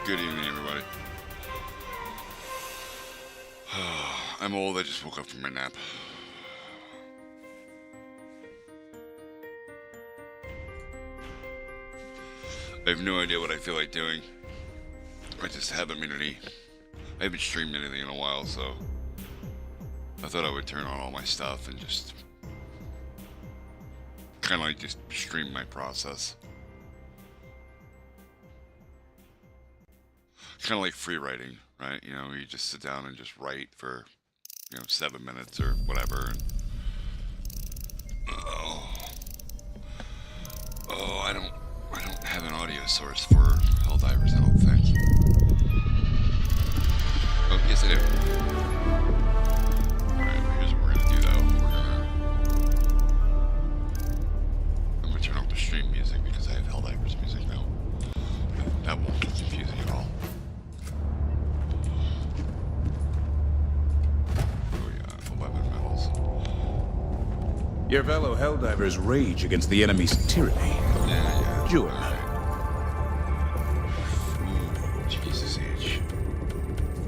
Good evening, everybody. I'm old, I just woke up from my nap. I have no idea what I feel like doing. I just haven't streamed anything in a while, so I thought I would turn on all my stuff and just kind of like just stream my process. Kind of like free writing, right? You know, you just sit down and just write for, 7 minutes or whatever. And, I don't have an audio source for Helldivers, I don't think. Oh, yes I do. Alright, here's what we're gonna do though. I'm gonna turn off the stream music because I have Helldivers music now. That won't get confusing at all. Your fellow Helldivers rage against the enemy's tyranny. Join. Jesus H.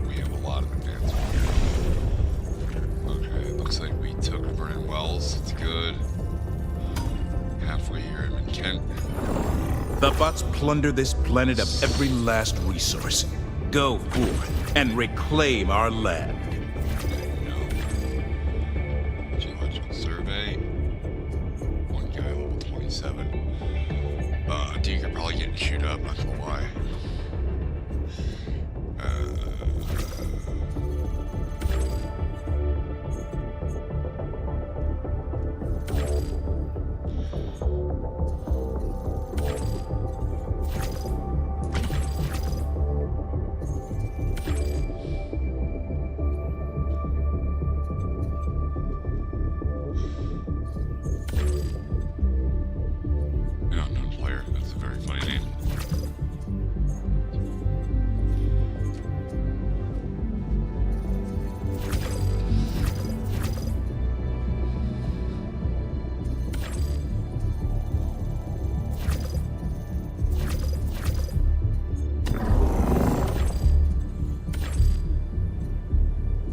We have a lot of advancement here. Okay, it looks like we took Vernon Wells. It's good. Halfway here, I'm in Kent. The bots plunder this planet of every last resource. Go forth and reclaim our land. Geological survey. One guy level 27. Dude, you're probably getting chewed up, not gonna lie.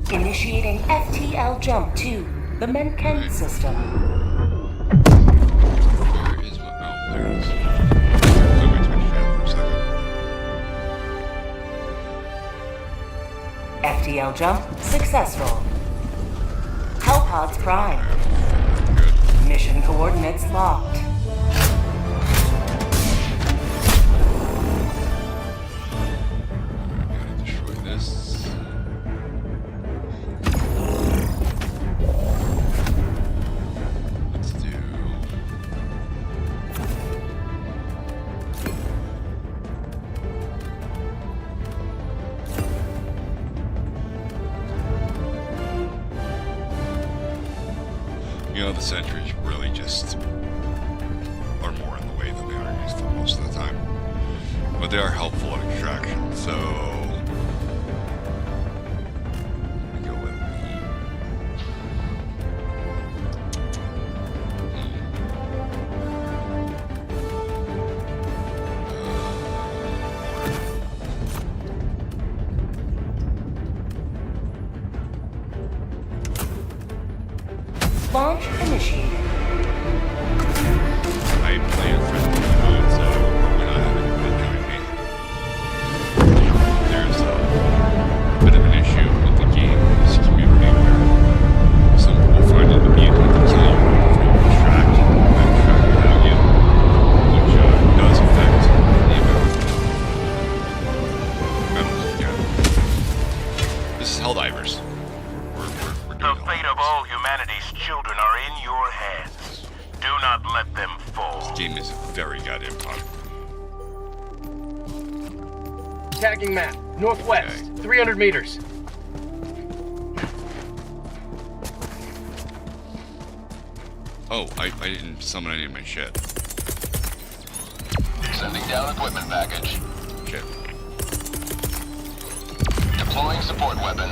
Initiating FTL jump to the Menken system. Where is what? Oh, there it is. Let me touch that for a second. FTL jump successful. Hellpods prime. Good. Mission coordinates locked. Gotta destroy this. The sentries really just are more in the way than they are used for most of the time. But they are helpful at extraction, so we go with Launch initiated. I planned for them to do it, so we're not having them join me. There's a bit of an issue with the game, this community, where some people find it immediate to kill you before you extract value, which does affect the amount. This is Helldivers. The fate of all humanity's children are in your hands. Do not let them fall. This game is very goddamn fun. Tagging map, northwest, 300 meters. Oh, I didn't summon any of my shit. Sending down equipment package. Shit. Deploying support weapon.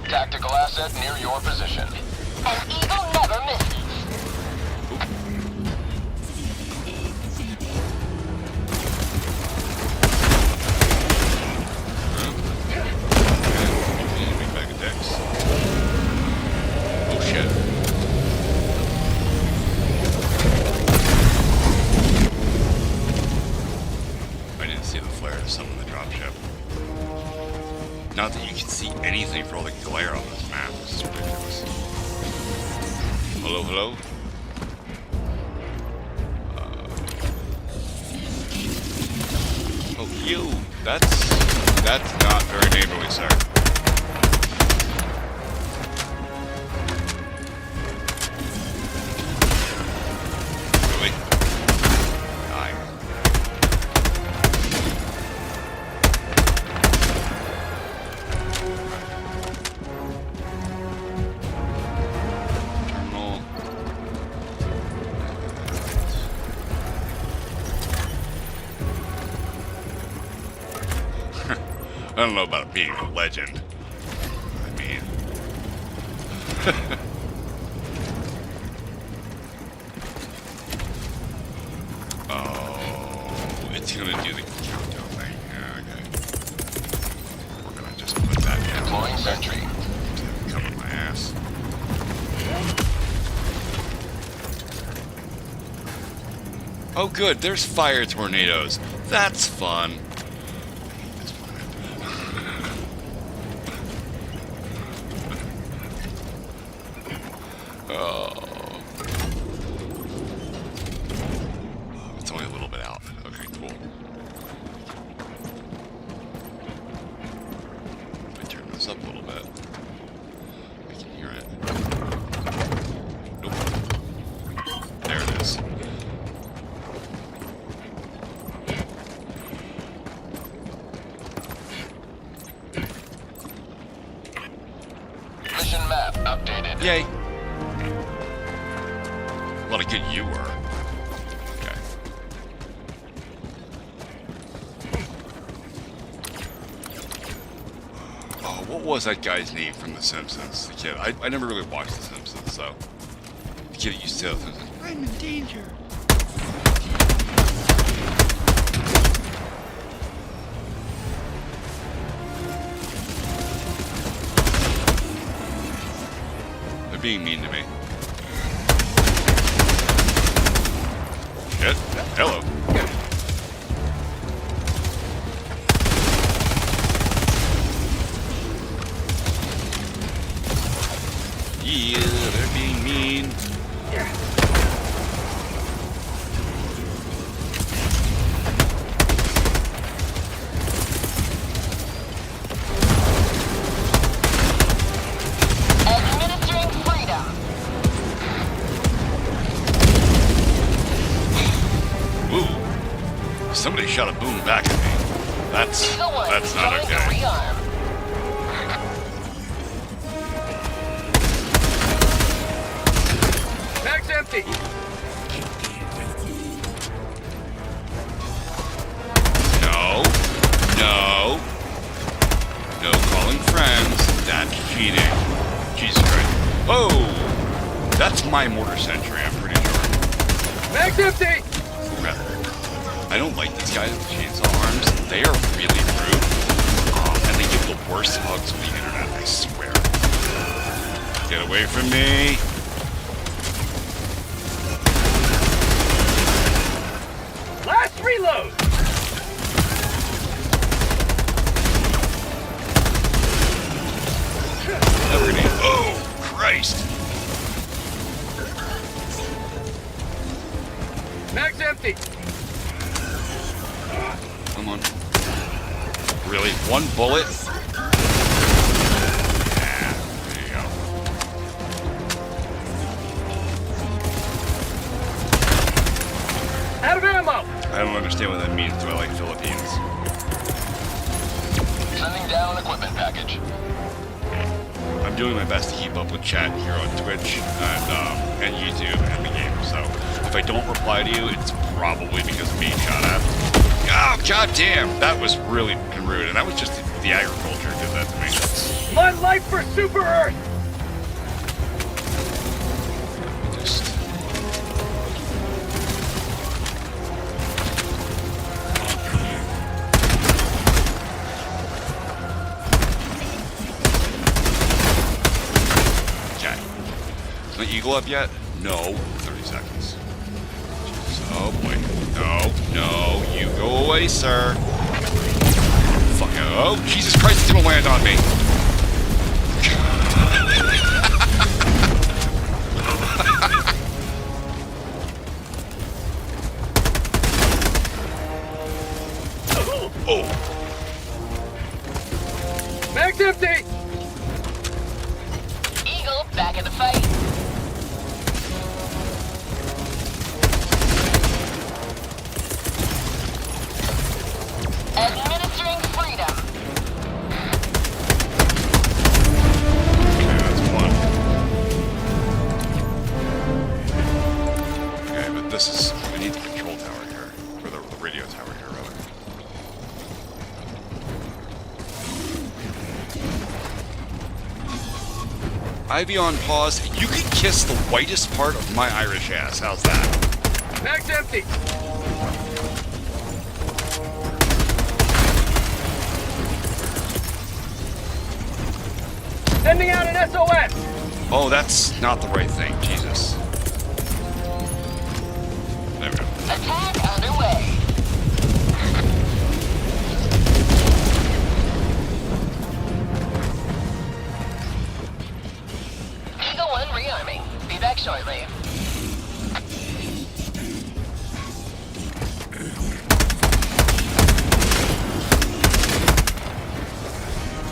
Tactical asset near your position. An eagle never misses. Big bag of dicks. Oh shit. I didn't see the flare to summon the dropship. Not that you can see anything for all the glare on this map. This is ridiculous. Hello, hello? Oh, you! That's not very neighborly, sir. Really? Die. Terminal. I don't know about it being a legend. I mean... oh, it's gonna do the countdown thing. Yeah, okay. We're gonna just put that down. Deploying sentry. Cover my ass. Oh good, there's fire tornadoes. That's fun. I hate this planet. Oh. It's only a little bit out. Okay, cool. Let me turn this up a little bit. I can hear it. Nope. There it is. Mission map updated. Yay. A lot of good you were. Okay. Oh, what was that guy's name from The Simpsons? The kid. I never really watched The Simpsons, so. The kid that used to say The Simpsons. I'm in danger. They're being mean to me. Shit. Hello. Yeah, they're being mean. Administering freedom. Ooh. Somebody shot a boom back at me. That's not Join the okay. rearm. Mag's empty. No. No. No calling friends. That's cheating. Jesus Christ. Oh! That's my mortar sentry, I'm pretty sure. Mag's empty. Crap. I don't like these guys with chainsaw arms. They are really rude. And they give the worst hugs on the internet, I swear. Get away from me. Last reload. Another grenade. Oh, Christ. Mag's empty. Come on. Really? One bullet? Yeah, there you go. Out of ammo. I don't understand what that means. Do I like Philippines? Sending down equipment package. I'm doing my best to keep up with chat here on Twitch and YouTube and the game. So if I don't reply to you, it's probably because of being shot at. Oh, goddamn! That was really rude, and that was just the agriculture did that to me. My life Life for Super Earth! Just... Okay. Is my eagle up yet? No. 30 seconds. Jesus. Oh boy. No, you go away, sir. Fuck. Oh, Jesus Christ, it's gonna land on me. Oh. Mag's empty! Eagle back in the fight. Administering freedom. Okay, that's one. Okay, but this is... I need the control tower here. Or the radio tower here, rather. Ivy on pause. You can kiss the whitest part of my Irish ass. How's that? Mag's empty! Sending out an SOS! Oh, that's not the right thing. Jesus. There we go. Attack underway. Eagle 1 rearming. Be back shortly.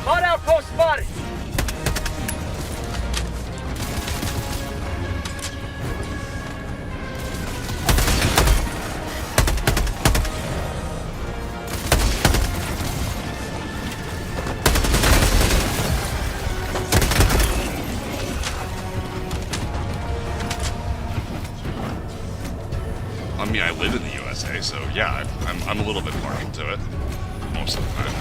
Mod outpost spotted! I mean, I live in the USA, so yeah, I'm a little bit partial to it most of the time.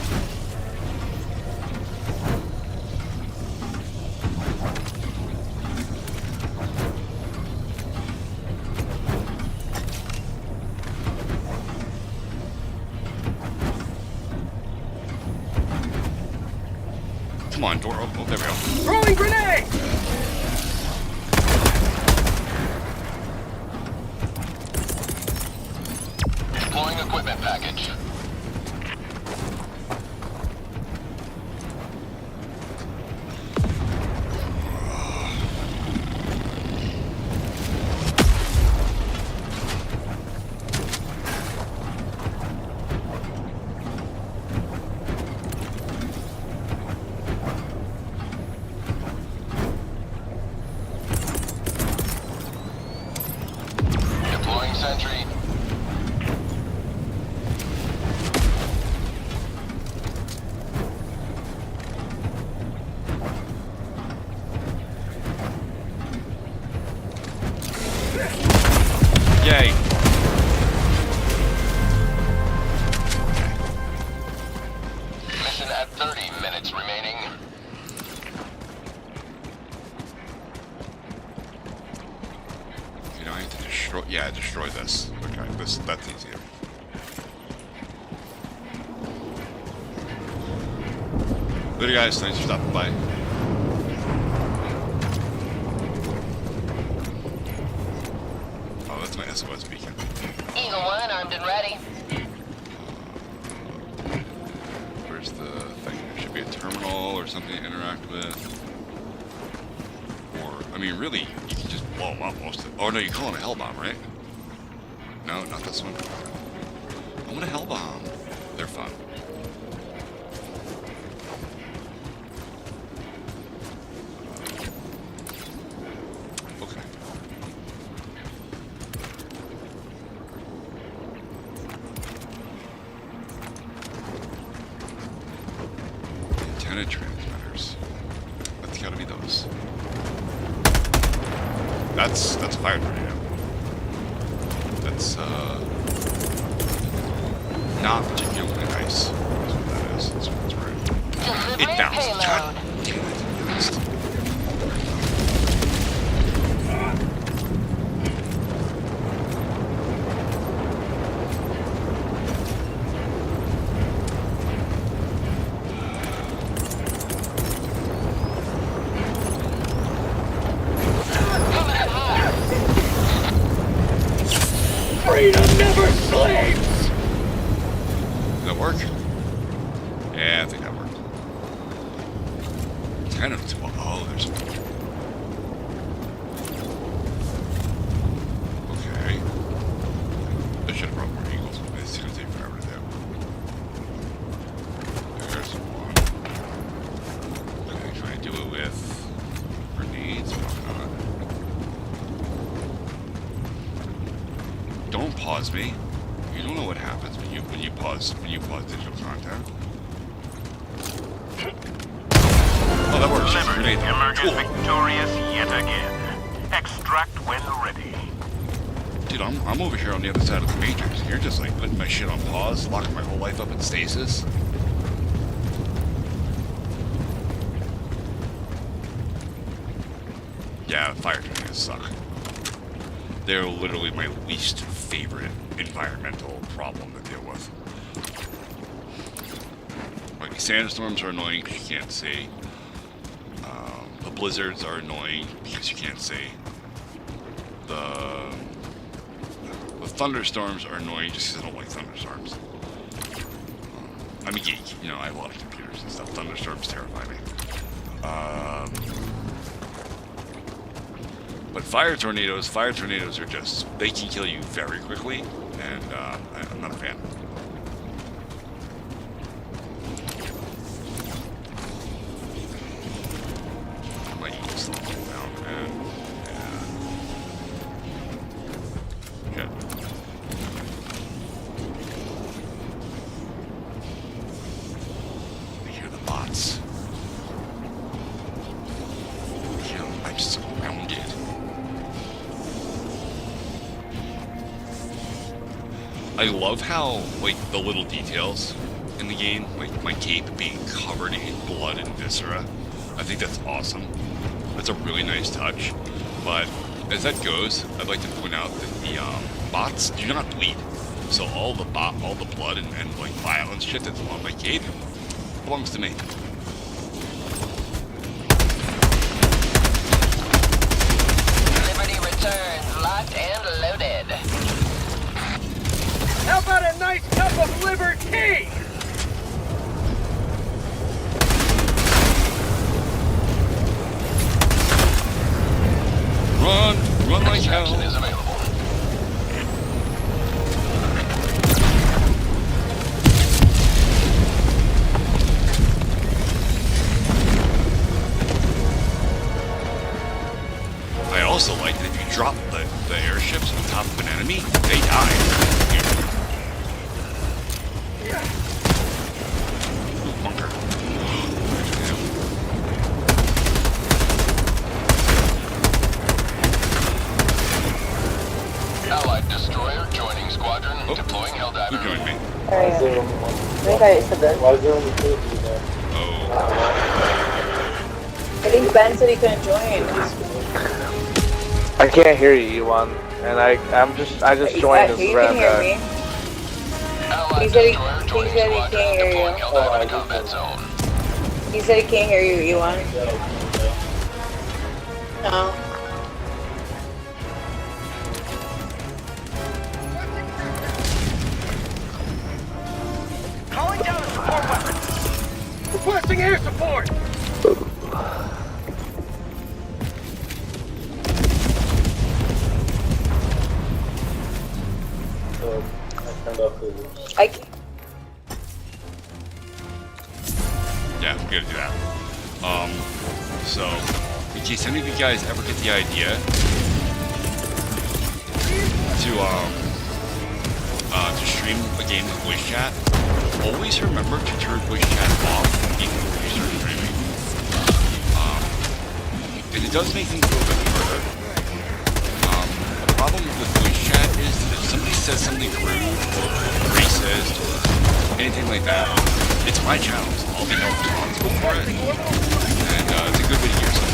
Come on, door. Oh, there we go. Throwing grenade! Deploying equipment package. Deploying sentry. Yay. Mission at 30 minutes remaining. You know, I have to destroy... Yeah, destroy this. Okay, that's easier. Later, guys. Thanks for stopping by. Oh, that's my SOS beacon. Eagle 1 armed and ready. Where's the thing? There should be a terminal or something to interact with. Or, I mean, really, you can just blow them up most of it. Oh, no, you call them a hell bomb, right? No, not this one. I want a hell bomb. They're fun. Okay. Antenna transmitters. That's gotta be those. That's a fire tornado. That's not particularly nice. That's what that is. That's what it's rude. It Delivering bounced. payload. God damn it. flames! Did that work? Yeah, I think that worked. It's kind of too. Oh, there's. Okay. I should have brought more eagles. It's gonna take forever to do. There's one. Okay, can I do it with grenades? Why not? Don't pause me. You don't know what happens when you pause digital content. Oh, that works. Liberty Grenade. emerges Cool. victorious yet again. Extract when ready. Dude, I'm over here on the other side of the Matrix. You're just like putting my shit on pause, locking my whole life up in stasis. Yeah, fire tornadoes suck. They're literally my least favorite environmental problem to deal with. Like, sandstorms are annoying because you can't see. The blizzards are annoying because you can't see. The thunderstorms are annoying just because I don't like thunderstorms. I'm a geek, you know, I have a lot of computers and stuff. Thunderstorms terrify me. But fire tornadoes are just, they can kill you very quickly, and I'm not a fan. I might even slow them down, and shit. I hear the bots. I'm surrounded. I love how, like, the little details in the game, like my cape being covered in blood and viscera. I think that's awesome. That's a really nice touch. But as that goes, I'd like to point out that the bots do not bleed. So all the blood and like violence shit that's on my cape belongs to me. Liberty returns, locked and loaded. How about a nice cup of liberty? Run like hell. Extraction is available. I also like that if you drop the airships on top of an enemy, they die. Ooh, bunker. Allied destroyer joining squadron. Oh, Deploying who Helldiver. joined me? I think I said that. Oh. I think Ben said he couldn't join. I can't hear you, Ewan, and I just joined as You random can hear guy. me. Allied He said he- destroyer he joining said he squadron. can't hear Deploying you. Helldiver to combat zone. He said he can't hear you, Ewan. No. Calling down a support weapon. Requesting air support. I can't. Yeah, we gotta do that. So, in case any of you guys ever get the idea to stream a game with voice chat, always remember to turn voice chat off before you start streaming. And it does make things a little bit harder. The problem with voice chat is that if somebody says something rude or racist or anything like that, it's my channel, so I'll be held responsible for it. And it's a good way to hear some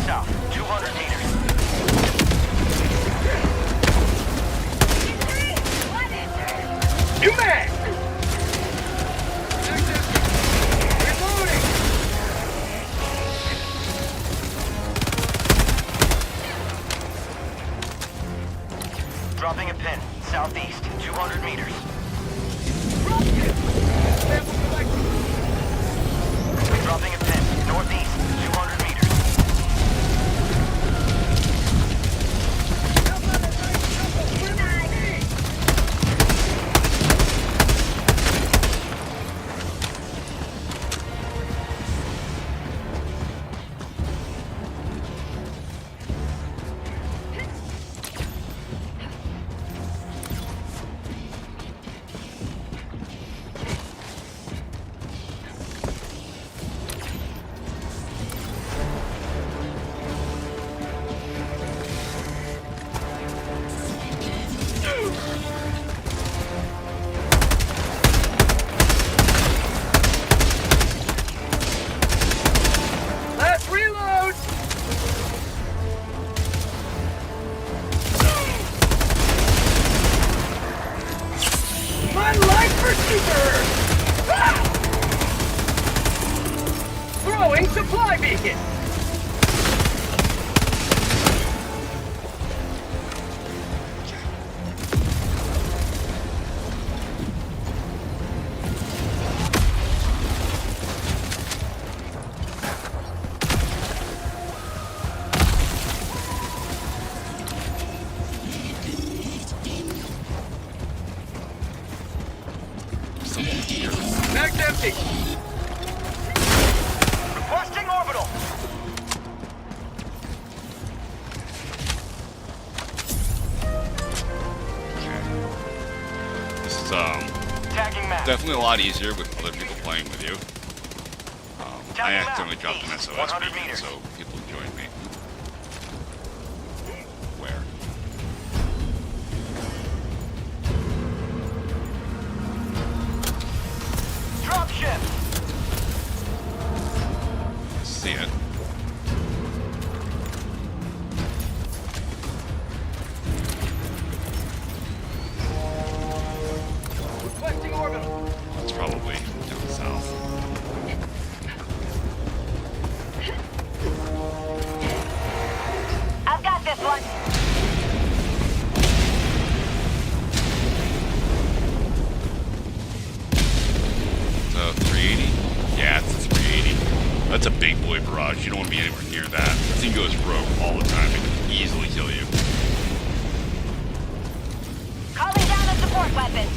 South, 200 meters. New mag. Reloading. Dropping a Throwing supply beacon! Mag's empty! Requesting orbital! This is Tagging map. definitely a lot easier with other people playing with you. I Tagging map. accidentally dropped an East, SOS 100 beacon, meters. so people joined me. Where? Dropship! See it. Requesting orbital! It's probably down south. I've got this one. It's a 380? Yeah, it's a 380. That's a big boy barrage. You don't want to be anywhere near that. That thing goes rogue all the time. It can easily kill you. Calling down a support weapon.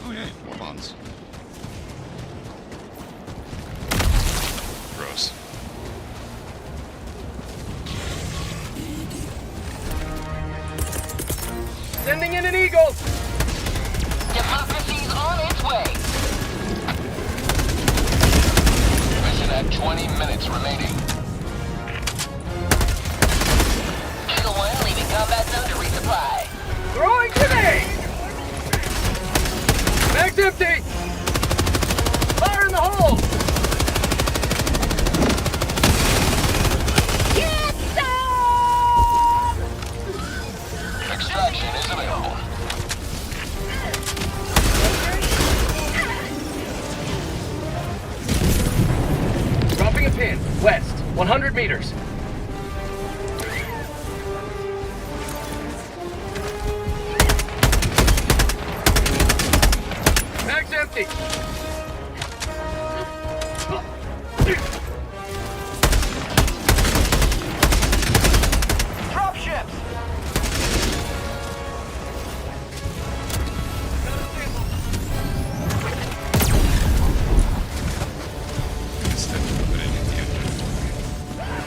Oh yeah, more bonds. Gross. Sending in an eagle! Democracy's on its way. Mission at 20 minutes remaining. Eagle 1 leaving combat zone to resupply. Throwing grenade! Mag's empty! Fire in the hole! Get some! Extraction is available. Dropping a pin, west, 100 meters. Mag's empty! Dropships! Instead of putting it in the engine.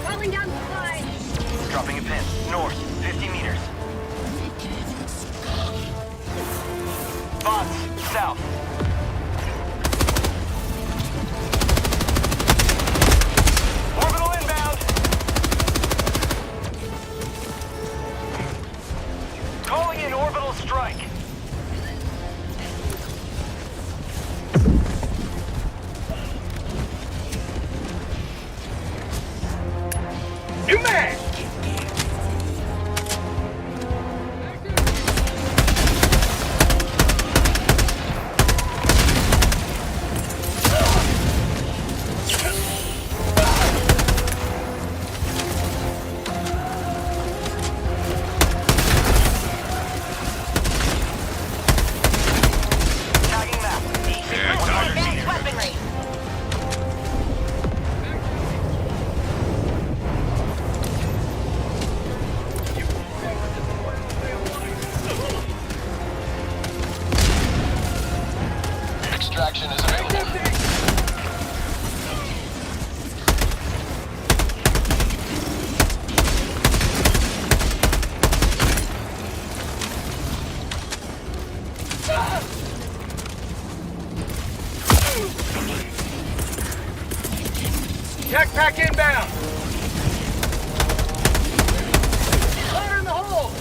Calling down supply. Dropping a pin, north, 50 meters. Bots, south. Orbital inbound. Calling in orbital strike. New mag! Tagging map. East, Yeah, 100 dodge. meters. Advanced weaponry. Extraction is available. Jetpack inbound. Fire in the hole.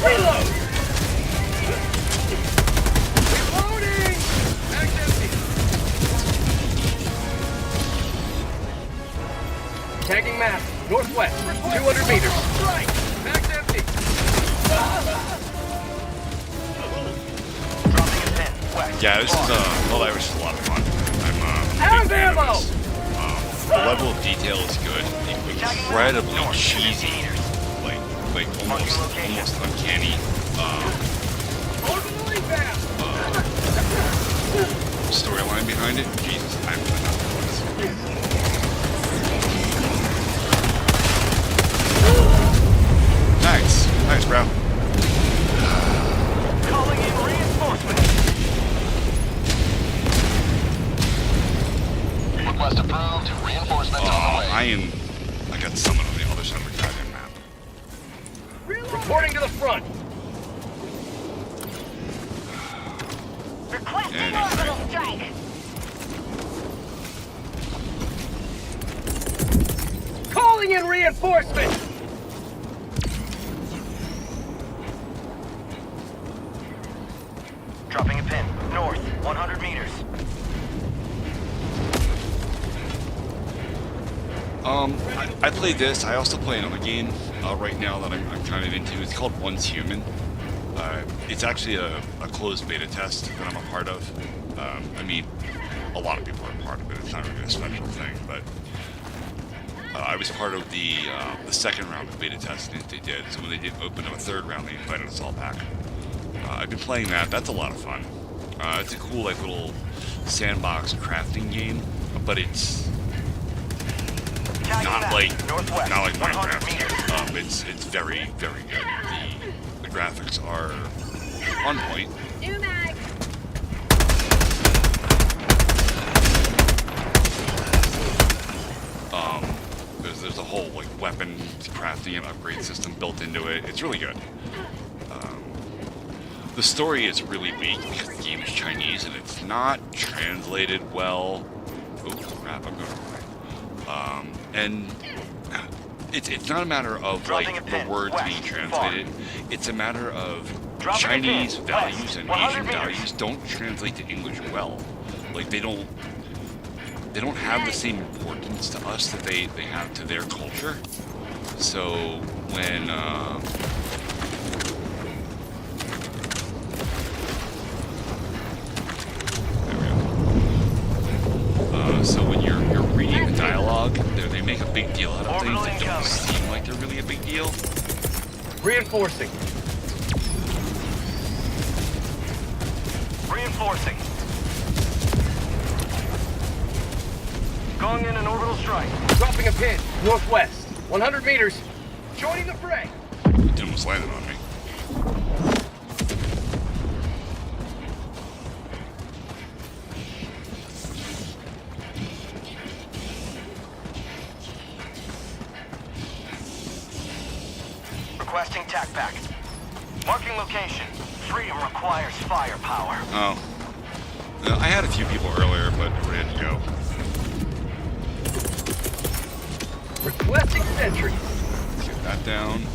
Reload! Reloading! Mag's empty. Tagging map, northwest, 200 meters. Right! Mag's empty. Dropping a pin. West. Yeah, this is well, that was just a lot of fun. I'm Out big of fan ammo! this. The level of detail is good. Incredibly cheesy, like almost uncanny. Closing the lead valve! Storyline behind it. Jesus, I'm not Nice, nice, bro. Calling in reinforcements. Request approved. Reinforcements on the way. I got summoned on the other side of the goddamn map. Reporting to the front. Requesting Anyway. orbital strike. Calling in reinforcements! Dropping a pin. North, 100 meters. I played this. I also play another game right now that I'm kind of into. It's called Once Human. It's actually a closed beta test that I'm a part of. I mean, a lot of people are a part of it. It's not really a special thing, but I was part of the second round of beta testing that they did. So when they did open up a third round, they invited us all back. I've been playing that. That's a lot of fun. It's a cool, like, little sandbox crafting game, but it's not like Minecraft. It's very, very good. The graphics are on point. New mag. There's a whole like weapon crafting and upgrade system built into it. It's really good. The story is really weak because the game is Chinese and it's not translated well. Oh crap! I'm going away. And it's not a matter of like the words being translated. It's a matter of Chinese values and Asian values don't translate to English well. Like they don't have the same importance to us that they have to their culture. So when so when you're reading the dialogue, they make a big deal out of things that don't seem like they're really a big deal. Reinforcing. Reinforcing. Going in an orbital strike. Dropping a pin, northwest, 100 meters. Joining the fray. It almost landed on me. Requesting TAC pack. Marking location. Freedom requires firepower. Oh. I had a few people earlier, but we had to go. Requesting sentry. Let's get that down.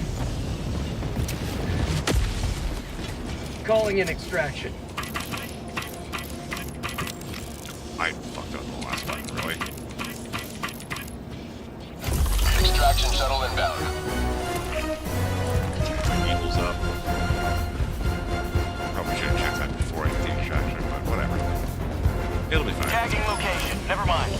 Calling in extraction. I fucked up the last button, really. Extraction shuttle inbound. Eagles up. Probably should have checked that before I did the extraction, but whatever. It'll be fine. Tagging location. Never mind.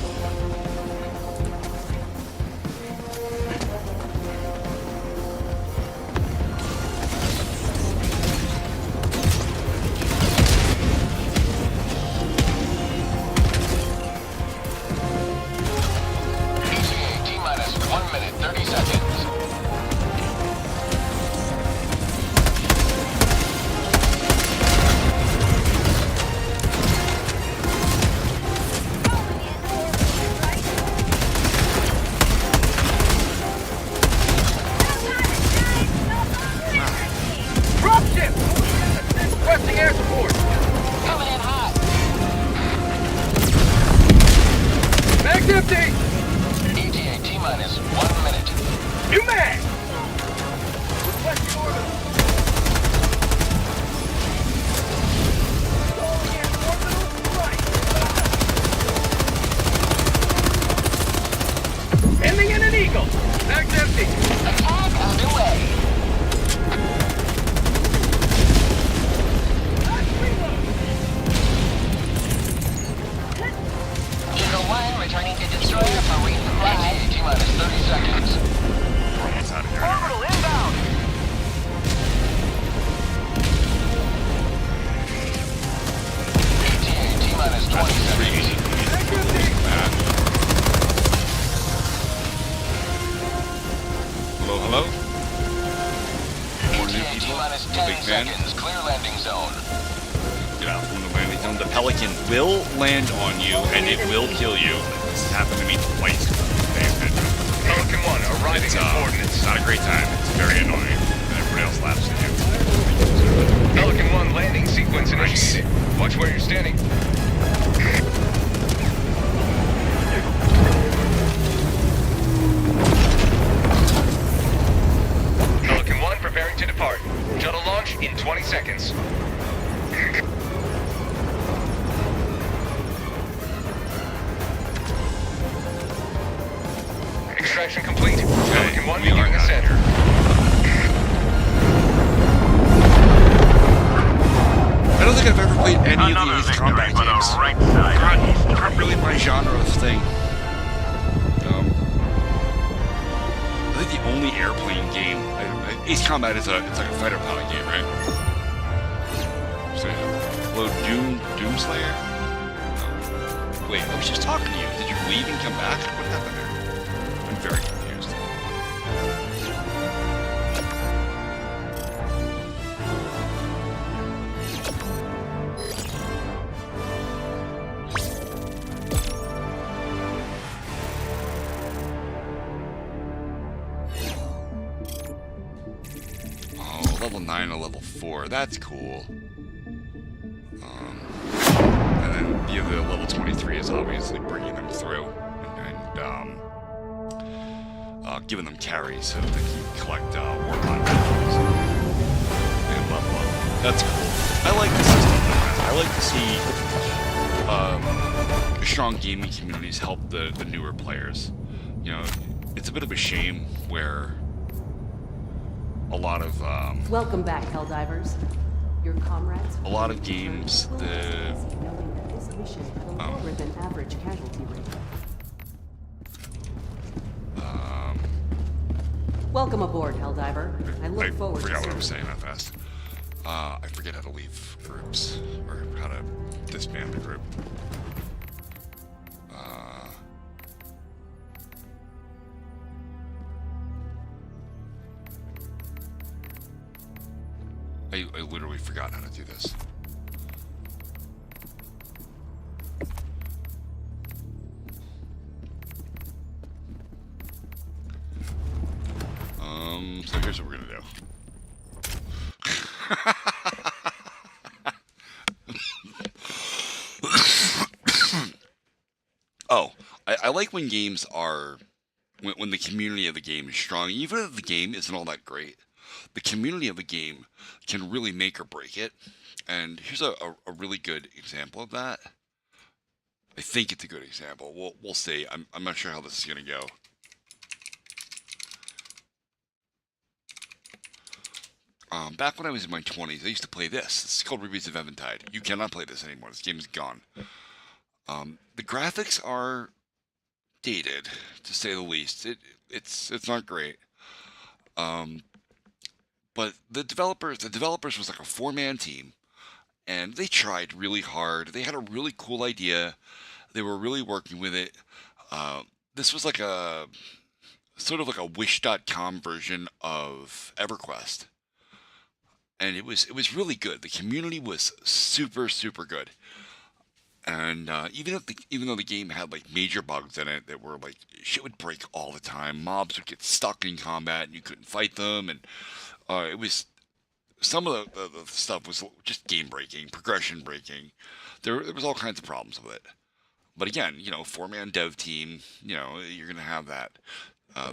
ETA T-minus 1 minute, 30 seconds. new ETA people. T-minus I'm a 10 big fan. seconds. Clear landing zone. Get out from the landing zone. The Pelican will land on you, and it will kill you. This has happened to me twice. Pelican 1 arriving It's, at coordinates. not a great time. It's very annoying. And everybody else laughs at you. Pelican 1 landing sequence initiated. Watch where you're standing. Pelican 1 preparing to depart. Shuttle launch in 20 seconds. Extraction complete. Pelican 1 we are beginning out. ascent. I don't think I've ever played any Another of these victory combat for the games. right side. They're not really my genre of thing. I think the only airplane game, Ace Combat is it's like a fighter pilot game, right? So, hello, Doomslayer? No. Wait, I was just talking to you. Did you leave and come back? What happened there? I'm very confused. Oh, level 9 and level 4. That's cool. And then the level 23 is obviously bringing them through and giving them carries so that they can collect war content and level up. That's cool. I like the system. I like to see strong gaming communities help the newer players. You know, it's a bit of a shame where a lot of Welcome back, Helldivers. Your comrades. a lot of games knowing that this mission had a lower than average casualty rate. Welcome aboard, Helldiver. I look forward to forgot what I was serving. saying that fast. I forget how to leave groups or how to disband a group. I literally forgot how to do this. So here's what we're gonna do. Oh, I like when games are when the community of the game is strong, even if the game isn't all that great. The community of the game can really make or break it. And here's a really good example of that. I think it's a good example. We'll see. I'm not sure how this is gonna go. Back when I was in my 20s, I used to play this. This is called Rubies of Eventide. You cannot play this anymore. This game is gone. The graphics are dated, to say the least. It's not great. But the developers was like a 4-man team, and they tried really hard. They had a really cool idea. They were really working with it. This was like a sort of like a Wish.com version of EverQuest. And it was really good. The community was super good. And even though the game had like major bugs in it that were like shit would break all the time, mobs would get stuck in combat and you couldn't fight them, and it was some of the stuff was just game breaking, progression breaking. There was all kinds of problems with it. But again, 4-man dev team, you're gonna have that.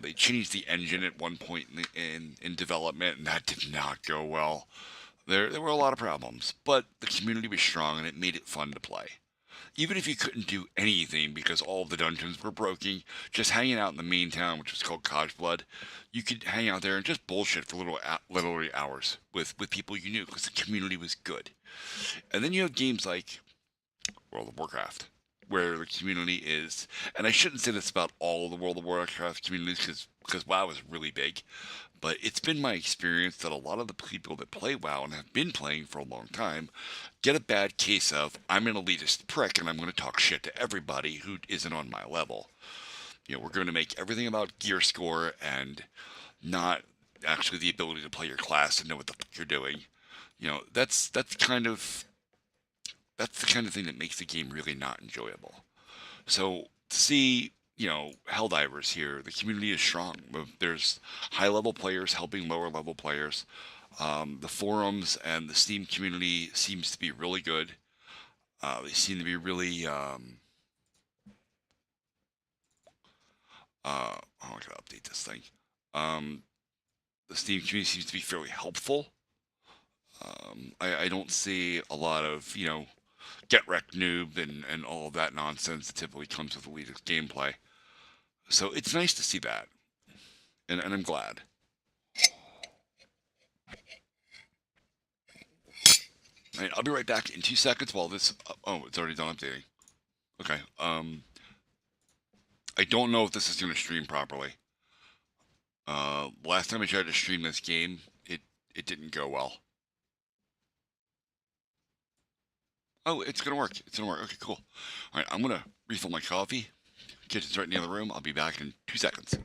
They changed the engine at one point in development, and that did not go well. There were a lot of problems, but the community was strong, and it made it fun to play. Even if you couldn't do anything because all of the dungeons were broken, just hanging out in the main town, which was called Kochblood, you could hang out there and just bullshit for literally hours with people you knew because the community was good. And then you have games like World of Warcraft, where the community is, and I shouldn't say this about all the World of Warcraft communities because WoW is really big, but it's been my experience that a lot of the people that play WoW and have been playing for a long time get a bad case of, I'm an elitist prick and I'm going to talk shit to everybody who isn't on my level. We're going to make everything about gear score and not actually the ability to play your class and know what the fuck you're doing. You know, that's the kind of thing that makes the game really not enjoyable. So to see, you know, Helldivers here, the community is strong. There's high-level players helping lower-level players. The forums and the Steam community seems to be really good. They seem to be really, I gotta update this thing. The Steam community seems to be fairly helpful. I don't see a lot of, you know, get wrecked noob and all of that nonsense that typically comes with Elitist gameplay. So it's nice to see that. And I'm glad. Alright, I'll be right back in 2 seconds while this... oh, it's already done updating. Okay, I don't know if this is going to stream properly. Last time I tried to stream this game, it didn't go well. Oh, it's going to work. It's going to work. Okay, cool. Alright, I'm going to refill my coffee. Kitchen's right in the other room. I'll be back in 2 seconds.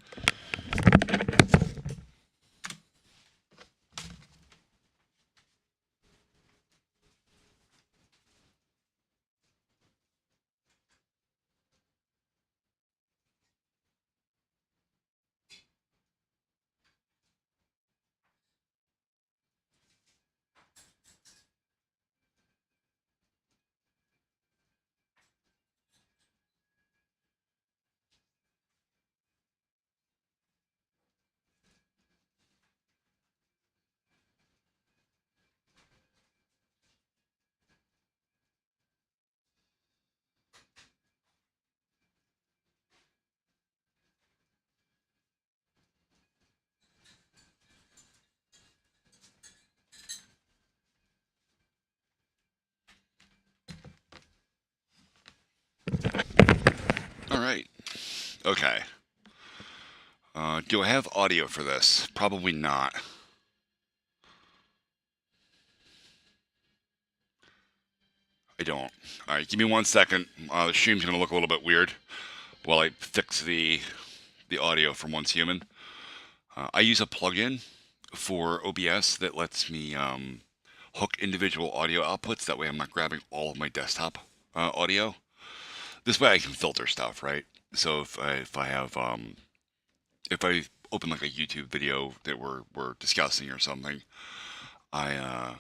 Alright. Okay. Do I have audio for this? Probably not. I don't. Alright, give me 1 second. The stream's going to look a little bit weird while I fix the audio from Once Human. I use a plugin for OBS that lets me hook individual audio outputs. That way I'm not grabbing all of my desktop audio. This way I can filter stuff, right? So if I have if I open like a YouTube video that we're discussing or something, and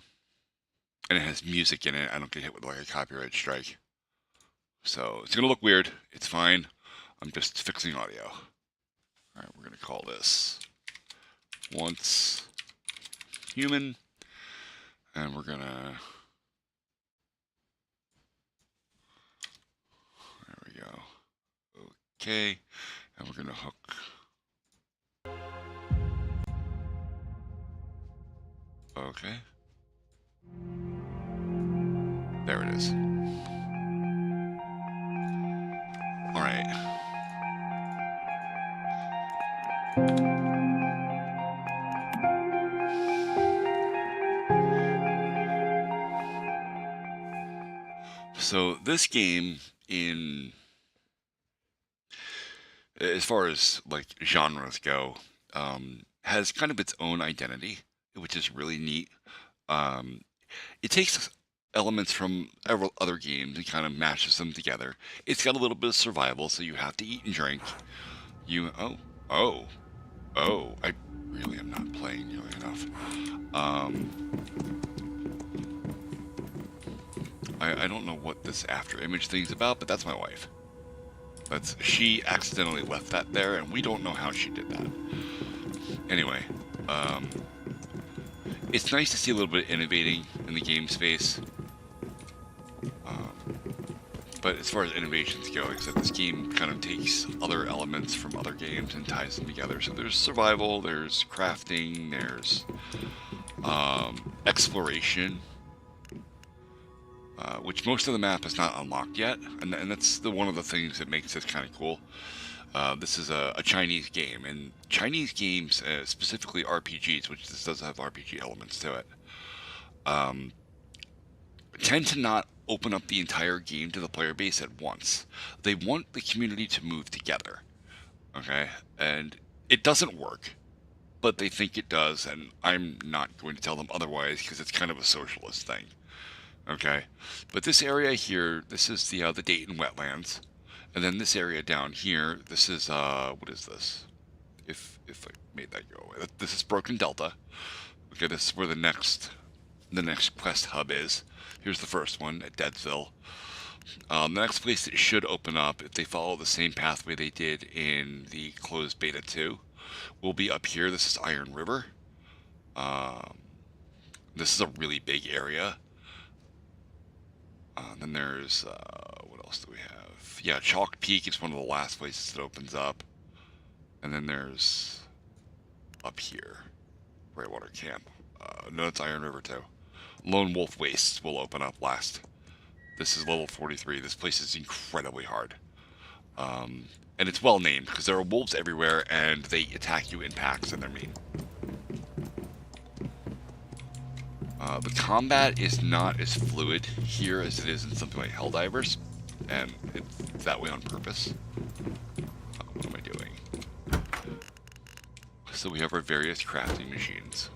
it has music in it, I don't get hit with like a copyright strike. So it's gonna look weird. It's fine. I'm just fixing audio. All right, we're gonna call this Once Human, and we're gonna. There we go. Okay, and we're gonna hook. Okay. There it is. All right. So this game, in as far as like genres go, has kind of its own identity, which is really neat. It takes elements from other games and kind of mashes them together. It's got a little bit of survival, so you have to eat and drink. I really am not playing nearly enough. I don't know what this after image thing's about, but that's my wife. She accidentally left that there, and we don't know how she did that. Anyway, it's nice to see a little bit of innovating in the game space. But as far as innovations go, like I said, this game kind of takes other elements from other games and ties them together. So there's survival, there's crafting, there's exploration, which most of the map is not unlocked yet, and that's one of the things that makes this kind of cool. This is a Chinese game, and Chinese games, specifically RPGs, which this does have RPG elements to it, tend to not open up the entire game to the player base at once. They want the community to move together, okay? And it doesn't work. but they think it does, and I'm not going to tell them otherwise because it's kind of a socialist thing. Okay, but this area here, this is the Dayton wetlands, and then this area down here, this is what is this? If I made that go away, this is Broken Delta. Okay, this is where the next quest hub is. Here's the first one at Deadsville. The next place that should open up, if they follow the same pathway they did in the closed beta 2, will be up here. This is Iron River. This is a really big area. Then there's, what else do we have? Yeah, Chalk Peak is one of the last places that opens up. And then there's up here, Brightwater Camp. No, it's Iron River too. Lone Wolf Wastes will open up last. This is level 43. This place is incredibly hard. And it's well named because there are wolves everywhere and they attack you in packs and they're mean. The combat is not as fluid here as it is in something like Helldivers, and it's that way on purpose. What am I doing? So we have our various crafting machines.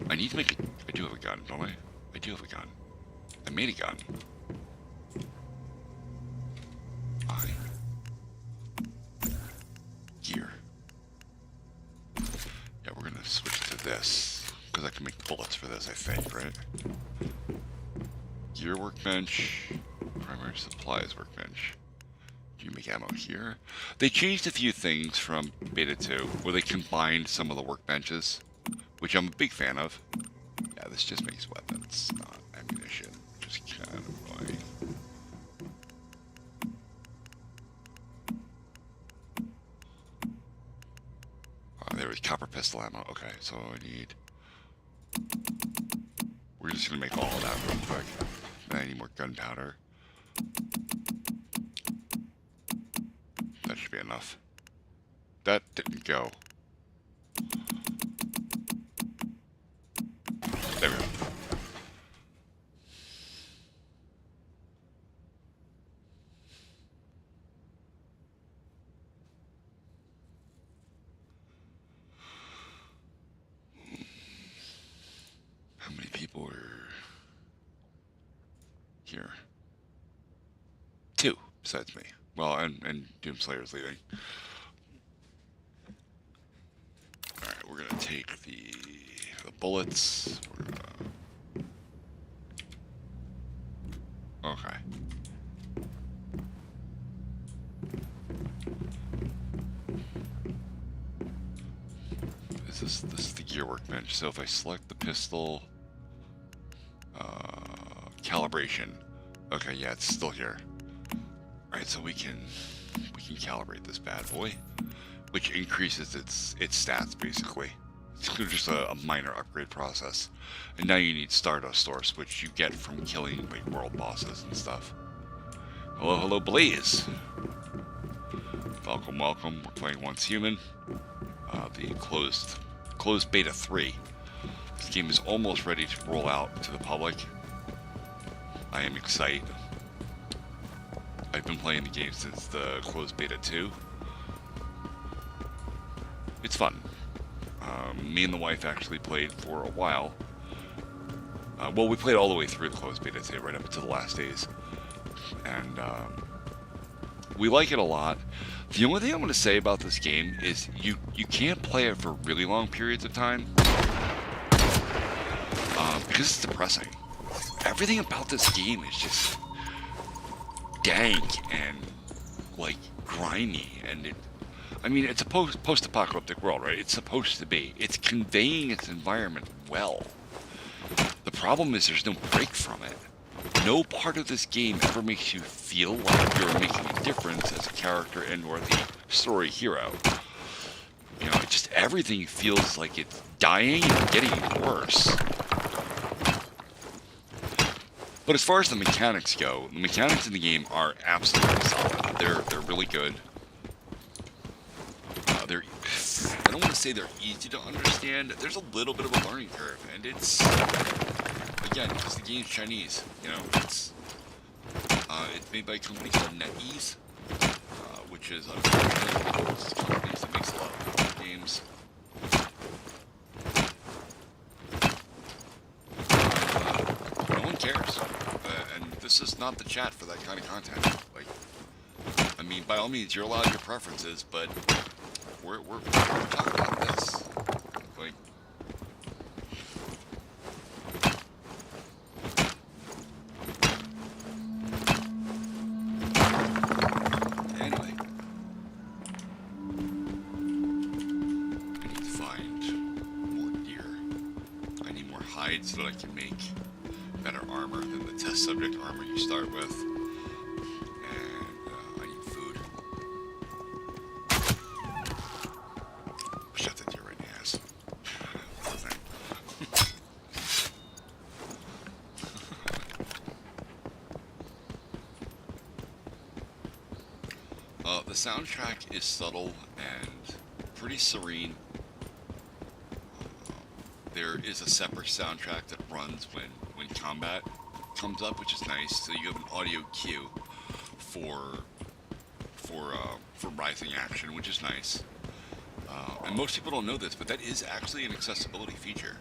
I need to make I do have a gun, don't I? I do have a gun. I made a gun. Gear. Yeah, we're gonna switch to this because I can make bullets for this, I think, right? Gear workbench, primary supplies workbench. Do you make ammo here? They changed a few things from Beta 2 where they combined some of the workbenches, which I'm a big fan of. Yeah, this just makes weapons, not ammunition. Just kind of annoying. There was copper pistol ammo. Okay, so I need... We're just going to make all of that real quick. Then I need more gunpowder. That should be enough. That didn't go. There we go. How many people were here? 2, besides me. Well, and Doomslayer's leaving. Alright, we're gonna take the bullets. We're gonna... Okay. This is the gear workbench. So if I select the pistol, calibration. Okay, yeah, it's still here. Alright, so we can calibrate this bad boy, which increases its stats basically. It's just a minor upgrade process. And now you need Stardust Source, which you get from killing like world bosses and stuff. Hello, Blaze. Welcome. We're playing Once Human. The closed beta 3. This game is almost ready to roll out to the public. I am excited. I've been playing the game since the closed beta 2. It's fun. Me and the wife actually played for a while. Well, we played all the way through the closed beta 2, right up until the last days. And we like it a lot. The only thing I'm going to say about this game is you can't play it for really long periods of time. Because it's depressing. Everything about this game is just dank and like grimy, and it's a post-apocalyptic world, right? It's supposed to be. It's conveying its environment well. The problem is there's no break from it. No part of this game ever makes you feel like you're making a difference as a character and or the story hero. You know, just everything feels like it's dying and getting worse. But as far as the mechanics go, the mechanics in the game are absolutely solid. They're really good. I don't want to say they're easy to understand. There's a little bit of a learning curve, and it's, again, because the game's Chinese, you know, it's made by a company called NetEase, which is unfortunately it's companies that makes a lot of good games. No one cares, and this is not the chat for that kind of content. Like, I mean, by all means, you're allowed your preferences, but we're talking about this. Like, anyway, I need to find more deer. I need more hides so that I can make better armor than the test subject armor you start with. And I need food. Shut that deer right in the ass. Poor thing. The soundtrack is subtle and pretty serene. There is a separate soundtrack that runs when combat comes up, which is nice. So you have an audio cue for rising action, which is nice. And most people don't know this, but that is actually an accessibility feature.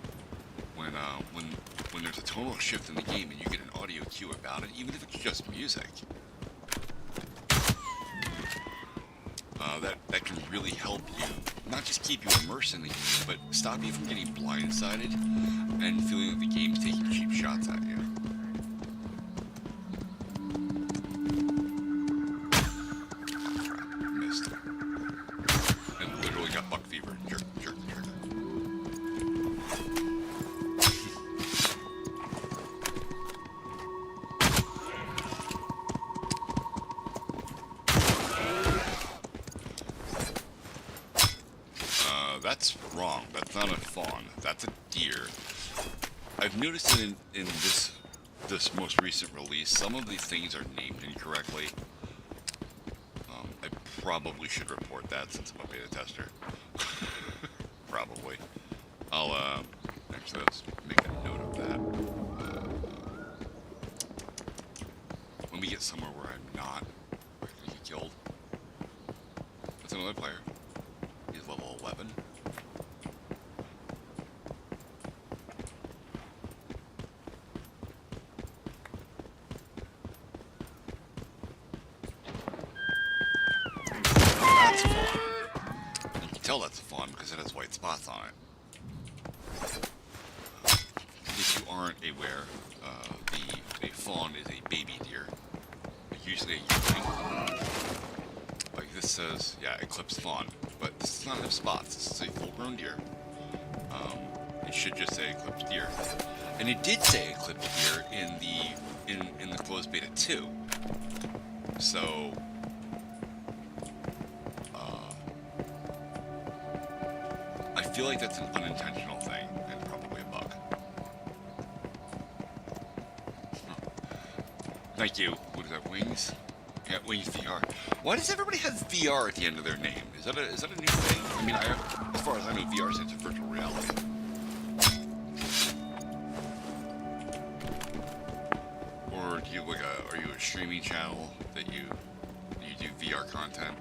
When there's a tonal shift in the game and you get an audio cue about it, even if it's just music, that can really help you, not just keep you immersed in the game, but stop you from getting blindsided and feeling that the game's taking cheap shots at you. Missed. And literally got buck fever. Jerk, jerk, jerk. That's wrong. That's not a fawn. That's a deer. I've noticed that in this most recent release, some of these things are named incorrectly. I probably should report that since I'm a beta tester. Probably. I'll actually let's make a note of that. When we get somewhere where I'm not going to get killed. That's another player. He's level 11. That's a fawn. You can tell that's a fawn because it has white spots on it. If you aren't aware, the fawn is a baby deer. Usually a yearling. Like this says, yeah, Eclipse fawn. But this does not have spots. This is a full-grown deer. It should just say Eclipse deer, and it did say Eclipse deer in the closed beta 2. So, I feel like that's an unintentional thing and probably a bug. Thank you. What is that? Wings? Yeah, Wings VR. Why does everybody have VR at the end of their name? Is that a new thing? I mean, as far as I know, VR stands for virtual reality. Or do you are you a streaming channel that you do VR content?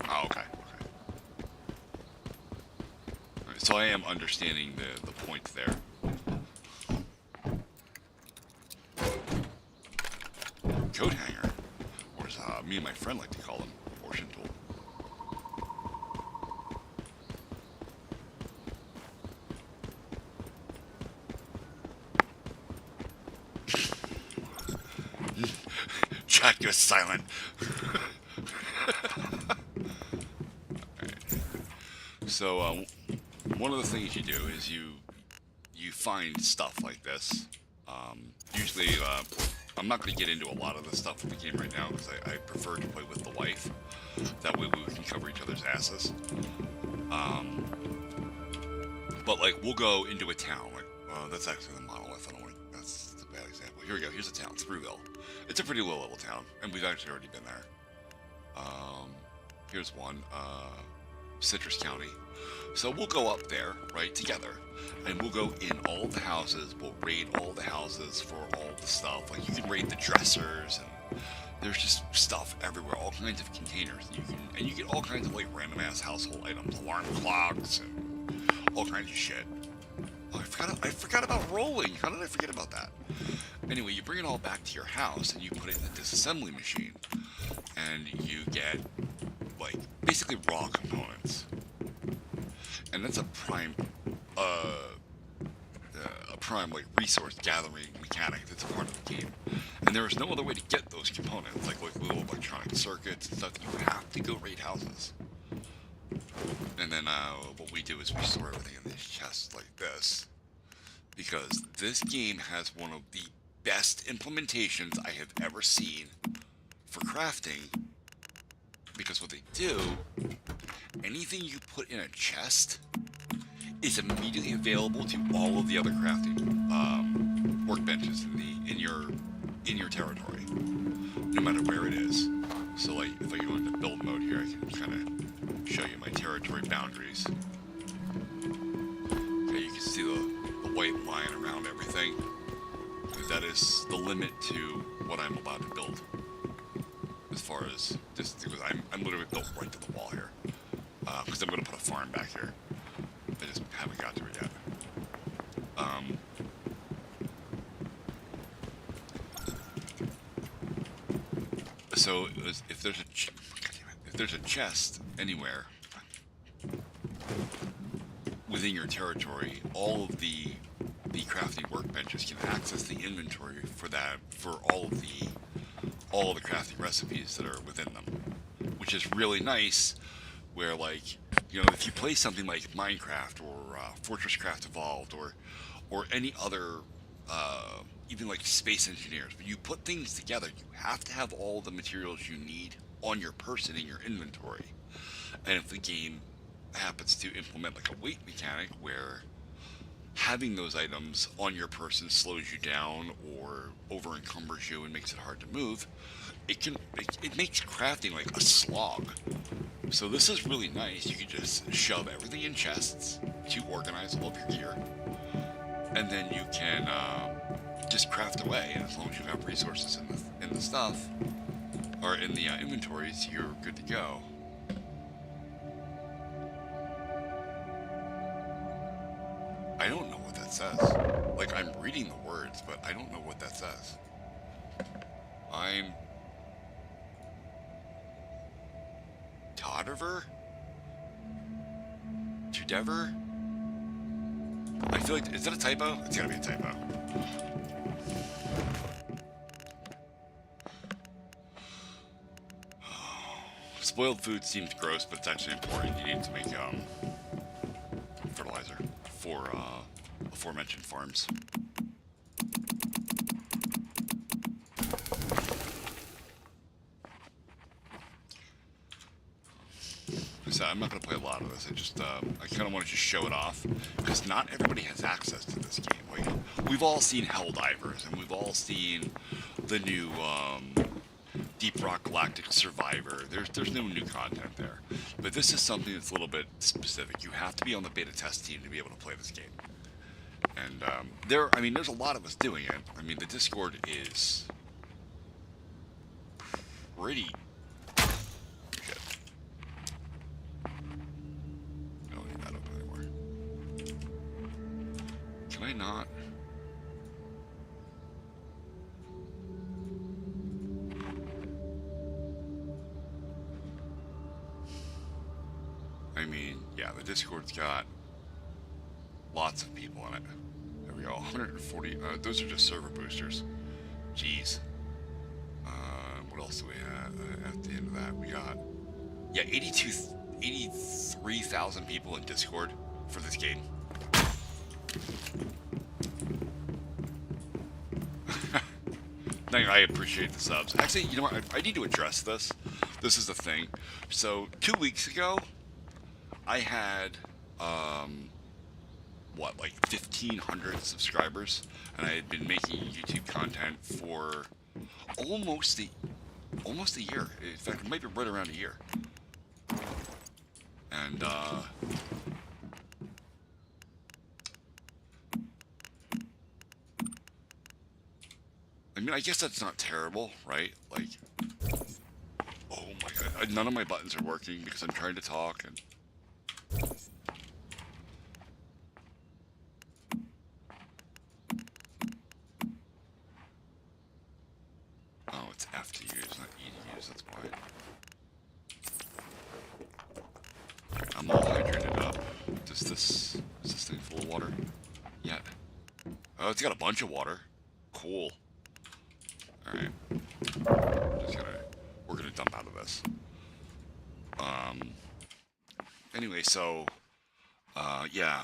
Oh, okay. Alright, so I am understanding the point there. Coat hanger, or as me and my friend like to call them, portion tool. Jack, you're silent. So, one of the things you do is you find stuff like this. Usually, I'm not going to get into a lot of the stuff in the game right now because I prefer to play with the wife. That way we can cover each other's asses. But like, we'll go into a town. Like, that's actually the monolith. I don't want. That's a bad example. Here we go. Here's a town, Thruville. It's a pretty low-level town, and we've actually already been there. Here's one. Citrus County. So we'll go up there, right, together, and we'll go in all the houses. We'll raid all the houses for all the stuff. Like, you can raid the dressers, and there's just stuff everywhere, all kinds of containers. You get all kinds of like random ass household items, alarm clocks, and all kinds of shit. Oh, I forgot about rolling. How did I forget about that? Anyway, you bring it all back to your house and you put it in the disassembly machine, and you get like basically raw components. And that's a prime like resource gathering mechanic that's a part of the game. And there is no other way to get those components, like little electronic circuits and stuff. You have to go raid houses. And then what we do is we store everything in these chests like this, because this game has one of the best implementations I have ever seen for crafting. Because what they do, anything you put in a chest is immediately available to all of the other crafting workbenches in your territory, no matter where it is. So like, if I go into build mode here, I can kind of show you my territory boundaries. Okay, you can see the white line around everything. That is the limit to what I'm allowed to build. As far as this, because I'm literally built right to the wall here. Because I'm going to put a farm back here. I just haven't got to it yet. So if there's a chest anywhere within your territory, all of the crafting workbenches can access the inventory for all of the crafting recipes that are within them, which is really nice. Where, like, you know, if you play something like Minecraft or Fortress Craft Evolved or any other even like Space Engineers, but you put things together, you have to have all the materials you need on your person in your inventory. And if the game happens to implement like a weight mechanic where having those items on your person slows you down or over encumbers you and makes it hard to move, it makes crafting like a slog. So this is really nice. You can just shove everything in chests to organize all of your gear, and then you can just craft away. And as long as you have resources in the stuff or in the inventories, you're good to go. I don't know what that says. Like, I'm reading the words, but I don't know what that says. I'm Todever? Tudever? I feel like, is that a typo? It's gotta be a typo. Spoiled food seems gross, but it's actually important. You need to make fertilizer for aforementioned farms. So I'm not going to play a lot of this. I kind of want to just show it off, because not everybody has access to this game. Like, we've all seen Helldivers, and we've all seen the new Deep Rock Galactic Survivor. There's no new content there, but this is something that's a little bit specific. You have to be on the beta test team to be able to play this game. And there's a lot of us doing it. I mean, the Discord is pretty shit. I don't need that open anymore. Can I not? I mean, yeah, the Discord's got lots of people in it. There we go, 140. Those are just server boosters. Jeez. What else do we have at the end of that? We got, yeah, 83,000 people in Discord for this game. I appreciate the subs. Actually, you know what? I need to address this. This is the thing. So 2 weeks ago, I had like 1,500 subscribers, and I had been making YouTube content for almost a year. In fact, it might be right around a year. And I mean, I guess that's not terrible, right? Like, oh my god, none of my buttons are working because I'm trying to talk and... Oh, it's F to use, not E to use, that's why. I'm all hydrated up. Is this thing full of water? Yet. Oh, it's got a bunch of water. Cool. Alright. We're gonna dump out of this. Anyway, so, yeah,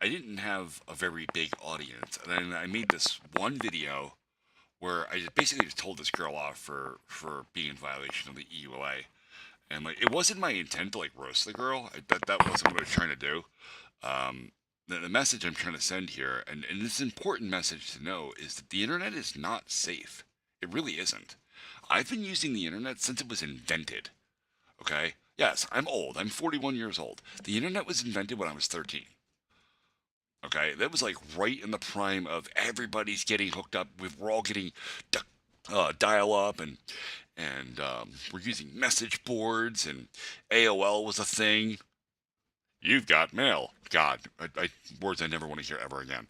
I didn't have a very big audience, and then I made this one video where I basically just told this girl off for being in violation of the EULA. And, like, it wasn't my intent to, like, roast the girl. That wasn't what I was trying to do. The message I'm trying to send here, and this important message to know, is that the internet is not safe. It really isn't. I've been using the internet since it was invented. Okay? Yes, I'm old. I'm 41 years old. The internet was invented when I was 13. Okay? That was, like, right in the prime of everybody's getting hooked up. We're all getting dial-up, and we're using message boards, and AOL was a thing. You've got mail. God, words I never want to hear ever again.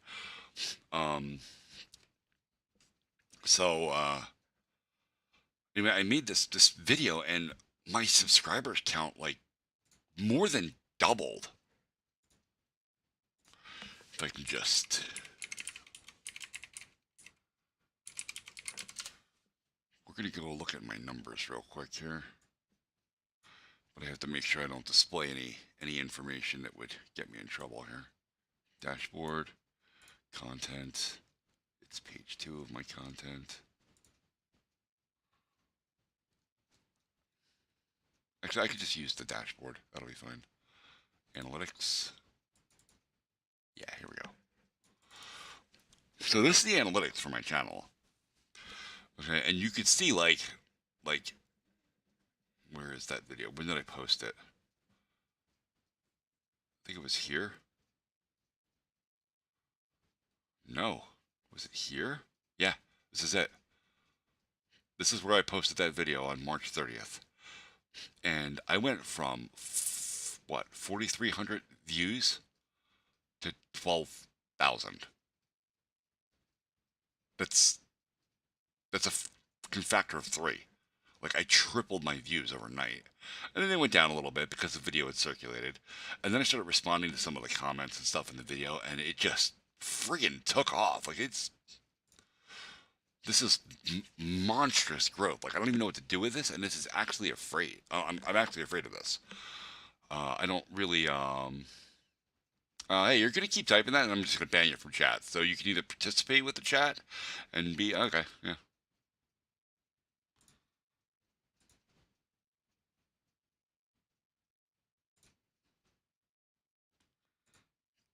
Anyway, I made this video, and my subscribers count, like, more than doubled. If I can just... We're going to go look at my numbers real quick here. But I have to make sure I don't display any information that would get me in trouble here. Dashboard, content. It's page 2 of my content. Actually, I could just use the dashboard. That'll be fine. Analytics. Yeah, here we go. So this is the analytics for my channel. Okay, and you could see, like, where is that video? When did I post it? I think it was here. No. Was it here? Yeah, this is it. This is where I posted that video on March 30th. And I went from, what, 4,300 views to 12,000. That's a factor of 3. Like, I tripled my views overnight. And then they went down a little bit because the video had circulated. And then I started responding to some of the comments and stuff in the video, and it just friggin' took off. Like, this is monstrous growth. Like, I don't even know what to do with this, and this is actually afraid. I'm actually afraid of this. I don't really, hey, you're gonna keep typing that, and I'm just gonna ban you from chat. So you can either participate with the chat and be, okay, yeah.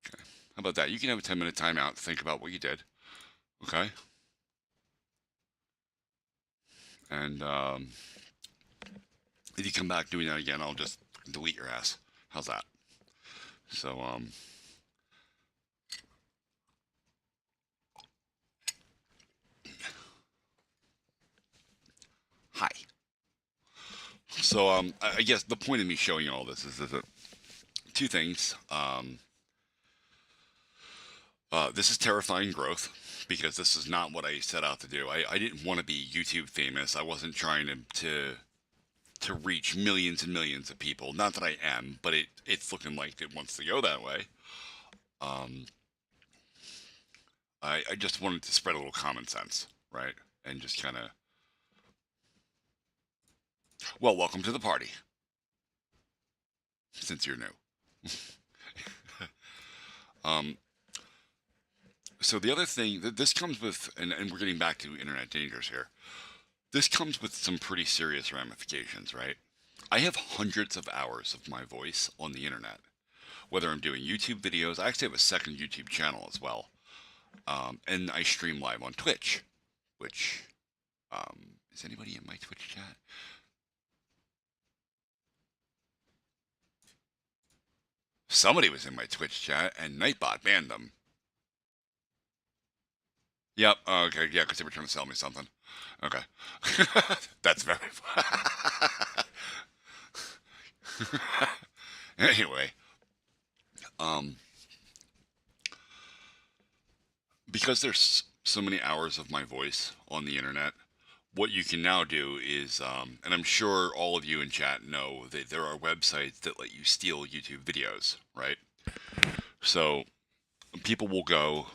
Okay, how about that? You can have a 10-minute timeout to think about what you did. Okay? And, if you come back doing that again, I'll just delete your ass. How's that? So, hi. So, I guess the point of me showing you all this is that two things. This is terrifying growth, because this is not what I set out to do. I didn't want to be YouTube famous. I wasn't trying to reach millions and millions of people. Not that I am, but it's looking like it wants to go that way. I just wanted to spread a little common sense, right? And just kind of... Well, welcome to the party. Since you're new. So the other thing, this comes with, and we're getting back to internet dangers here. This comes with some pretty serious ramifications, right? I have hundreds of hours of my voice on the internet. Whether I'm doing YouTube videos, I actually have a second YouTube channel as well. And I stream live on Twitch, which, is anybody in my Twitch chat? Somebody was in my Twitch chat, and Nightbot banned them. Yep. Okay. Yeah, because they were trying to sell me something. Okay. That's very. Anyway, because there's so many hours of my voice on the internet, what you can now do is, and I'm sure all of you in chat know that there are websites that let you steal YouTube videos, right? So people will go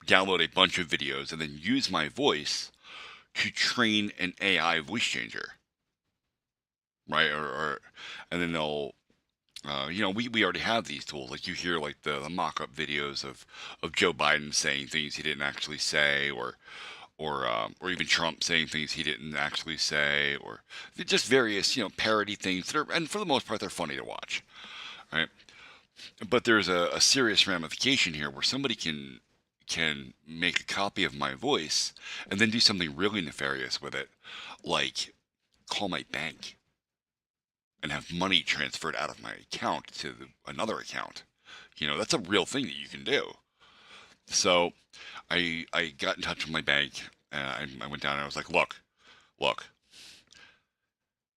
download a bunch of videos and then use my voice to train an AI voice changer, right? And then they'll, we already have these tools. Like you hear like the mock-up videos of Joe Biden saying things he didn't actually say, or even Trump saying things he didn't actually say, or just various, parody things that are, and for the most part, they're funny to watch, right? But there's a serious ramification here where somebody can make a copy of my voice and then do something really nefarious with it, like call my bank and have money transferred out of my account to another account. That's a real thing that you can do. So I got in touch with my bank, and I went down and I was like, look,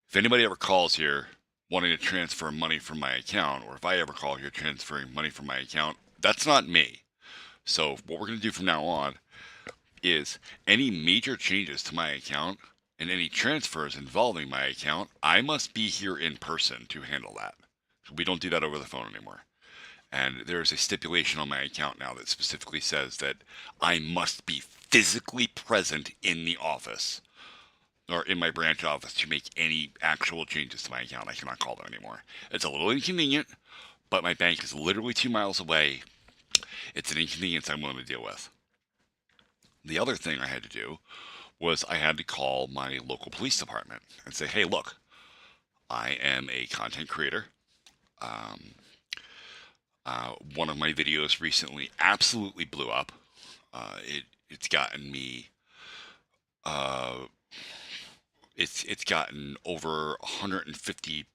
if anybody ever calls here wanting to transfer money from my account, or if I ever call here transferring money from my account, that's not me. So what we're going to do from now on is any major changes to my account and any transfers involving my account, I must be here in person to handle that. We don't do that over the phone anymore. And there's a stipulation on my account now that specifically says that I must be physically present in the office or in my branch office to make any actual changes to my account. I cannot call them anymore. It's a little inconvenient, but my bank is literally 2 miles away. It's an inconvenience I'm willing to deal with. The other thing I had to do was I had to call my local police department and say, hey, look, I am a content creator. One of my videos recently absolutely blew up. It's gotten me, it's gotten over 150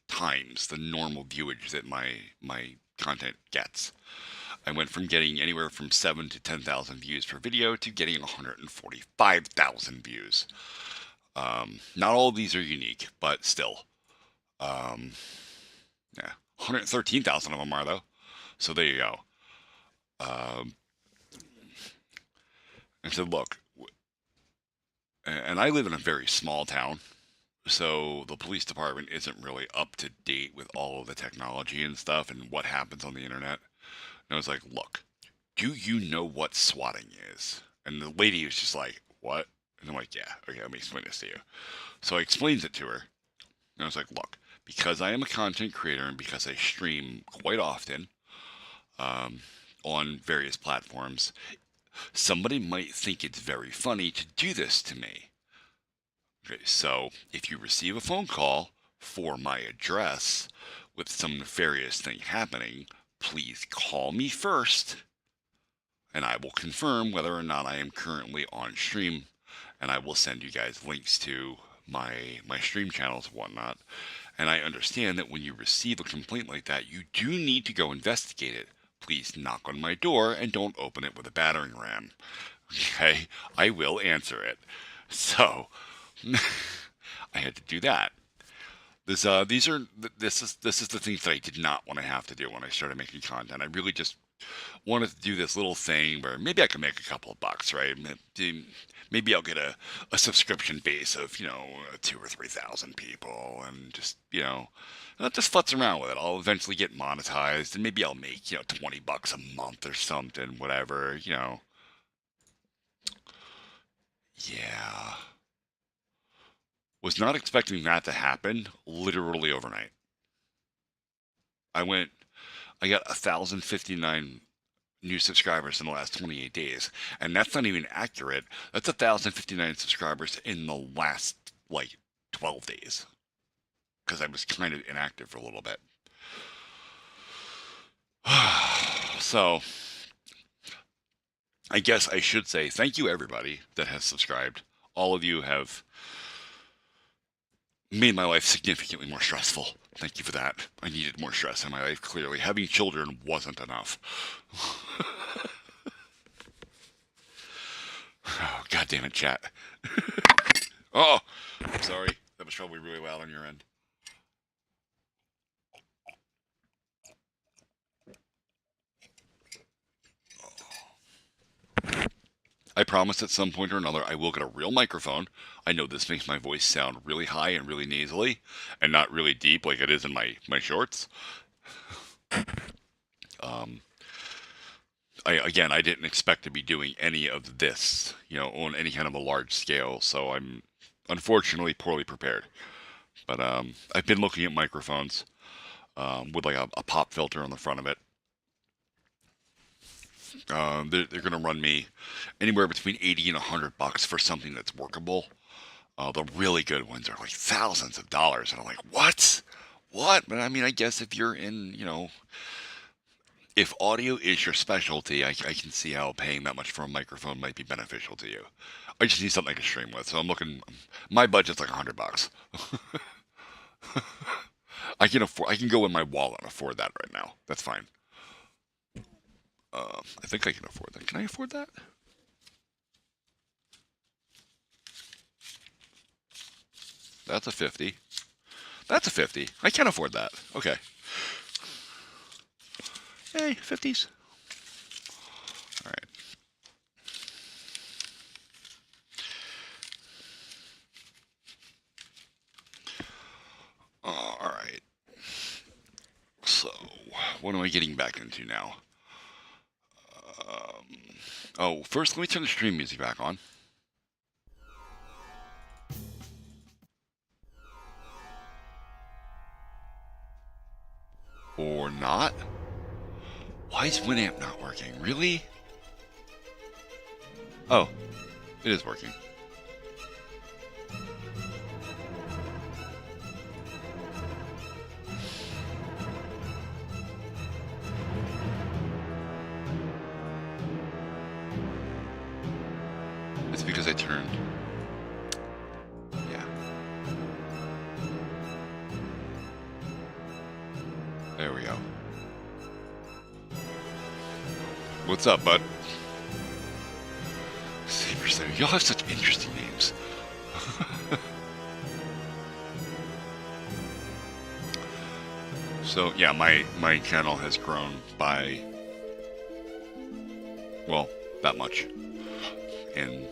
times the normal viewage that my content gets. I went from getting anywhere from 7,000 to 10,000 views per video to getting 145,000 views. Not all of these are unique, but still. 113,000 of them are, though. So there you go. I said, look, and I live in a very small town, so the police department isn't really up to date with all of the technology and stuff and what happens on the internet. And I was like, look, do you know what swatting is? And the lady was just like, what? And I'm like, yeah, okay, let me explain this to you. So I explained it to her. And I was like, look, because I am a content creator and because I stream quite often on various platforms, somebody might think it's very funny to do this to me. Okay, so if you receive a phone call for my address with some nefarious thing happening, please call me first, and I will confirm whether or not I am currently on stream, and I will send you guys links to my stream channels and whatnot. And I understand that when you receive a complaint like that, you do need to go investigate it. Please knock on my door and don't open it with a battering ram. Okay, I will answer it. So I had to do that. This is the things that I did not want to have to do when I started making content. I really just wanted to do this little thing where maybe I could make a couple of bucks, right? Maybe I'll get a subscription base of 2,000 or 3,000 people, and just I'll just futz around with it. I'll eventually get monetized, and maybe I'll make $20 a month or something, whatever. Yeah. Was not expecting that to happen literally overnight. I got 1,059 new subscribers in the last 28 days, and that's not even accurate. That's 1,059 subscribers in the last 12 days, because I was kind of inactive for a little bit. So I guess I should say thank you everybody that has subscribed. All of you have made my life significantly more stressful. Thank you for that. I needed more stress in my life, clearly. Having children wasn't enough. Oh, God damn it, chat. Oh, I'm sorry. That was probably really loud on your end. I promise at some point or another I will get a real microphone. I know this makes my voice sound really high and really nasally and not really deep like it is in my shorts. I didn't expect to be doing any of this, on any kind of a large scale, so I'm unfortunately poorly prepared. But I've been looking at microphones with like a pop filter on the front of it. They're going to run me anywhere between $80 and $100 for something that's workable. The really good ones are like thousands of dollars, and I'm like, what? But I mean, I guess if you're in, if audio is your specialty, I can see how paying that much for a microphone might be beneficial to you. I just need something I can stream with, so I'm looking. My budget's like $100. I can go in my wallet and afford that right now. That's fine. I think I can afford that. Can I afford that? That's a 50. That's a 50. I can afford that. Okay. Hey, 50s. All right. All right. So, what am I getting back into now? First, let me turn the stream music back on. Or not? Why is Winamp not working? Really? Oh, it is working. It's because I turned. Yeah. There we go. What's up, bud? Saber Slayer. Y'all have such interesting names. So, yeah, my channel has grown by, well, that much in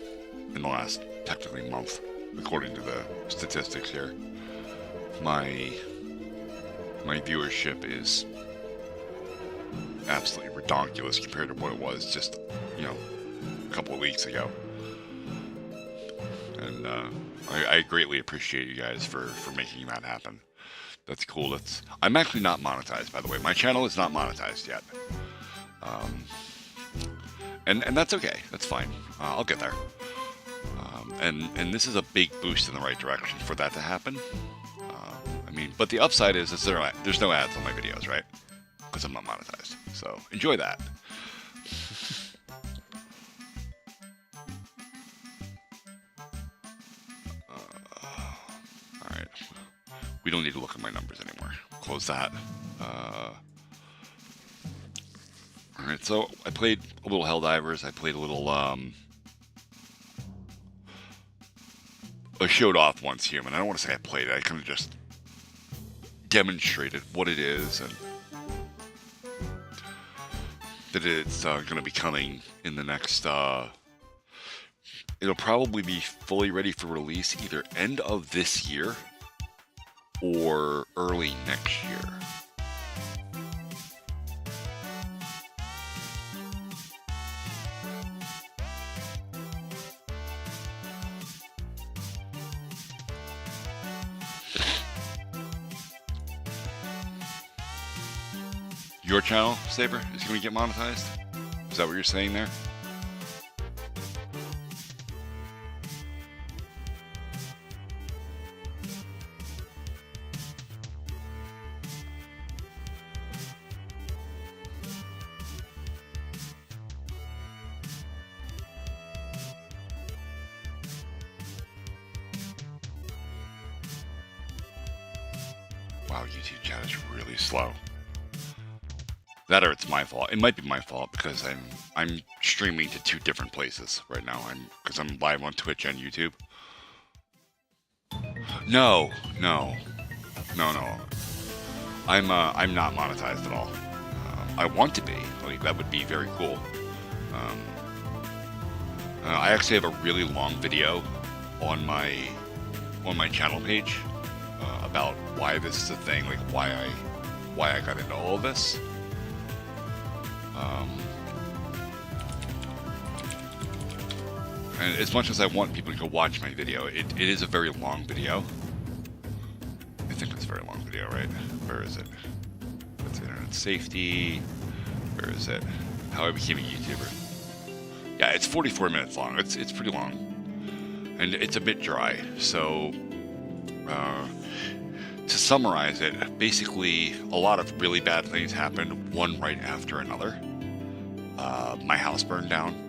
the last, technically, month, according to the statistics here. My viewership is absolutely redonkulous compared to what it was just, a couple of weeks ago. And I greatly appreciate you guys for making that happen. That's cool. I'm actually not monetized, by the way. My channel is not monetized yet. And that's okay. That's fine. I'll get there. And this is a big boost in the right direction for that to happen. But the upside is there's no ads on my videos, right? Because I'm not monetized. So enjoy that. All right. We don't need to look at my numbers anymore. Close that. All right. So I played a little Helldivers. I played a little. I showed off Once Human. I don't want to say I played it. I kind of just demonstrated what it is and that it's going to be coming in the next. It'll probably be fully ready for release either end of this year or early next year. Your channel, Saber, is going to get monetized? Is that what you're saying there? Wow, YouTube chat is really slow. That or it's my fault. It might be my fault because I'm streaming to 2 different places right now. Because I'm live on Twitch and YouTube. No. I'm not monetized at all. I want to be. Like, that would be very cool. I actually have a really long video on my channel page about why this is a thing, like why I got into all of this. And as much as I want people to go watch my video, it is a very long video. I think it's a very long video, right? Where is it? What's internet safety? Where is it? How I became a YouTuber. Yeah, it's 44 minutes long. It's pretty long. And it's a bit dry. So, to summarize it, basically a lot of really bad things happened, one right after another. My house burned down.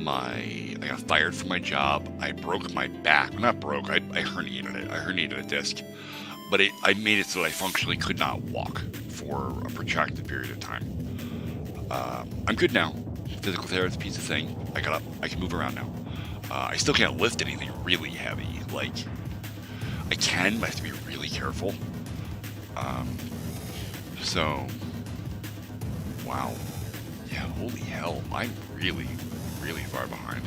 I got fired from my job. I broke my back. Not broke. I herniated it. I herniated a disc. But I made it so that I functionally could not walk for a protracted period of time. I'm good now. Physical therapy is a thing. I got up. I can move around now. I still can't lift anything really heavy. Like, I can, but I have to be really careful. So, wow. Yeah, holy hell. I'm really far behind.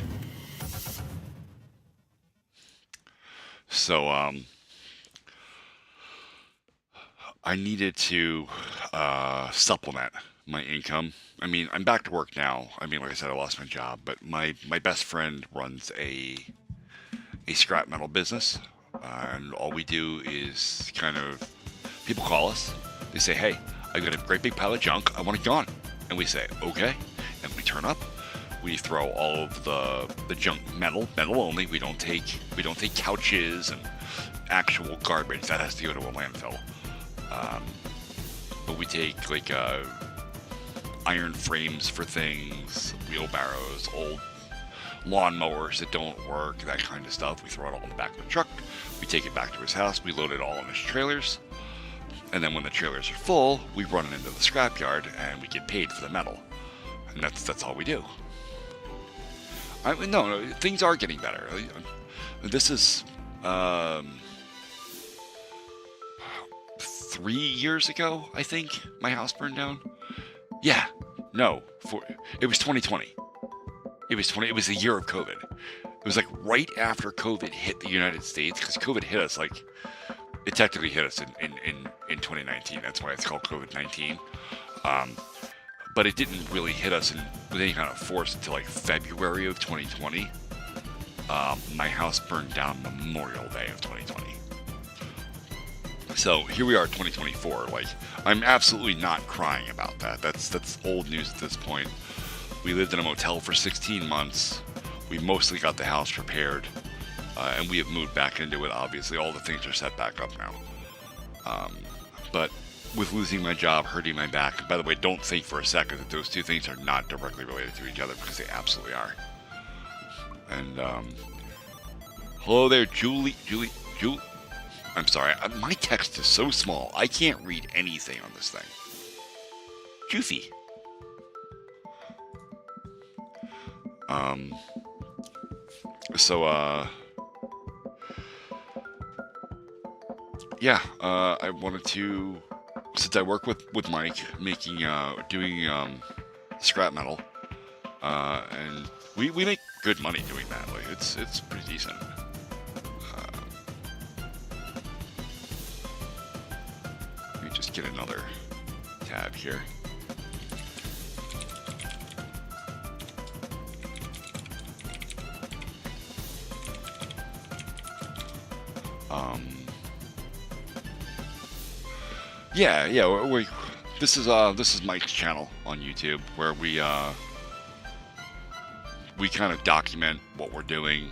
So, I needed to supplement my income. I mean, I'm back to work now. I mean, like I said, I lost my job, but my best friend runs a scrap metal business, and all we do is kind of, people call us, they say, hey, I've got a great big pile of junk, I want it gone. And we say, okay, and we turn up. We throw all of the junk metal only. We don't take couches and actual garbage that has to go to a landfill. But we take like iron frames for things, wheelbarrows, old lawnmowers that don't work, that kind of stuff. We throw it all in the back of the truck. We take it back to his house. We load it all in his trailers. And then when the trailers are full, we run it into the scrapyard and we get paid for the metal. And that's all we do. No, things are getting better. This is 3 years ago, I think, my house burned down. Yeah, no, it was 2020. It was the year of COVID. It was like right after COVID hit the United States, because COVID hit us like, it technically hit us in 2019. That's why it's called COVID-19. But it didn't really hit us with any kind of force until like February of 2020. My house burned down Memorial Day of 2020. So here we are, 2024. Like, I'm absolutely not crying about that. That's old news at this point. We lived in a motel for 16 months. We mostly got the house repaired, and we have moved back into it. Obviously, all the things are set back up now. But with losing my job, hurting my back. By the way, don't think for a second that those two things are not directly related to each other, because they absolutely are. And, hello there, Julie. I'm sorry, my text is so small, I can't read anything on this thing. Joofy. Yeah, I wanted to, since I work with Mike, doing scrap metal, and we make good money doing that. Like, it's pretty decent. Let me just get another tab here. Yeah. This is Mike's channel on YouTube, where we kind of document what we're doing,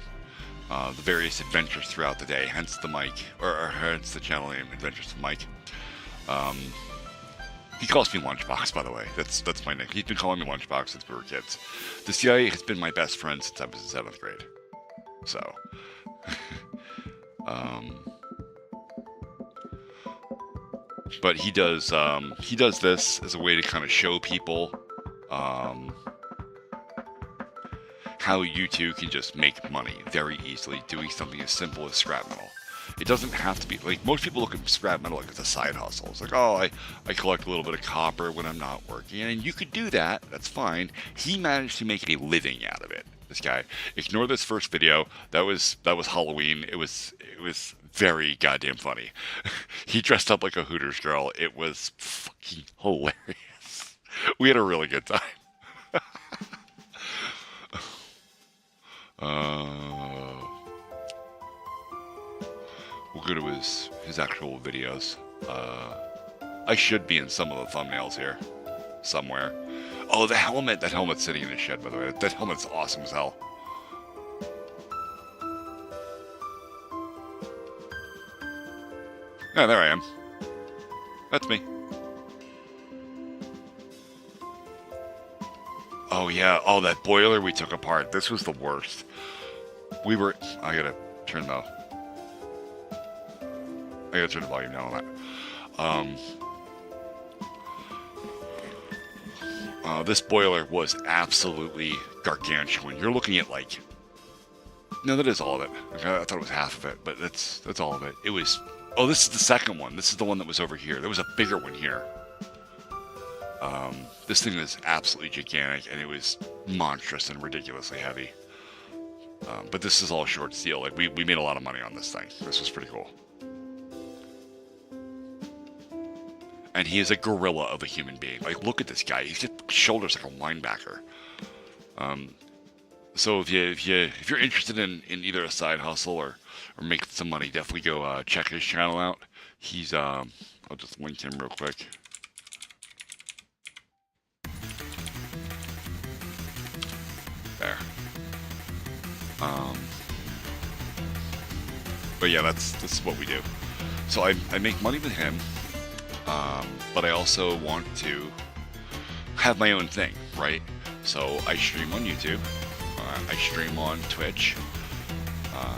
the various adventures throughout the day. Hence the Mike, or hence the channel name, Adventures with Mike. He calls me Lunchbox, by the way. That's my name. He's been calling me Lunchbox since we were kids. The CIA has been my best friend since I was in 7th grade. So, But he does this as a way to kind of show people how you two can just make money very easily doing something as simple as scrap metal. It doesn't have to be, like, most people look at scrap metal like it's a side hustle. It's like, oh, I collect a little bit of copper when I'm not working. And you could do that. That's fine. He managed to make a living out of it. This guy. Ignore this first video. That was Halloween. It was very goddamn funny. He dressed up like a Hooters girl. It was fucking hilarious. We had a really good time. We'll go to his actual videos. I should be in some of the thumbnails here. Somewhere. Oh, the helmet. That helmet's sitting in the shed, by the way. That helmet's awesome as hell. Yeah, there I am. That's me. Oh, yeah. Oh, that boiler we took apart. This was the worst. I gotta turn the volume down on that. This boiler was absolutely gargantuan. You're looking at, like... No, that is all of it. Okay, I thought it was half of it, but that's all of it. It was... Oh, this is the second one. This is the one that was over here. There was a bigger one here. This thing was absolutely gigantic, and it was monstrous and ridiculously heavy. But this is all short steel. Like, we made a lot of money on this thing. This was pretty cool. And he is a gorilla of a human being. Like, look at this guy. He's got shoulders like a linebacker. So if you're interested in either a side hustle or making some money, definitely go check his channel out. He's I'll just link him real quick. There. But yeah, this is what we do. So I make money with him, but I also want to have my own thing, right? So I stream on YouTube, I stream on Twitch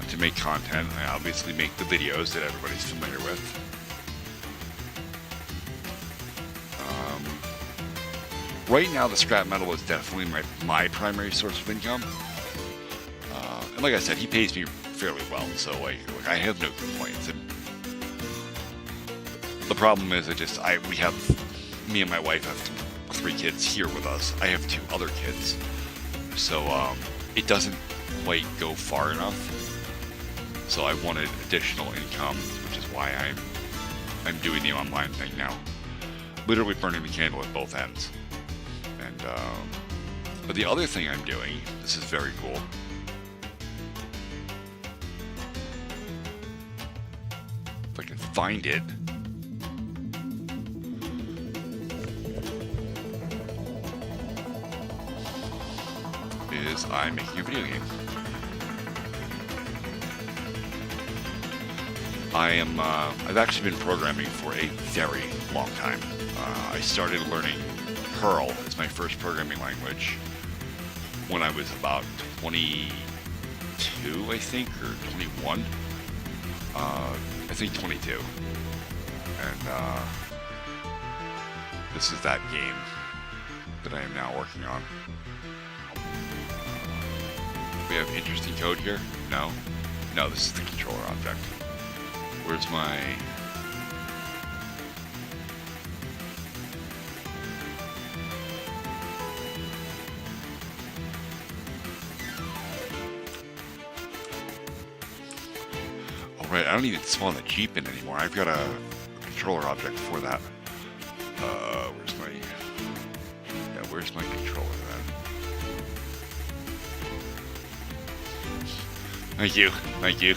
to make content. I obviously make the videos that everybody's familiar with. Right now, the scrap metal is definitely my primary source of income. And like I said, he pays me fairly well, so like I have no complaints. And the problem is, me and my wife have 3 kids here with us. I have 2 other kids, so it doesn't quite go far enough. So I wanted additional income, which is why I'm doing the online thing now. Literally burning the candle at both ends. And but the other thing I'm doing, this is very cool. If I can find it. Is I'm making a video game. I've actually been programming for a very long time. I started learning Perl as my first programming language when I was about 22, I think, or 21. I think 22. And this is that game that I am now working on. We have interesting code here? No? No, this is the controller object. Where's my... Alright, I don't even spawn the Jeep in anymore. I've got a controller object for that. Where's my controller then? Thank you. Thank you.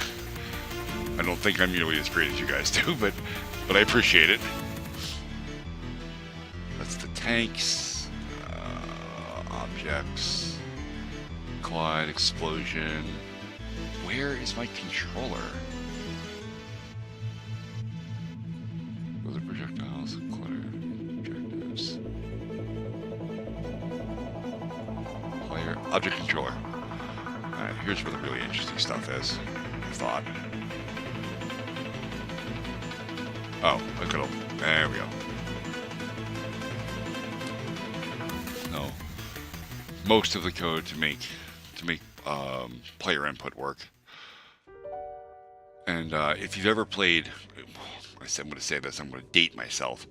I don't think I'm nearly as great as you guys do, but I appreciate it. That's the tanks, objects, collide, explosion. Where is my controller? Those are projectiles, clutter, objectives. Player, object controller. Alright, here's where the really interesting stuff is. I thought. Oh, I've got There we go. No. Most of the code to make player input work. And if you've ever played, I'm going to say this, I'm going to date myself.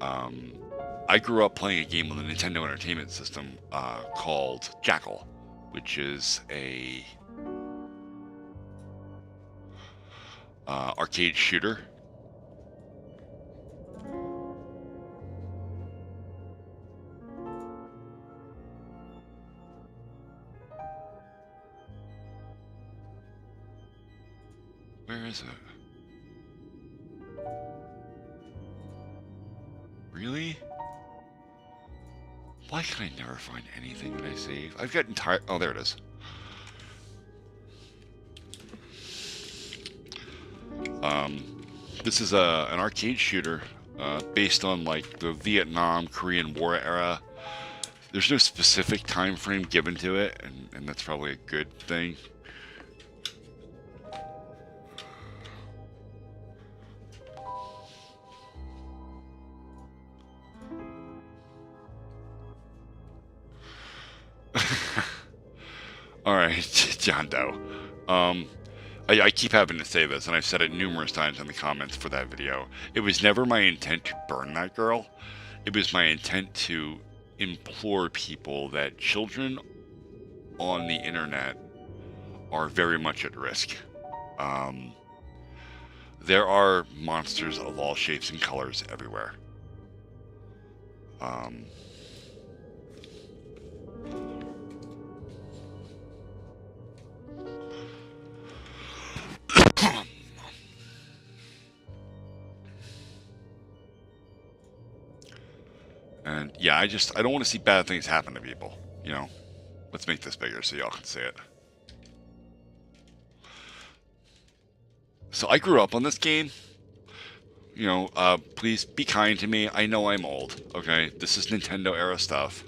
I grew up playing a game on the Nintendo Entertainment System called Jackal, which is a arcade shooter. Where is it? Really? Why can I never find anything that I save? I've got entire... Oh, there it is. This is an arcade shooter based on like the Vietnam, Korean War era. There's no specific time frame given to it, and that's probably a good thing. Alright, John Doe. I keep having to say this, and I've said it numerous times in the comments for that video. It was never my intent to burn that girl. It was my intent to implore people that children on the internet are very much at risk. There are monsters of all shapes and colors everywhere. And yeah, I don't want to see bad things happen to people, you know. Let's make this bigger so y'all can see it. So I grew up on this game. You know, please be kind to me. I know I'm old, okay? This is Nintendo era stuff.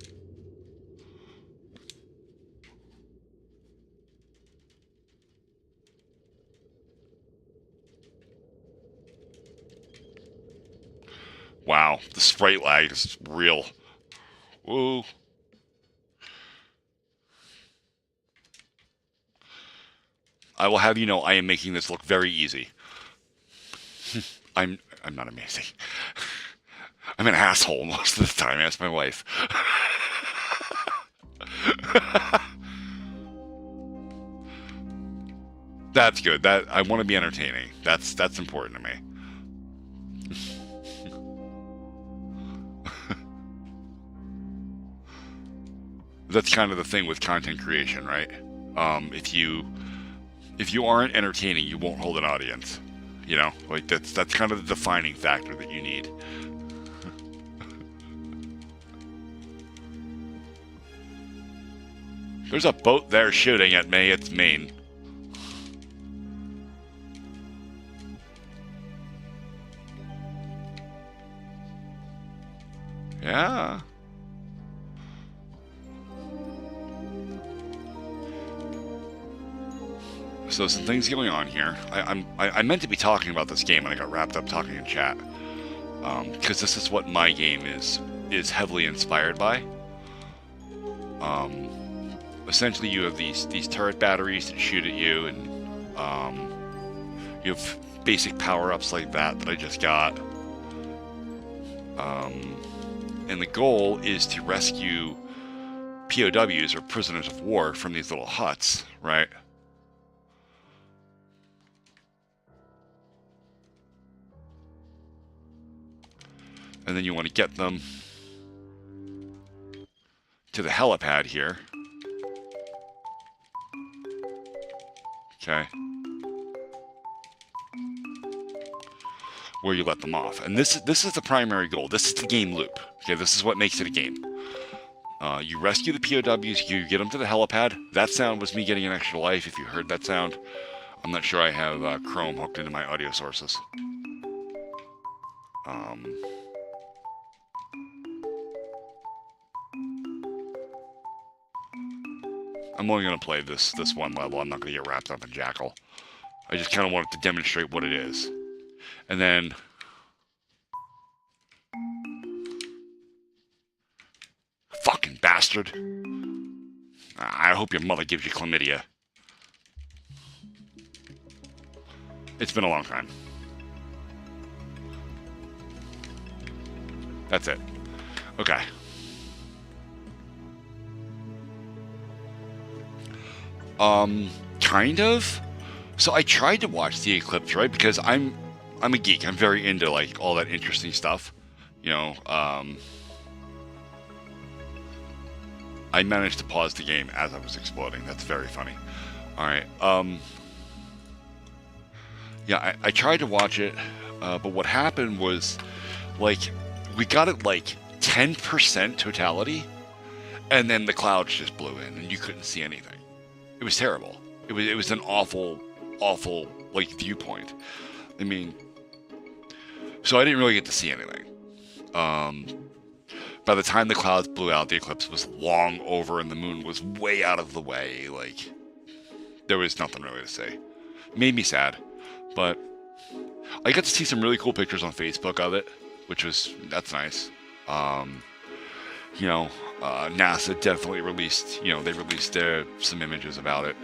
Wow, the sprite lag is real. Whoa. I will have you know I am making this look very easy. I'm not amazing. I'm an asshole most of the time. Ask my wife. That's good. That I want to be entertaining. That's important to me. That's kind of the thing with content creation, right? If you aren't entertaining, you won't hold an audience. You know, like that's kind of the defining factor that you need. There's a boat there shooting at me. It's mean. Yeah. So some things going on here. I meant to be talking about this game and I got wrapped up talking in chat. Because this is what my game is heavily inspired by. Essentially you have these turret batteries that shoot at you, and you have basic power-ups like that I just got. And the goal is to rescue POWs, or prisoners of war, from these little huts, right? And then you want to get them to the helipad here. Okay. Where you let them off. And this is the primary goal. This is the game loop. Okay, this is what makes it a game. You rescue the POWs, you get them to the helipad. That sound was me getting an extra life, if you heard that sound. I'm not sure I have Chrome hooked into my audio sources. I'm only going to play this one level. I'm not going to get wrapped up in Jackal. I just kind of wanted to demonstrate what it is. And then fucking bastard. I hope your mother gives you chlamydia. It's been a long time. That's it. Okay. Kind of. So I tried to watch the eclipse, right? Because I'm a geek. I'm very into like all that interesting stuff. You know, I managed to pause the game as I was exploding. That's very funny. All right. Yeah, I tried to watch it, but what happened was, like, we got it like 10% totality, and then the clouds just blew in, and you couldn't see anything. It was terrible. It was an awful, like, viewpoint. I mean, so I didn't really get to see anything. By the time the clouds blew out, the eclipse was long over, and the moon was way out of the way. Like, there was nothing really to say. Made me sad. But I got to see some really cool pictures on Facebook of it, that's nice. You know, NASA definitely released, they released some images about it.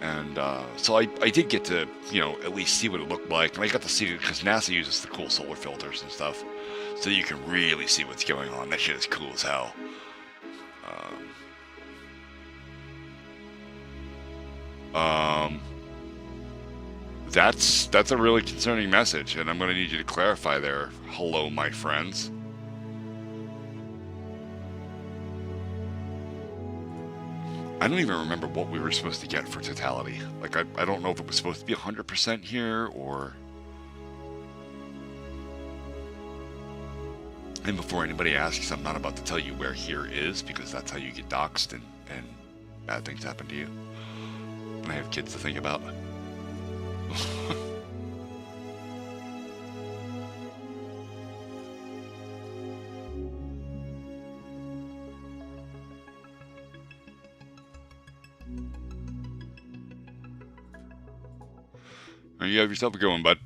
And so I did get to, at least see what it looked like. And I got to see it because NASA uses the cool solar filters and stuff. So you can really see what's going on. That shit is cool as hell. That's a really concerning message, and I'm going to need you to clarify there. Hello, my friends. I don't even remember what we were supposed to get for totality. Like, I don't know if it was supposed to be 100% here, or... And before anybody asks, I'm not about to tell you where here is, because that's how you get doxxed and bad things happen to you. And I have kids to think about. You have yourself a good one, bud.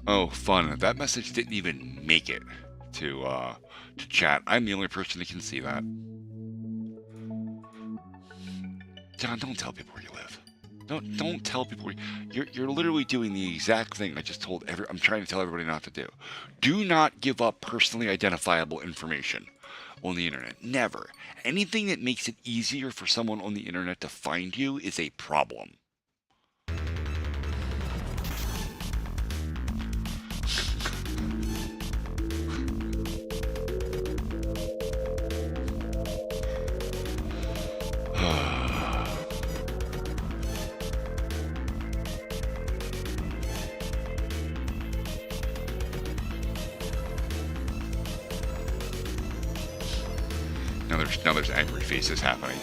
Oh, fun. That message didn't even make it to chat. I'm the only person that can see that. John, don't tell people where you live. Don't tell people where you're literally doing the exact thing I just told I'm trying to tell everybody not to do. Do not give up personally identifiable information on the internet. Never. Anything that makes it easier for someone on the internet to find you is a problem. Now there's angry faces happening.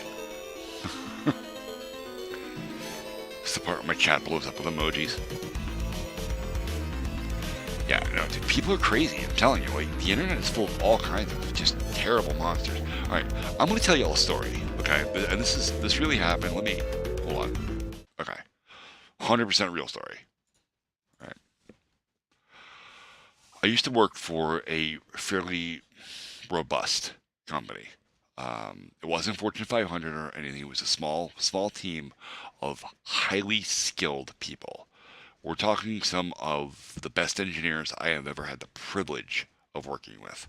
It's the part where my chat blows up with emojis. Yeah, no, dude, people are crazy. I'm telling you, like, the internet is full of all kinds of just terrible monsters. All right, I'm going to tell you all a story, okay? And this really happened. Let me hold on. Okay, 100% real story. All right. I used to work for a fairly robust company. It wasn't Fortune 500 or anything. It was a small team of highly skilled people. We're talking some of the best engineers I have ever had the privilege of working with.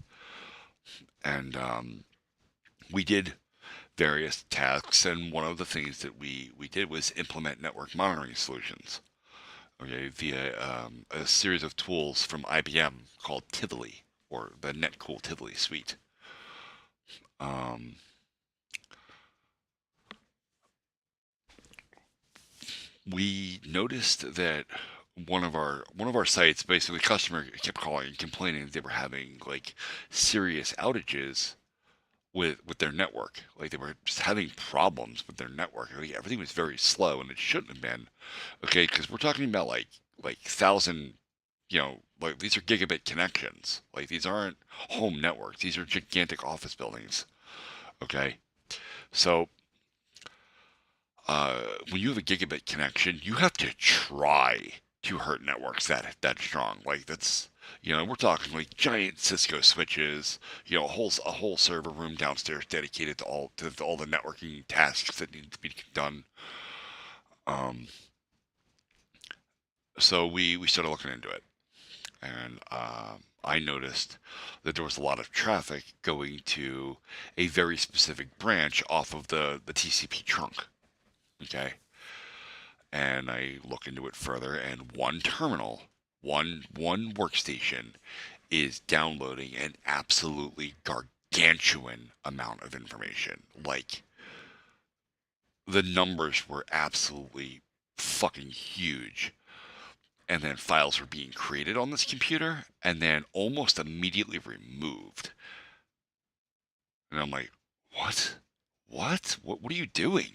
And we did various tasks, and one of the things that we did was implement network monitoring solutions, okay, via a series of tools from IBM called Tivoli, or the NetCool Tivoli suite. We noticed that one of our sites, basically, the customer kept calling and complaining that they were having like serious outages with their network. Like, they were just having problems with their network. Like, everything was very slow, and it shouldn't have been. Okay, because we're talking about like 1,000 like these are gigabit connections. Like these aren't home networks. These are gigantic office buildings. Okay, so when you have a gigabit connection, you have to try to hurt networks that strong. Like that's we're talking like giant Cisco switches. A whole server room downstairs dedicated to all the networking tasks that need to be done. So we started looking into it, and I noticed that there was a lot of traffic going to a very specific branch off of the TCP trunk. Okay, and I look into it further, and one terminal, one workstation, is downloading an absolutely gargantuan amount of information. Like the numbers were absolutely fucking huge. And then files were being created on this computer and then almost immediately removed. And I'm like, what? What are you doing?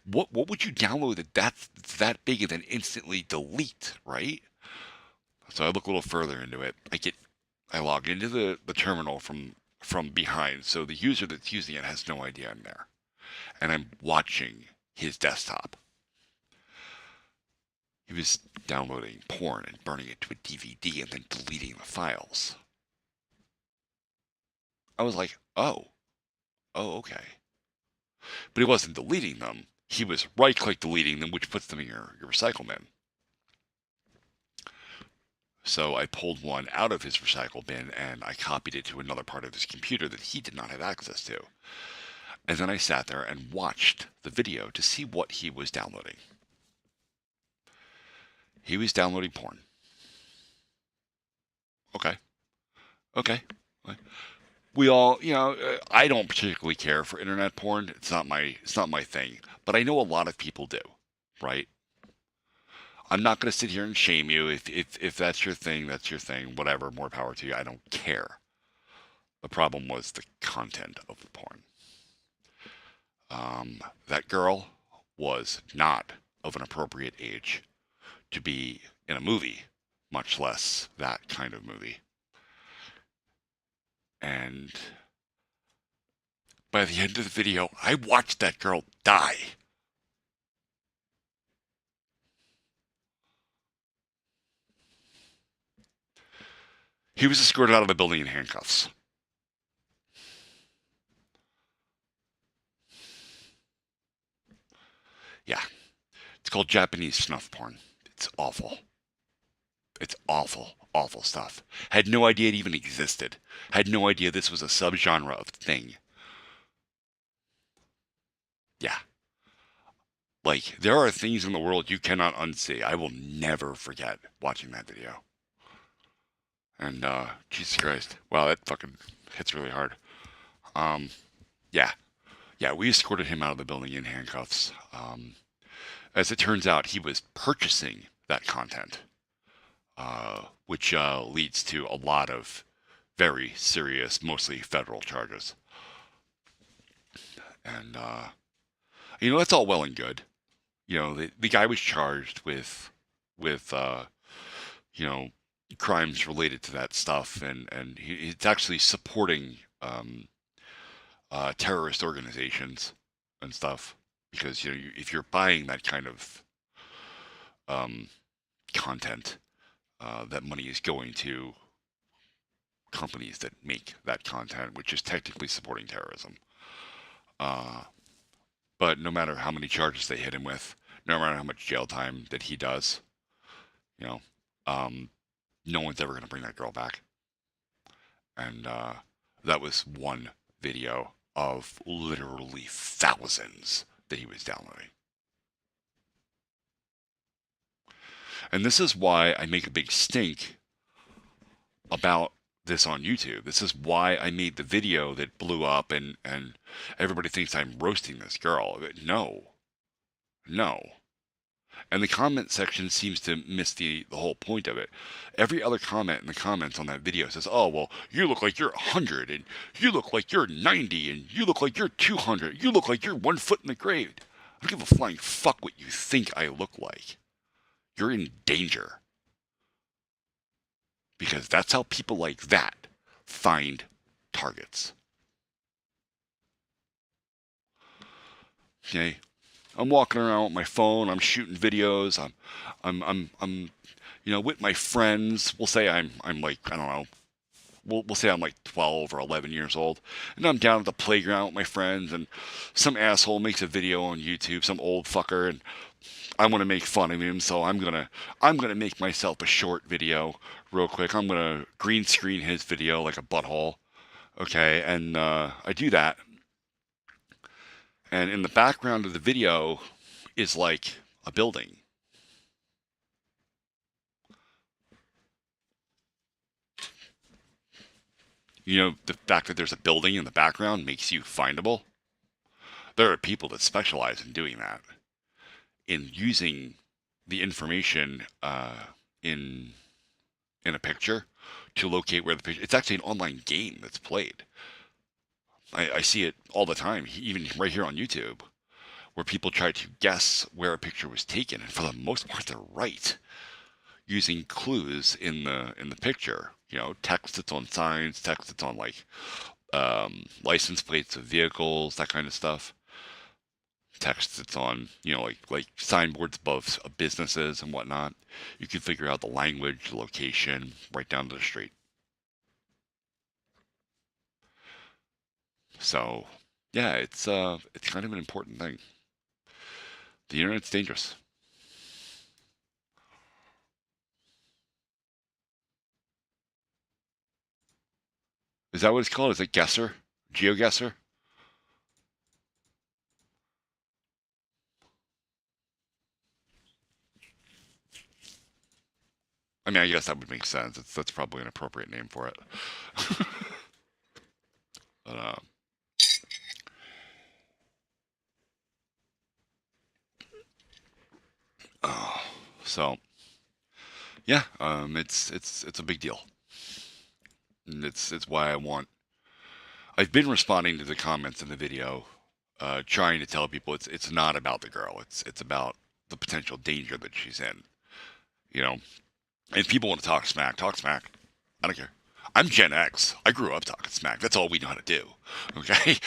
What would you download that's that big and then instantly delete, right? So I look a little further into it. I log into the terminal from behind, so the user that's using it has no idea I'm there. And I'm watching his desktop. He was downloading porn and burning it to a DVD and then deleting the files. I was like, oh, okay. But he wasn't deleting them. He was right-click deleting them, which puts them in your recycle bin. So I pulled one out of his recycle bin and I copied it to another part of his computer that he did not have access to. And then I sat there and watched the video to see what he was downloading. He was downloading porn. Okay. We all, I don't particularly care for internet porn. It's not my thing. But I know a lot of people do, right? I'm not going to sit here and shame you. If that's your thing, that's your thing. Whatever, more power to you. I don't care. The problem was the content of the porn. That girl was not of an appropriate age to be in a movie, much less that kind of movie. And by the end of the video, I watched that girl die. He was escorted out of the building in handcuffs. Yeah. It's called Japanese snuff porn. It's awful. It's awful, awful stuff. Had no idea it even existed. Had no idea this was a subgenre of thing. Yeah. Like, there are things in the world you cannot unsee. I will never forget watching that video. And, Jesus Christ. Wow, that fucking hits really hard. Yeah. Yeah, we escorted him out of the building in handcuffs. As it turns out, he was purchasing that content, which leads to a lot of very serious, mostly federal charges. And, that's all well and good. The guy was charged with crimes related to that stuff, and he's actually supporting terrorist organizations and stuff. Because if you're buying that kind of content, that money is going to companies that make that content, which is technically supporting terrorism. But no matter how many charges they hit him with, no matter how much jail time that he does, no one's ever going to bring that girl back. And that was one video of literally thousands that he was downloading. And this is why I make a big stink about this on YouTube. This is why I made the video that blew up and everybody thinks I'm roasting this girl. No. And the comment section seems to miss the whole point of it. Every other comment in the comments on that video says, oh, well, you look like you're 100, and you look like you're 90, and you look like you're 200. You look like you're 1 foot in the grave. I don't give a flying fuck what you think I look like. You're in danger. because that's how people like that find targets. Okay, I'm walking around with my phone. I'm shooting videos. I'm with my friends. We'll say I'm like, I don't know. We'll say I'm like 12 or 11 years old, and I'm down at the playground with my friends, and some asshole makes a video on YouTube, some old fucker, and I want to make fun of him, so I'm gonna make myself a short video real quick. I'm gonna green screen his video like a butthole, okay? And I do that, and in the background of the video is like a building. The fact that there's a building in the background makes you findable. There are people that specialize in doing that, in using the information in a picture to locate where the picture. It's actually an online game that's played. I see it all the time, even right here on YouTube, where people try to guess where a picture was taken, and for the most part, they're right, using clues in the picture. Text that's on signs, text that's on like license plates of vehicles, that kind of stuff. Text that's on like signboards above businesses and whatnot. You can figure out the language, the location, right down to the street. So yeah, it's kind of an important thing. The internet's dangerous. Is that what it's called? Is it Guesser? GeoGuessr? I mean, I guess that would make sense. That's probably an appropriate name for it. But, so yeah, it's a big deal. And it's why I've been responding to the comments in the video, trying to tell people it's not about the girl. It's about the potential danger that she's in. If people want to talk smack, talk smack. I don't care. I'm Gen X. I grew up talking smack. That's all we know how to do. Okay?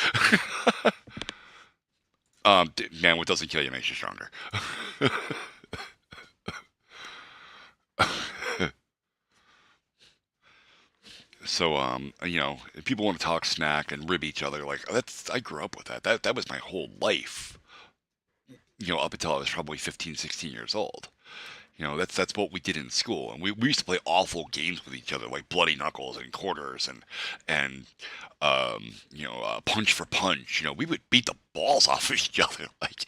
Man, what doesn't kill you makes you stronger. So, if people want to talk smack and rib each other, like, I grew up with that. That was my whole life. Up until I was probably 15, 16 years old. That's what we did in school. And we used to play awful games with each other, like Bloody Knuckles and Quarters and Punch for Punch. We would beat the balls off of each other, like,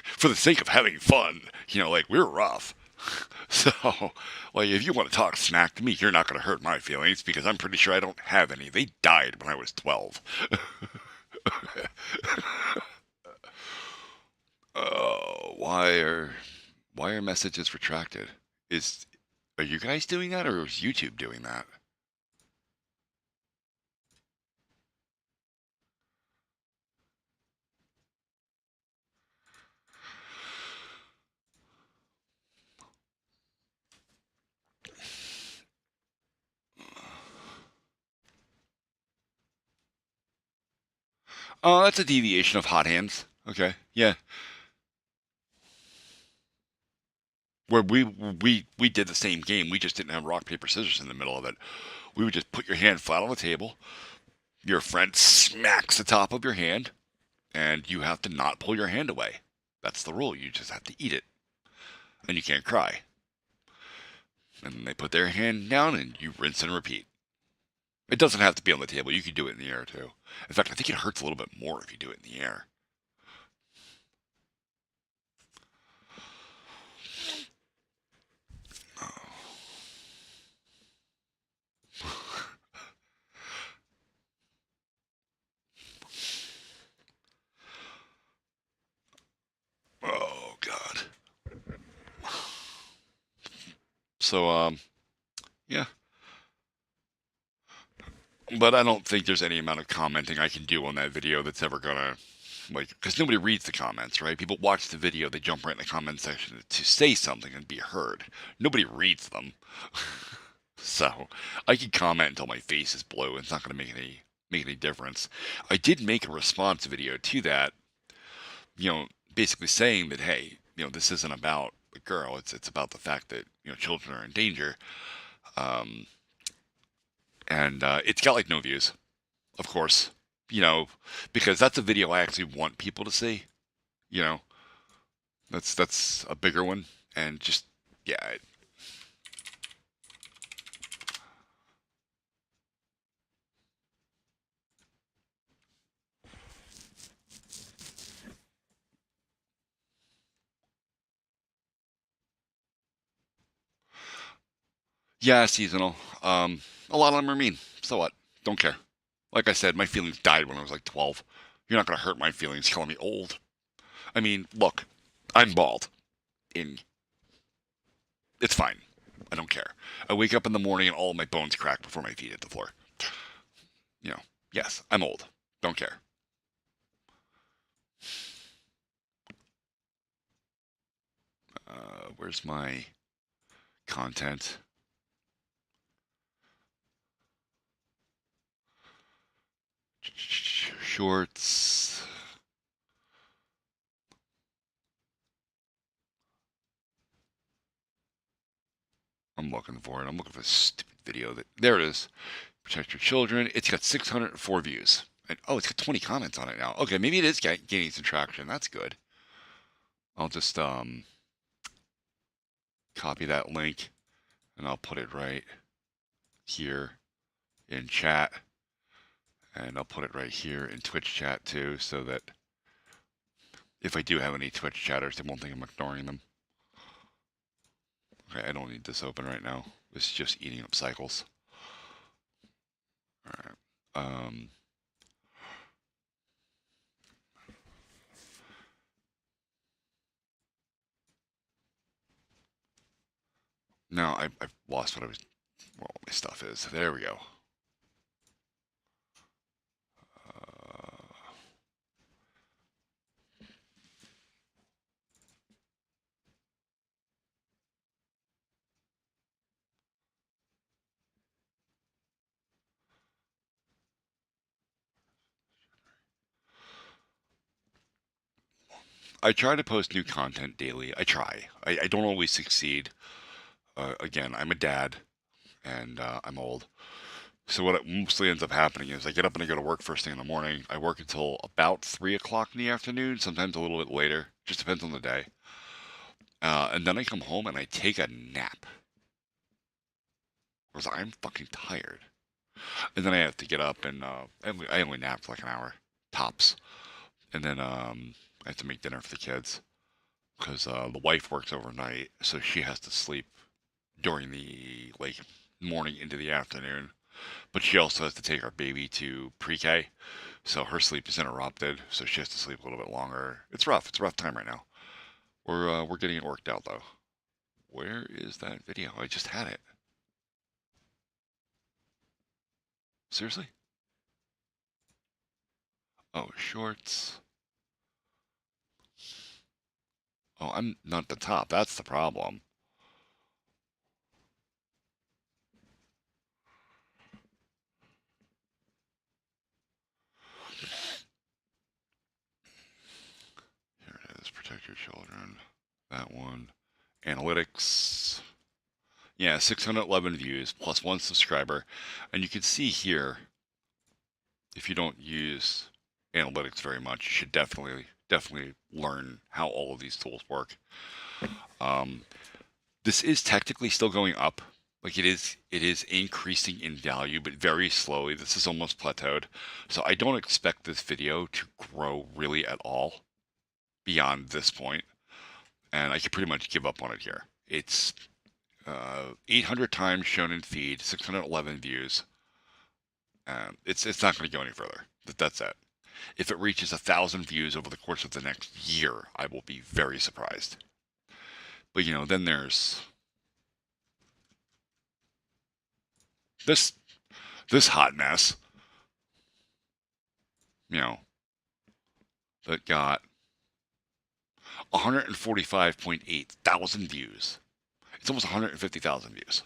for the sake of having fun. Like, we were rough. So, like, if you want to talk smack to me, you're not going to hurt my feelings, because I'm pretty sure I don't have any. They died when I was 12. Oh, why are messages retracted? Are you guys doing that, or is YouTube doing that? Oh, that's a deviation of Hot Hands. Okay, yeah. Where we did the same game, we just didn't have rock, paper, scissors in the middle of it. We would just put your hand flat on the table. Your friend smacks the top of your hand, and you have to not pull your hand away. That's the rule. You just have to eat it. And you can't cry. And then they put their hand down, and you rinse and repeat. It doesn't have to be on the table. You can do it in the air, too. In fact, I think it hurts a little bit more if you do it in the air. Oh, God. So, yeah. But I don't think there's any amount of commenting I can do on that video that's ever gonna, like, because nobody reads the comments, right? People watch the video, they jump right in the comment section to say something and be heard. Nobody reads them. So I can comment until my face is blue. It's not going to make any difference. I did make a response video to that, basically saying that, hey, this isn't about the girl. It's about the fact that children are in danger. And it's got like no views, of course, because that's a video I actually want people to see. That's a bigger one, and just yeah. Yeah, seasonal. A lot of them are mean. So what? Don't care. Like I said, my feelings died when I was like 12. You're not gonna hurt my feelings calling me old. I mean, look, I'm bald. It's fine. I don't care. I wake up in the morning and all of my bones crack before my feet hit the floor. Yes, I'm old. Don't care. Where's my content? Shorts. I'm looking for it. I'm looking for a stupid video. There it is. Protect your children. It's got 604 views. And it's got 20 comments on it now. Okay, maybe it is gaining some traction. That's good. I'll just copy that link and I'll put it right here in chat. And I'll put it right here in Twitch chat too, so that if I do have any Twitch chatters, they won't think I'm ignoring them. Okay, I don't need this open right now. This is just eating up cycles. Alright. Now I've lost what my stuff is. There we go. I try to post new content daily. I try. I don't always succeed. Again, I'm a dad, and I'm old. So what mostly ends up happening is I get up and I go to work first thing in the morning. I work until about 3 o'clock in the afternoon, sometimes a little bit later. Just depends on the day. And then I come home and I take a nap. Because I'm fucking tired. And then I have to get up and I only nap for like an hour, tops. And then I have to make dinner for the kids. Because the wife works overnight, so she has to sleep during the morning into the afternoon. But she also has to take our baby to pre-K, so her sleep is interrupted, so she has to sleep a little bit longer. It's rough. It's a rough time right now. We're getting it worked out though. Where is that video? I just had it. Seriously? Oh, shorts. Oh, I'm not at the top. That's the problem. Here it is. Protect your children. That one. Analytics. Yeah, 611 views plus 1 subscriber. And you can see here, if you don't use analytics very much, you should definitely learn how all of these tools work. This is technically still going up. Like it is increasing in value, but very slowly. This is almost plateaued. So I don't expect this video to grow really at all beyond this point. And I could pretty much give up on it here. It's 800 times shown in feed, 611 views. It's not going to go any further. That's it. If it reaches 1,000 views over the course of the next year, I will be very surprised. But then there's this hot mess. That got 145.8 thousand views. It's almost 150,000 views.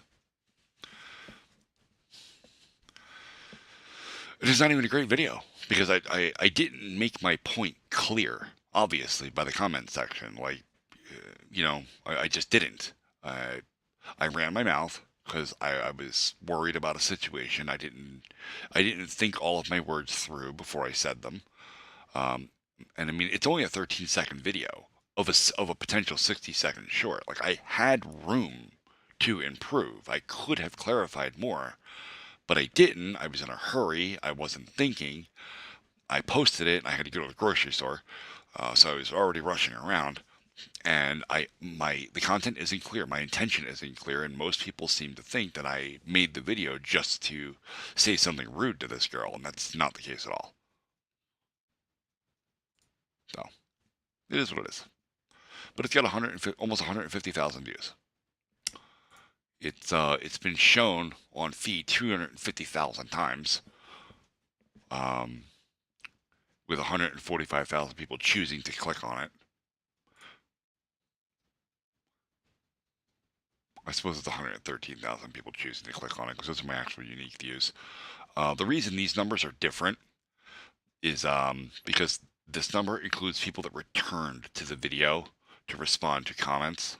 It is not even a great video because I didn't make my point clear, obviously, by the comment section. Like, I just didn't. I ran my mouth because I was worried about a situation. I didn't think all of my words through before I said them. And I mean, it's only a 13-second video of a potential 60-second short. Like, I had room to improve. I could have clarified more, but I didn't. I was in a hurry. I wasn't thinking. I posted it. I had to go to the grocery store, so I was already rushing around. And the content isn't clear. My intention isn't clear, and most people seem to think that I made the video just to say something rude to this girl, and that's not the case at all. So, it is what it is. But it's got almost 150,000 views. It's been shown on feed 250,000 times, with 145,000 people choosing to click on it. I suppose it's 113,000 people choosing to click on it because those are my actual unique views. The reason these numbers are different is because this number includes people that returned to the video to respond to comments.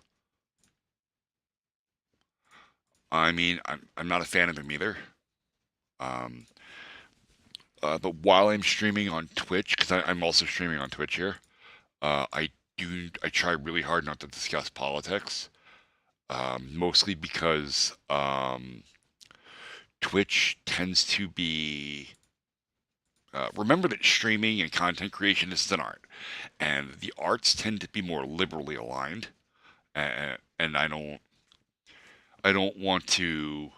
I mean, I'm not a fan of him either. But while I'm streaming on Twitch, because I'm also streaming on Twitch here, I try really hard not to discuss politics. Mostly because Twitch tends to be... remember that streaming and content creation is an art, and the arts tend to be more liberally aligned, and I don't want to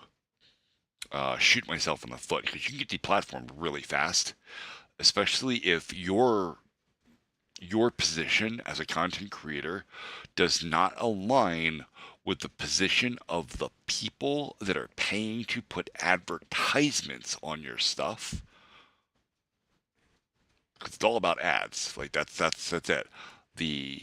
shoot myself in the foot, because you can get deplatformed really fast, especially if your position as a content creator does not align with the position of the people that are paying to put advertisements on your stuff. It's all about ads. Like that's it. The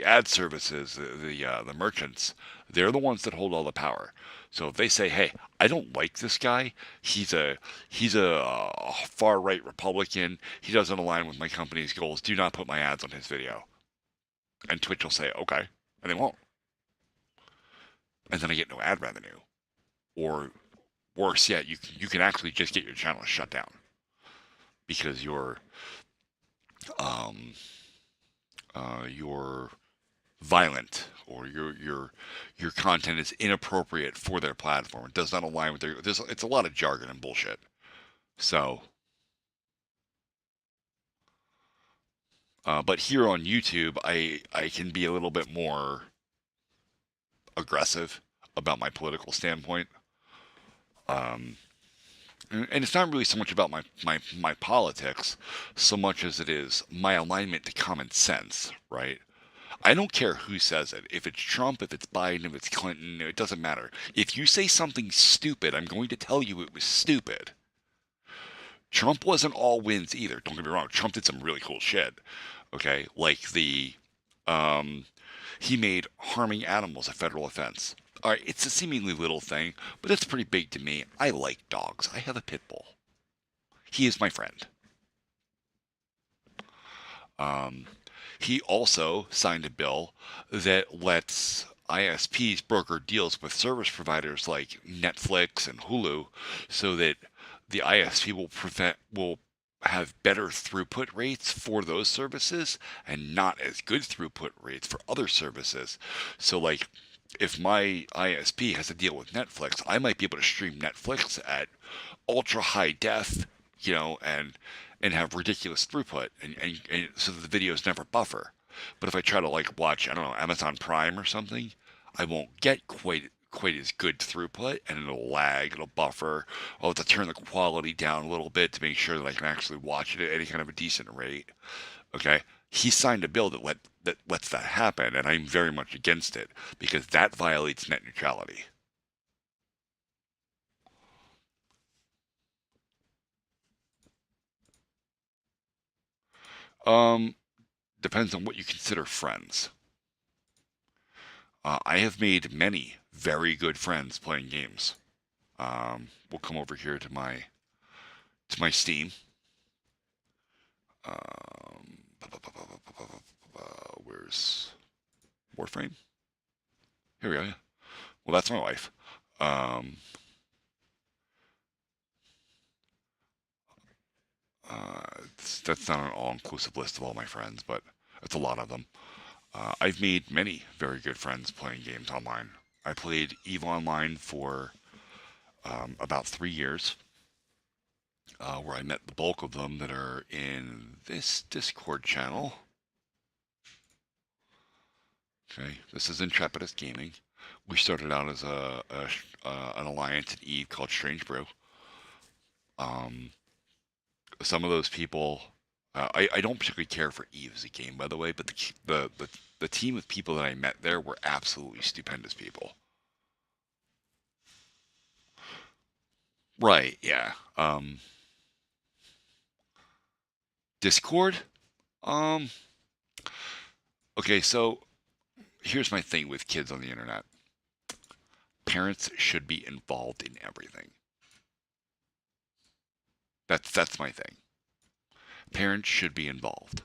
ad services, the merchants, they're the ones that hold all the power. So if they say, "Hey, I don't like this guy. He's a far right Republican. He doesn't align with my company's goals. Do not put my ads on his video." And Twitch will say, "Okay," and they won't. And then I get no ad revenue. Or worse yet, you can actually just get your channel shut down because you're violent, or your content is inappropriate for their platform. It does not align with it's a lot of jargon and bullshit. So but here on YouTube, I can be a little bit more aggressive about my political standpoint. And it's not really so much about my politics so much as it is my alignment to common sense, right? I don't care who says it. If it's Trump, if it's Biden, if it's Clinton, it doesn't matter. If you say something stupid, I'm going to tell you it was stupid. Trump wasn't all wins either. Don't get me wrong. Trump did some really cool shit. Okay? Like he made harming animals a federal offense. All right, it's a seemingly little thing, but it's pretty big to me. I like dogs. I have a pit bull. He is my friend. He also signed a bill that lets ISPs broker deals with service providers like Netflix and Hulu so that the ISP will have better throughput rates for those services and not as good throughput rates for other services. So like, if my ISP has a deal with Netflix, I might be able to stream Netflix at ultra high def, and have ridiculous throughput, and so that the videos never buffer. But if I try to like watch, I don't know, Amazon Prime or something, I won't get quite as good throughput, and it'll lag, it'll buffer. I'll have to turn the quality down a little bit to make sure that I can actually watch it at any kind of a decent rate. Okay, he signed a bill that lets that happen, and I'm very much against it because that violates net neutrality. Depends on what you consider friends. I have made many very good friends playing games. We'll come over here to my to my Steam. Where's Warframe? Here we go. Yeah. Well, that's my wife. That's not an all-inclusive list of all my friends, but it's a lot of them. I've made many very good friends playing games online. I played EVE Online for about 3 years, where I met the bulk of them that are in this Discord channel. Okay, this is Intrepidus Gaming. We started out as an alliance at EVE called Strange Brew. Some of those people, I don't particularly care for EVE as a game, by the way, but the team of people that I met there were absolutely stupendous people. Right, yeah. Discord? Okay, so here's my thing with kids on the internet. Parents should be involved in everything. That's my thing. Parents should be involved.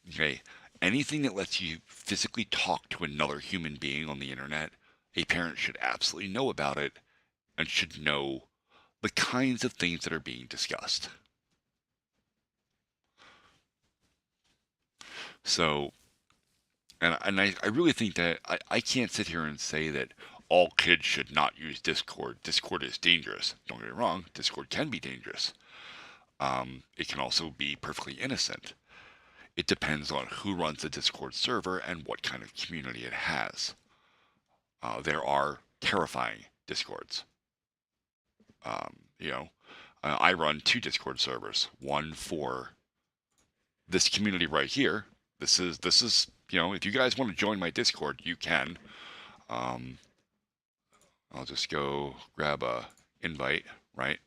Okay, anything that lets you physically talk to another human being on the internet, a parent should absolutely know about it and should know the kinds of things that are being discussed. So, and I really think that I can't sit here and say that all kids should not use Discord. Discord is dangerous. Don't get me wrong, Discord can be dangerous. It can also be perfectly innocent. It depends on who runs the Discord server and what kind of community it has. There are terrifying Discords. I run 2 Discord servers. One for this community right here. This is if you guys want to join my Discord, you can. I'll just go grab a invite, right?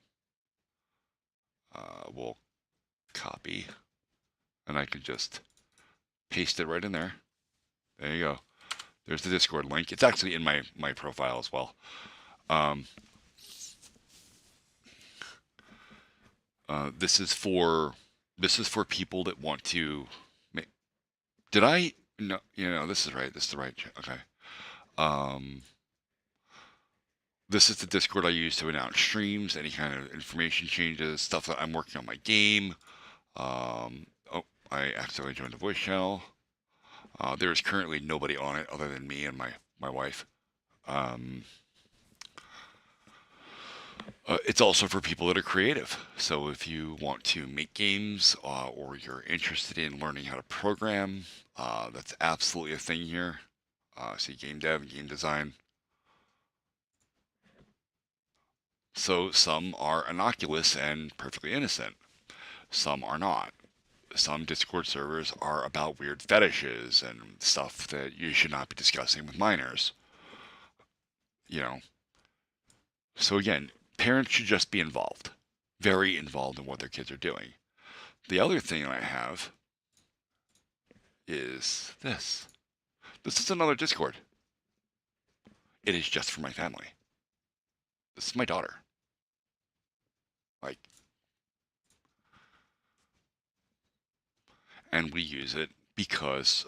We'll copy, and I can just paste it right in there. There you go. There's the Discord link. It's actually in my profile as well. This is for people that want to. Did I? No, this is right. This is the right. Okay. This is the Discord I use to announce streams, any kind of information changes, stuff that I'm working on my game. Oh, I accidentally joined the voice channel. There is currently nobody on it other than me and my wife. It's also for people that are creative. So if you want to make games or you're interested in learning how to program, that's absolutely a thing here. See game dev and game design. So some are innocuous and perfectly innocent. Some are not. Some Discord servers are about weird fetishes and stuff that you should not be discussing with minors. So again, parents should just be involved. Very involved in what their kids are doing. The other thing I have is this. This is another Discord. It is just for my family. This is my daughter. And we use it because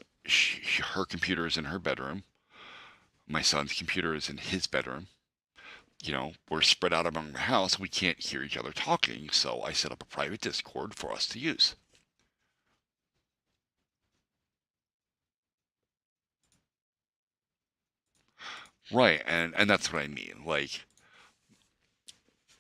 her computer is in her bedroom. My son's computer is in his bedroom. We're spread out among the house. We can't hear each other talking, so I set up a private Discord for us to use. Right, and that's what I mean.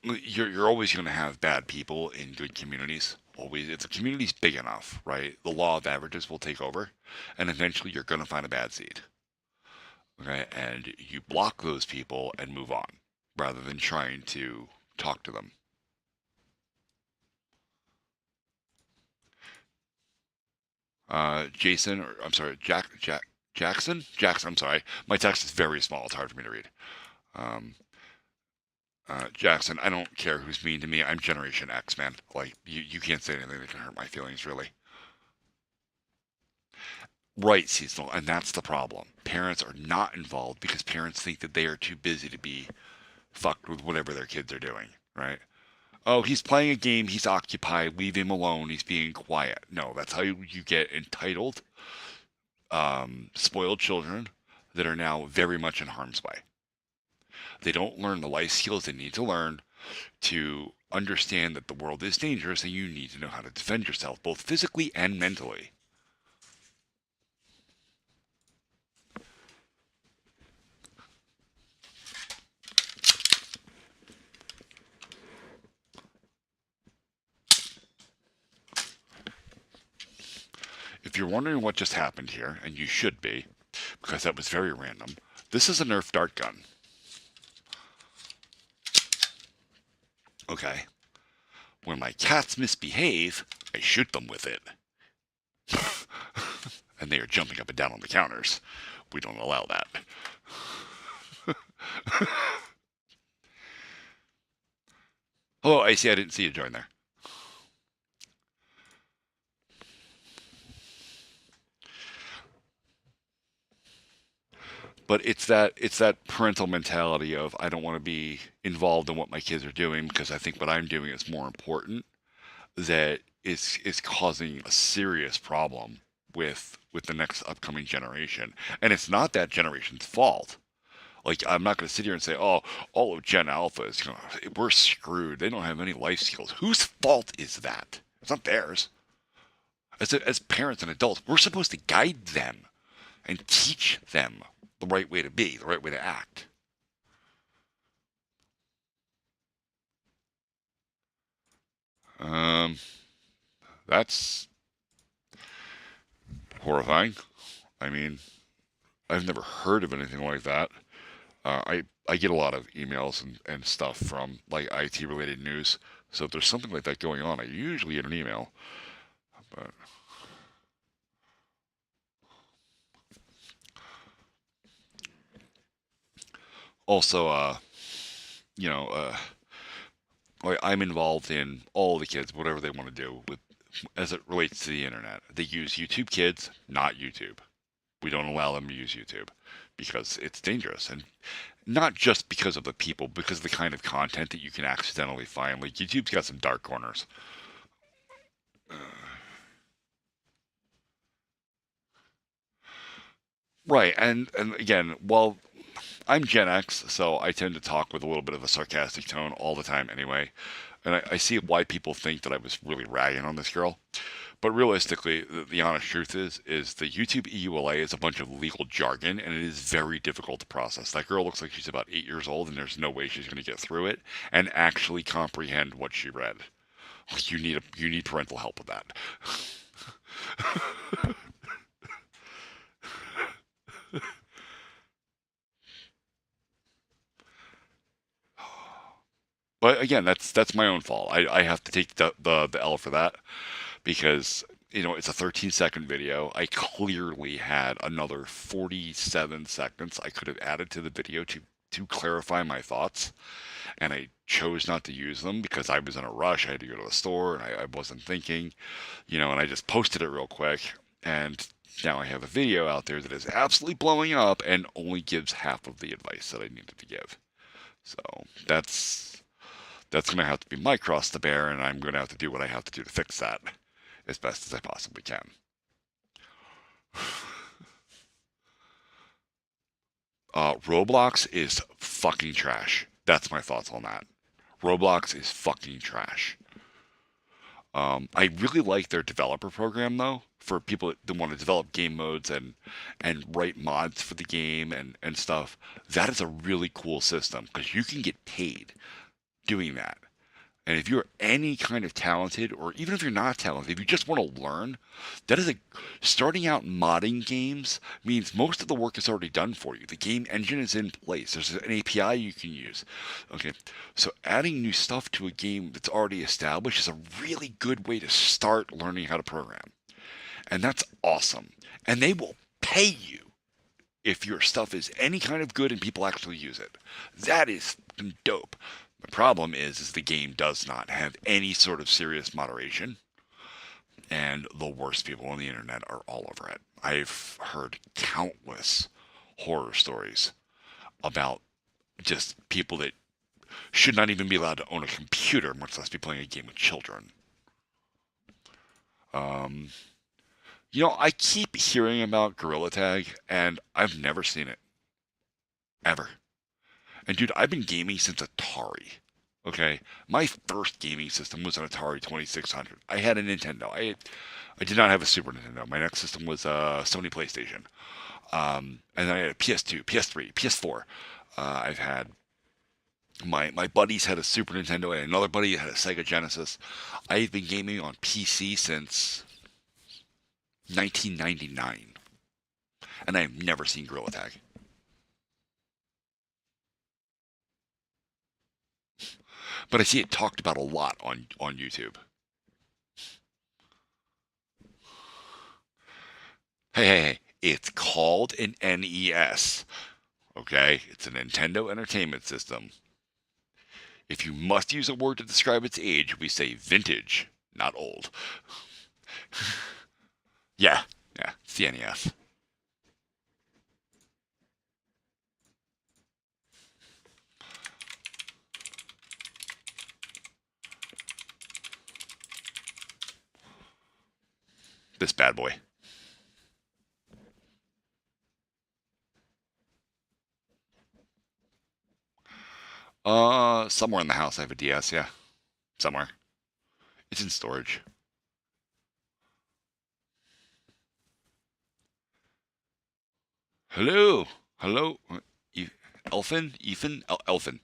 You're always going to have bad people in good communities. Always, if the community's big enough, right, the law of averages will take over, and eventually you're going to find a bad seed. Okay, and you block those people and move on, rather than trying to talk to them. Jackson, I'm sorry, my text is very small, it's hard for me to read. Jackson, I don't care who's mean to me. I'm Generation X, man. You can't say anything that can hurt my feelings, really. Right, Seasonal, and that's the problem. Parents are not involved because parents think that they are too busy to be fucked with whatever their kids are doing, right? Oh, he's playing a game, he's occupied, leave him alone, he's being quiet. No, that's how you get entitled, spoiled children that are now very much in harm's way. They don't learn the life skills they need to learn to understand that the world is dangerous and you need to know how to defend yourself, both physically and mentally. If you're wondering what just happened here, and you should be, because that was very random, this is a Nerf dart gun. Okay. When my cats misbehave, I shoot them with it. And they are jumping up and down on the counters. We don't allow that. Oh, I see. I didn't see you join there. But it's that parental mentality of I don't want to be involved in what my kids are doing because I think what I'm doing is more important, that is causing a serious problem with the next upcoming generation. And it's not that generation's fault. Like, I'm not going to sit here and say, oh, all of Gen Alpha is, we're screwed. They don't have any life skills. Whose fault is that? It's not theirs. As parents and adults, we're supposed to guide them and teach them the right way to be, the right way to act. That's horrifying. I mean, I've never heard of anything like that. I get a lot of emails and stuff from like IT related news. So if there's something like that going on, I usually get an email. But also, like I'm involved in all the kids, whatever they want to do with as it relates to the internet. They use YouTube Kids, not YouTube. We don't allow them to use YouTube because it's dangerous, and not just because of the people, because of the kind of content that you can accidentally find. Like YouTube's got some dark corners. Right, and again, well, I'm Gen X, so I tend to talk with a little bit of a sarcastic tone all the time anyway. And I see why people think that I was really ragging on this girl. But realistically, the honest truth is the YouTube EULA is a bunch of legal jargon, and it is very difficult to process. That girl looks like she's about 8 years old, and there's no way she's going to get through it and actually comprehend what she read. You need parental help with that. But again, that's my own fault. I have to take the L for that because it's a 13-second video. I clearly had another 47 seconds I could have added to the video to clarify my thoughts, and I chose not to use them because I was in a rush. I had to go to the store and I wasn't thinking, and I just posted it real quick, and now I have a video out there that is absolutely blowing up and only gives half of the advice that I needed to give. So that's going to have to be my cross to bear, and I'm going to have to do what I have to do to fix that as best as I possibly can. Roblox is fucking trash. That's my thoughts on that. Roblox is fucking trash. I really like their developer program, though, for people that want to develop game modes and write mods for the game and stuff. That is a really cool system because you can get paid doing that. And if you're any kind of talented, or even if you're not talented, if you just want to learn, that is starting out modding games means most of the work is already done for you. The game engine is in place. There's an API you can use. Okay, so adding new stuff to a game that's already established is a really good way to start learning how to program. And that's awesome. And they will pay you if your stuff is any kind of good and people actually use it. That is dope. The problem is the game does not have any sort of serious moderation, and the worst people on the internet are all over it. I've heard countless horror stories about just people that should not even be allowed to own a computer, much less be playing a game with children. I keep hearing about Gorilla Tag, and I've never seen it. Ever. And dude, I've been gaming since Atari. Okay? My first gaming system was an Atari 2600. I had a Nintendo. I did not have a Super Nintendo. My next system was a Sony PlayStation. And then I had a PS2, PS3, PS4. I've had... My buddies had a Super Nintendo, and another buddy had a Sega Genesis. I've been gaming on PC since 1999. And I've never seen Gorilla Tag. But I see it talked about a lot on YouTube. Hey, it's called an NES. Okay? It's a Nintendo Entertainment System. If you must use a word to describe its age, we say vintage, not old. Yeah, it's the NES. This bad boy. Somewhere in the house I have a DS, yeah. Somewhere. It's in storage. Hello? Elfin? Elfin.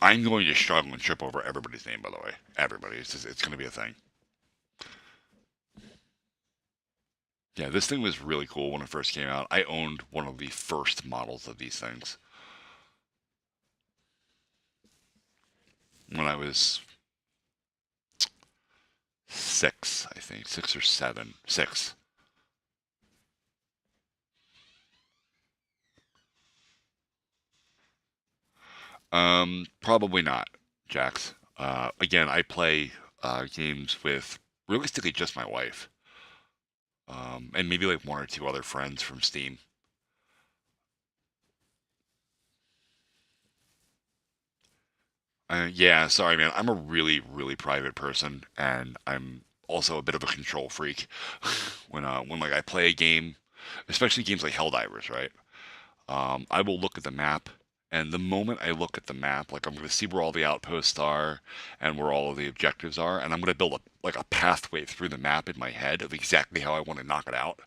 I'm going to struggle and trip over everybody's name, by the way. Everybody. It's going to be a thing. Yeah, this thing was really cool when it first came out. I owned one of the first models of these things. When I was 6, I think. 6 or 7. 6. Probably not, Jax. Again, I play games with realistically just my wife. And maybe like 1 or 2 other friends from Steam. Yeah, sorry, man. I'm a really, really private person, and I'm also a bit of a control freak. when like I play a game, especially games like Helldivers, right? I will look at the map, and the moment I look at the map, like I'm going to see where all the outposts are and where all of the objectives are, and I'm going to build a pathway through the map in my head of exactly how I want to knock it out.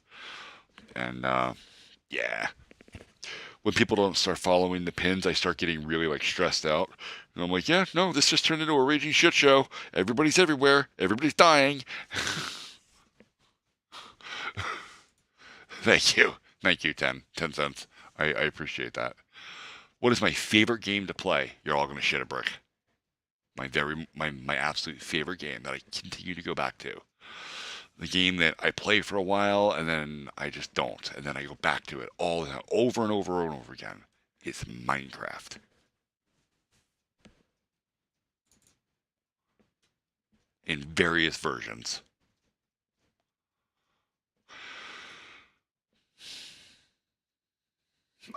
And yeah. When people don't start following the pins, I start getting really like stressed out. And I'm like, yeah, no, this just turned into a raging shit show. Everybody's everywhere. Everybody's dying. Thank you. Thank you, 10 cents. I appreciate that. What is my favorite game to play? You're all going to shit a brick. My absolute favorite game that I continue to go back to. The game that I play for a while and then I just don't. And then I go back to it all the time, over and over and over again. It's Minecraft. In various versions.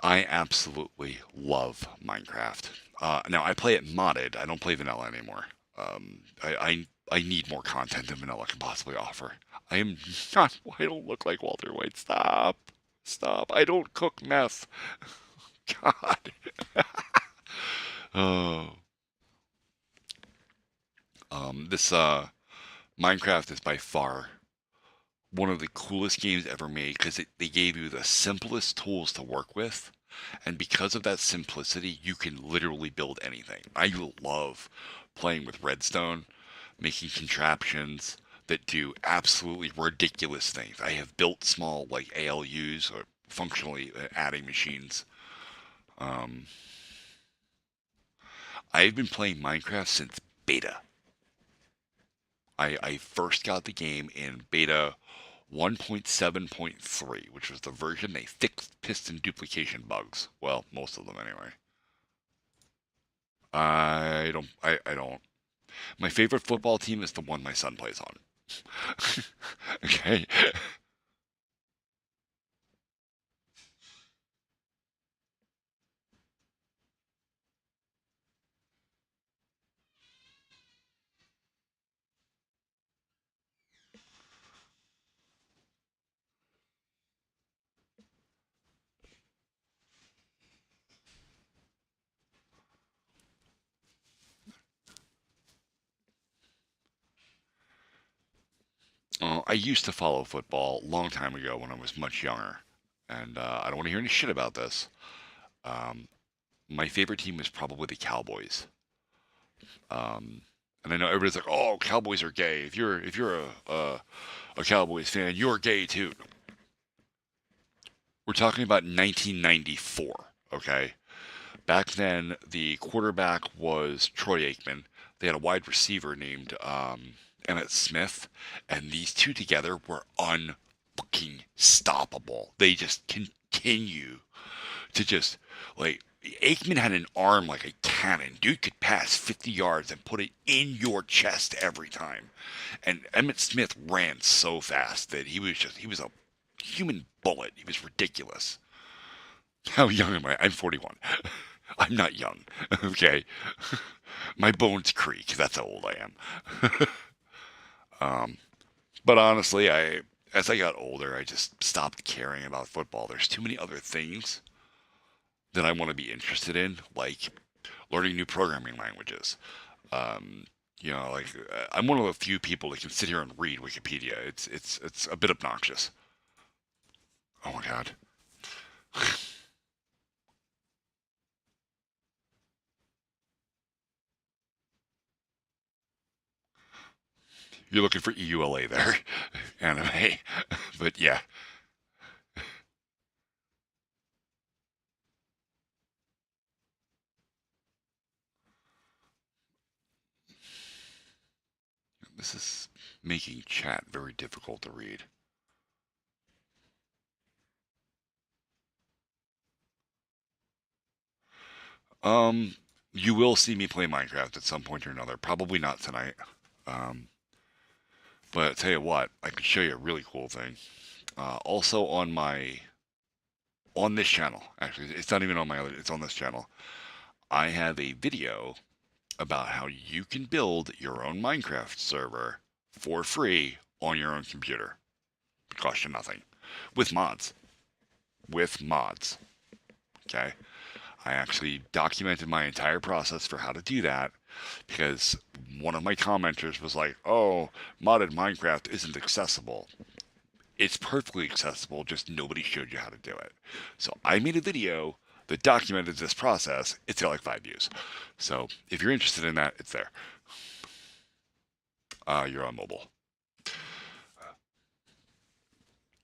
I absolutely love Minecraft. Now, I play it modded. I don't play vanilla anymore. I need more content than vanilla can possibly offer. I am not... I don't look like Walter White. Stop. I don't cook meth. God. Oh. This Minecraft is by far one of the coolest games ever made because they gave you the simplest tools to work with, and because of that simplicity, you can literally build anything. I love playing with redstone, making contraptions that do absolutely ridiculous things. I have built small like ALUs or functionally adding machines. I've been playing Minecraft since beta. I first got the game in beta 1.7.3, which was the version they fixed piston duplication bugs. Well, most of them anyway. I don't. My favorite football team is the one my son plays on. Okay. I used to follow football a long time ago when I was much younger, and I don't want to hear any shit about this. My favorite team was probably the Cowboys. And I know everybody's like, "Oh, Cowboys are gay." If you're a Cowboys fan, you're gay too. We're talking about 1994, okay? Back then, the quarterback was Troy Aikman. They had a wide receiver named Emmitt Smith, and these two together were unfucking stoppable. They just continue to just, like, Aikman had an arm like a cannon. Dude could pass 50 yards and put it in your chest every time. And Emmitt Smith ran so fast that he was a human bullet. He was ridiculous. How young am I? I'm 41. I'm not young, okay? My bones creak. That's how old I am. But honestly, as I got older, I just stopped caring about football. There's too many other things that I want to be interested in, like learning new programming languages. Like I'm one of the few people that can sit here and read Wikipedia. It's a bit obnoxious. Oh my god. You're looking for EULA there, anime. But yeah. This is making chat very difficult to read. You will see me play Minecraft at some point or another. Probably not tonight. But I'll tell you what, I can show you a really cool thing. Also on this channel, actually, it's not even on my other, it's on this channel. I have a video about how you can build your own Minecraft server for free on your own computer. It costs you nothing. With mods. Okay? I actually documented my entire process for how to do that because one of my commenters was like, "Oh, modded Minecraft isn't accessible." It's perfectly accessible, just nobody showed you how to do it. So I made a video that documented this process. It's got like 5 views. So if you're interested in that, it's there. You're on mobile.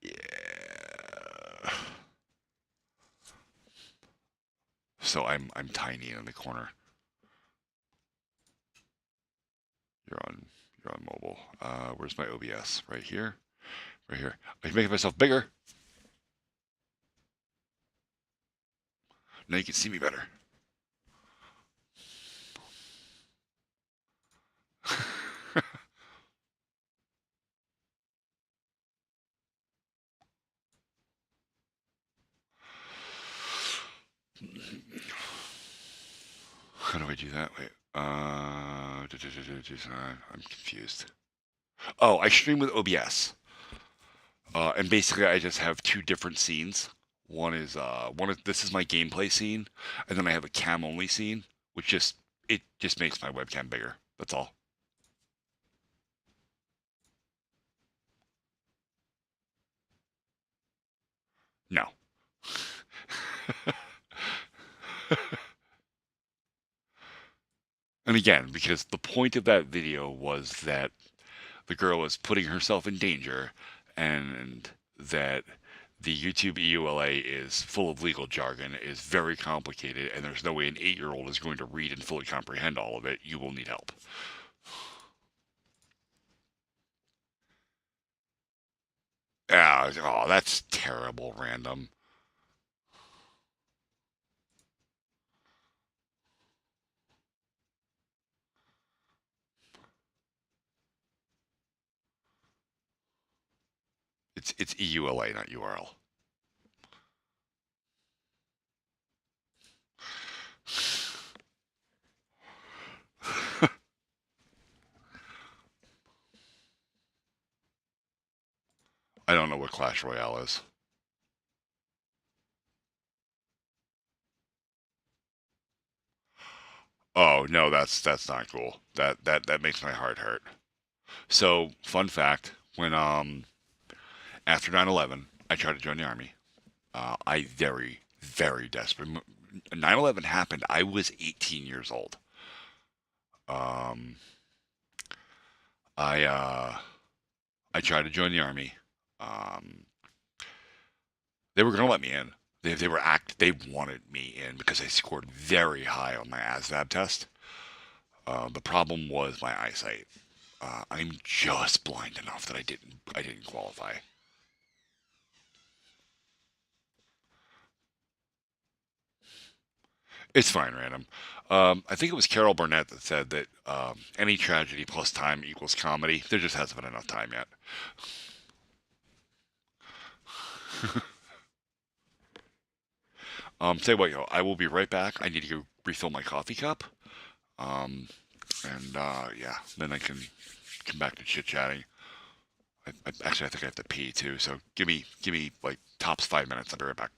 Yeah. So I'm tiny in the corner. You're on mobile. Where's my OBS? Right here. Right here. I can make myself bigger. Now you can see me better. How do I do that? Wait. I'm confused. Oh, I stream with OBS. And basically I just have 2 different scenes. One is this is my gameplay scene, and then I have a cam only scene, which just makes my webcam bigger. That's all. No. And again, because the point of that video was that the girl was putting herself in danger, and that the YouTube EULA is full of legal jargon, is very complicated, and there's no way an 8-year-old is going to read and fully comprehend all of it. You will need help. Oh, that's terrible, random. It's EULA, not URL. I don't know what Clash Royale is. Oh no, that's not cool. That makes my heart hurt. So, fun fact, when after 9/11, I tried to join the army. I very, very desperate. 9/11 happened. I was 18 years old. Um, I tried to join the army. They were going to let me in. They wanted me in because I scored very high on my ASVAB test. The problem was my eyesight. I'm just blind enough that I didn't qualify. It's fine, random. I think it was Carol Burnett that said that any tragedy plus time equals comedy. There just hasn't been enough time yet. Say what, yo, I will be right back. I need to go refill my coffee cup. Yeah, then I can come back to chit-chatting. Actually, I think I have to pee too, so give me like tops 5 minutes. I'll be right back.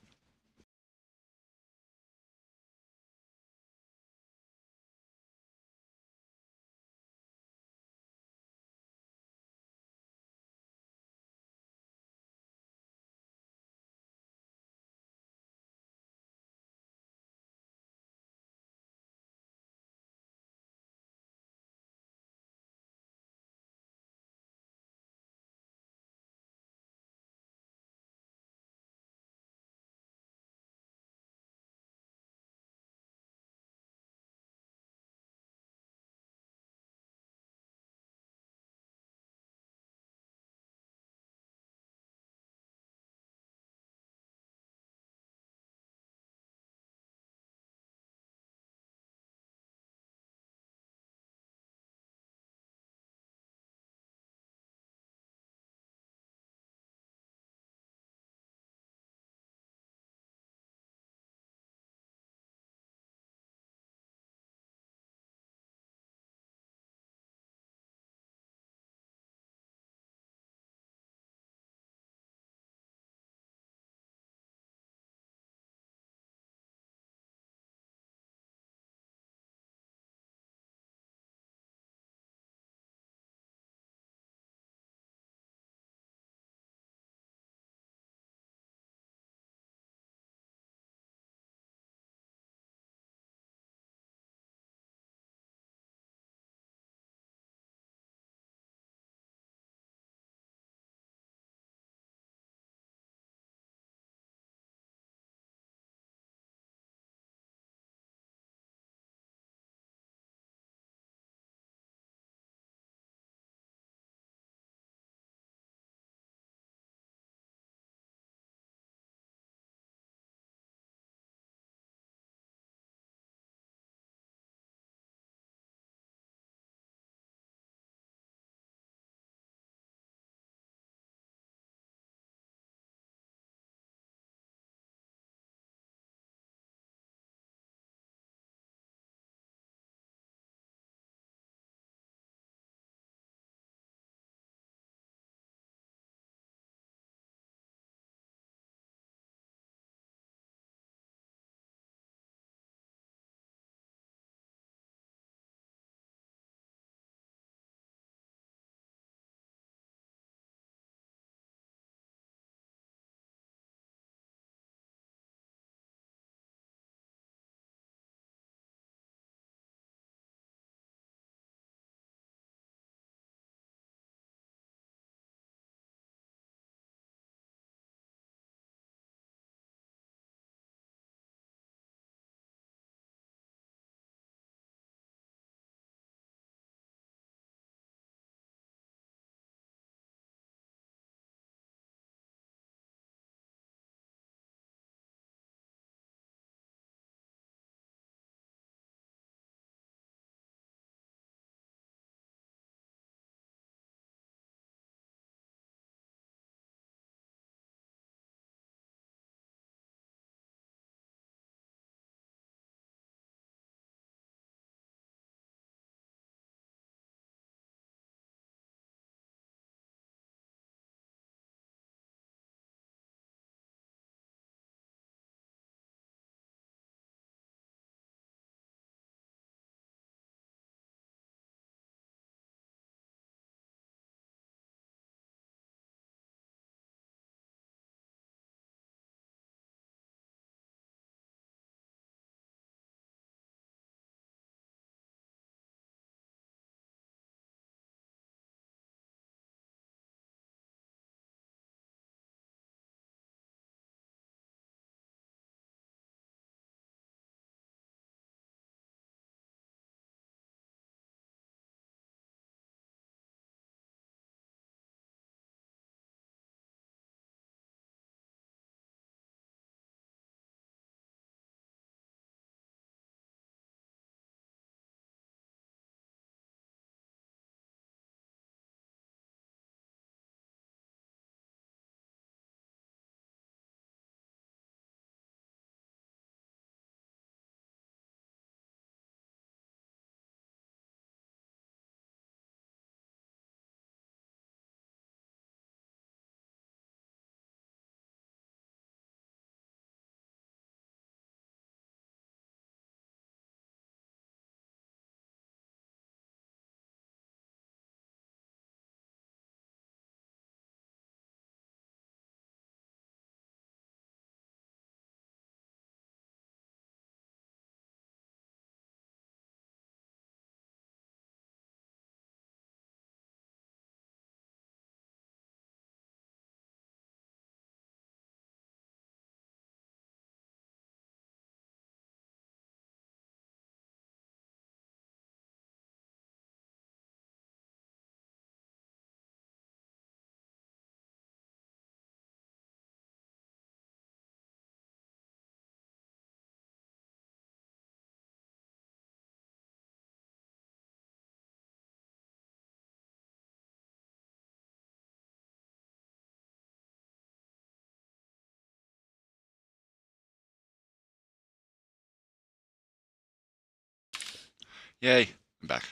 Yay, I'm back.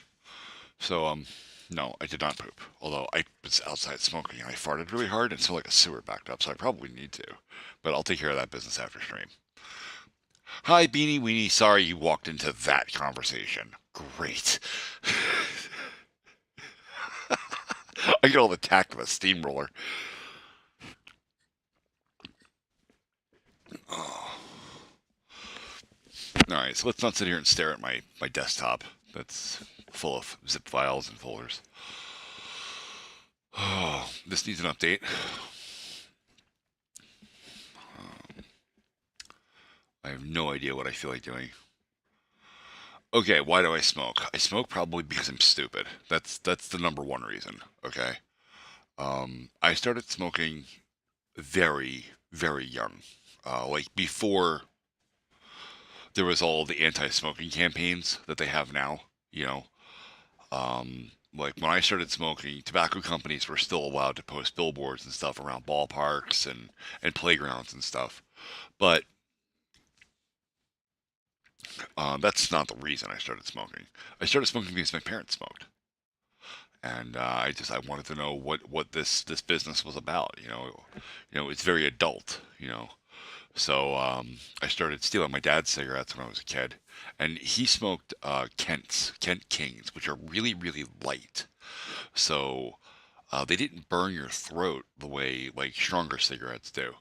So, no, I did not poop. Although I was outside smoking and I farted really hard and so like a sewer backed up, so I probably need to. But I'll take care of that business after stream. Hi, Beanie Weenie. Sorry you walked into that conversation. Great. I get all the tact of a steamroller. Oh. Alright, so let's not sit here and stare at my desktop that's full of zip files and folders. Oh, this needs an update. I have no idea what I feel like doing. Okay, why do I smoke? I smoke probably because I'm stupid. That's the number one reason, okay? I started smoking very, very young. Like before there was all the anti-smoking campaigns that they have now, you know. Like when I started smoking, tobacco companies were still allowed to post billboards and stuff around ballparks and playgrounds and stuff. But that's not the reason I started smoking. I started smoking because my parents smoked. And I wanted to know what this business was about, you know, it's very adult, you know. So I started stealing my dad's cigarettes when I was a kid, and he smoked Kent Kings, which are really, really light. So they didn't burn your throat the way like stronger cigarettes do.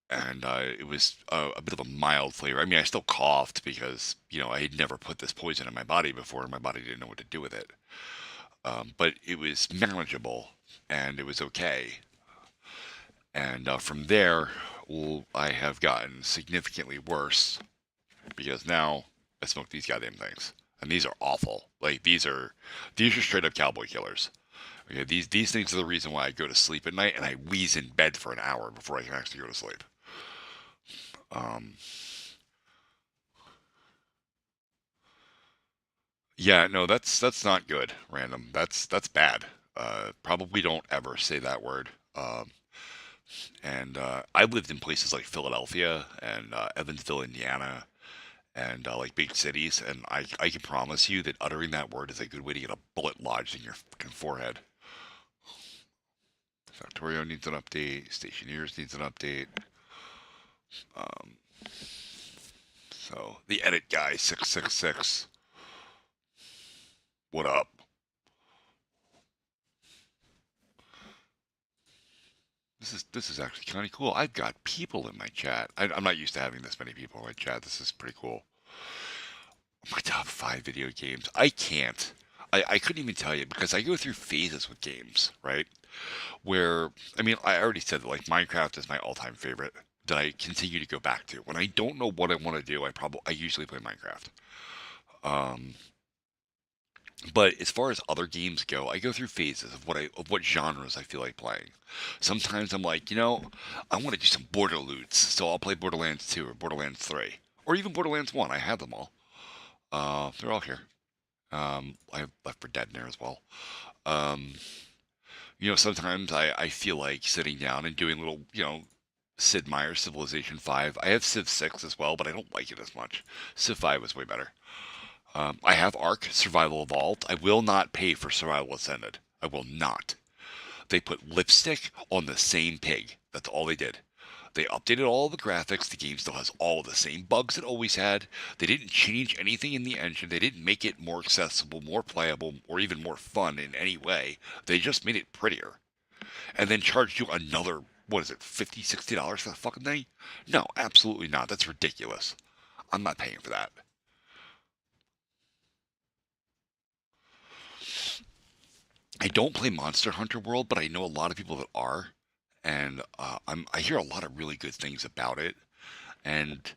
And it was a bit of a mild flavor. I mean, I still coughed because, you know, I had never put this poison in my body before, and my body didn't know what to do with it. But it was manageable, and it was okay. And from there, I have gotten significantly worse because now I smoke these goddamn things, and these are awful. Like these are straight up cowboy killers. Okay, these things are the reason why I go to sleep at night and I wheeze in bed for an hour before I can actually go to sleep. Yeah, no, that's not good. Random. That's bad. Probably don't ever say that word. And I lived in places like Philadelphia and Evansville, Indiana, and like big cities, and I can promise you that uttering that word is a good way to get a bullet lodged in your fucking forehead. Factorio needs an update. Stationeers needs an update. So the edit guy 666. What up? This is actually kind of cool. I've got people in my chat. I'm not used to having this many people in my chat. This is pretty cool. My top 5 video games. I can't. I couldn't even tell you because I go through phases with games, right? Where, I mean, I already said that like Minecraft is my all-time favorite that I continue to go back to. When I don't know what I want to do, I usually play Minecraft. But as far as other games go, I go through phases of what genres I feel like playing. Sometimes I'm like, you know, I want to do some Borderloots, so I'll play Borderlands 2 or Borderlands 3 or even Borderlands 1. I have them all. They're all here. I have Left 4 Dead in there as well. You know, sometimes I feel like sitting down and doing little, you know, Sid Meier's Civilization 5. I have Civ 6 as well, but I don't like it as much. Civ 5 was way better. I have Ark Survival Evolved. I will not pay for Survival Ascended. I will not. They put lipstick on the same pig. That's all they did. They updated all the graphics. The game still has all the same bugs it always had. They didn't change anything in the engine. They didn't make it more accessible, more playable, or even more fun in any way. They just made it prettier. And then charged you another, what is it, $50, $60 for the fucking thing? No, absolutely not. That's ridiculous. I'm not paying for that. I don't play Monster Hunter World, but I know a lot of people that are, and I hear a lot of really good things about it, and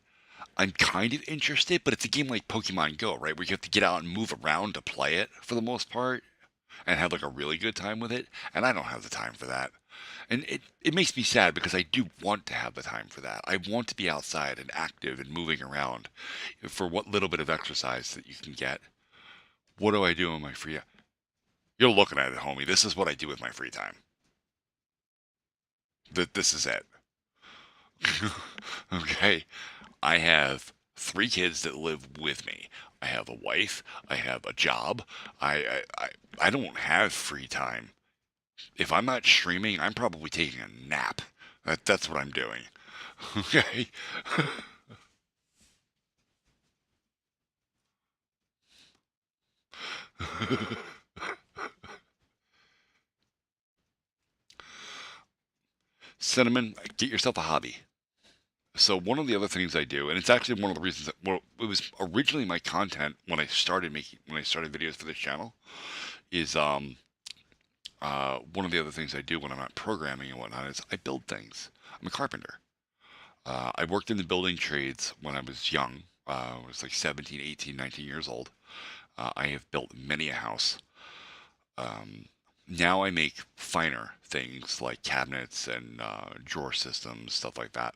I'm kind of interested, but it's a game like Pokemon Go, right, where you have to get out and move around to play it for the most part, and have like a really good time with it, and I don't have the time for that. And it makes me sad because I do want to have the time for that. I want to be outside and active and moving around for what little bit of exercise that you can get. What do I do in my free time? You're looking at it, homie. This is what I do with my free time. This is it. Okay. I have 3 kids that live with me. I have a wife. I have a job. I don't have free time. If I'm not streaming, I'm probably taking a nap. That's what I'm doing. Okay. Cinnamon, get yourself a hobby. So one of the other things I do, and it's actually one of the reasons that, well, it was originally my content when I started videos for this channel, is one of the other things I do when I'm not programming and whatnot is I build things. I'm a carpenter. I worked in the building trades when I was young. I was like 17, 18, 19 years old. I have built many a house. Now I make finer things like cabinets and drawer systems, stuff like that.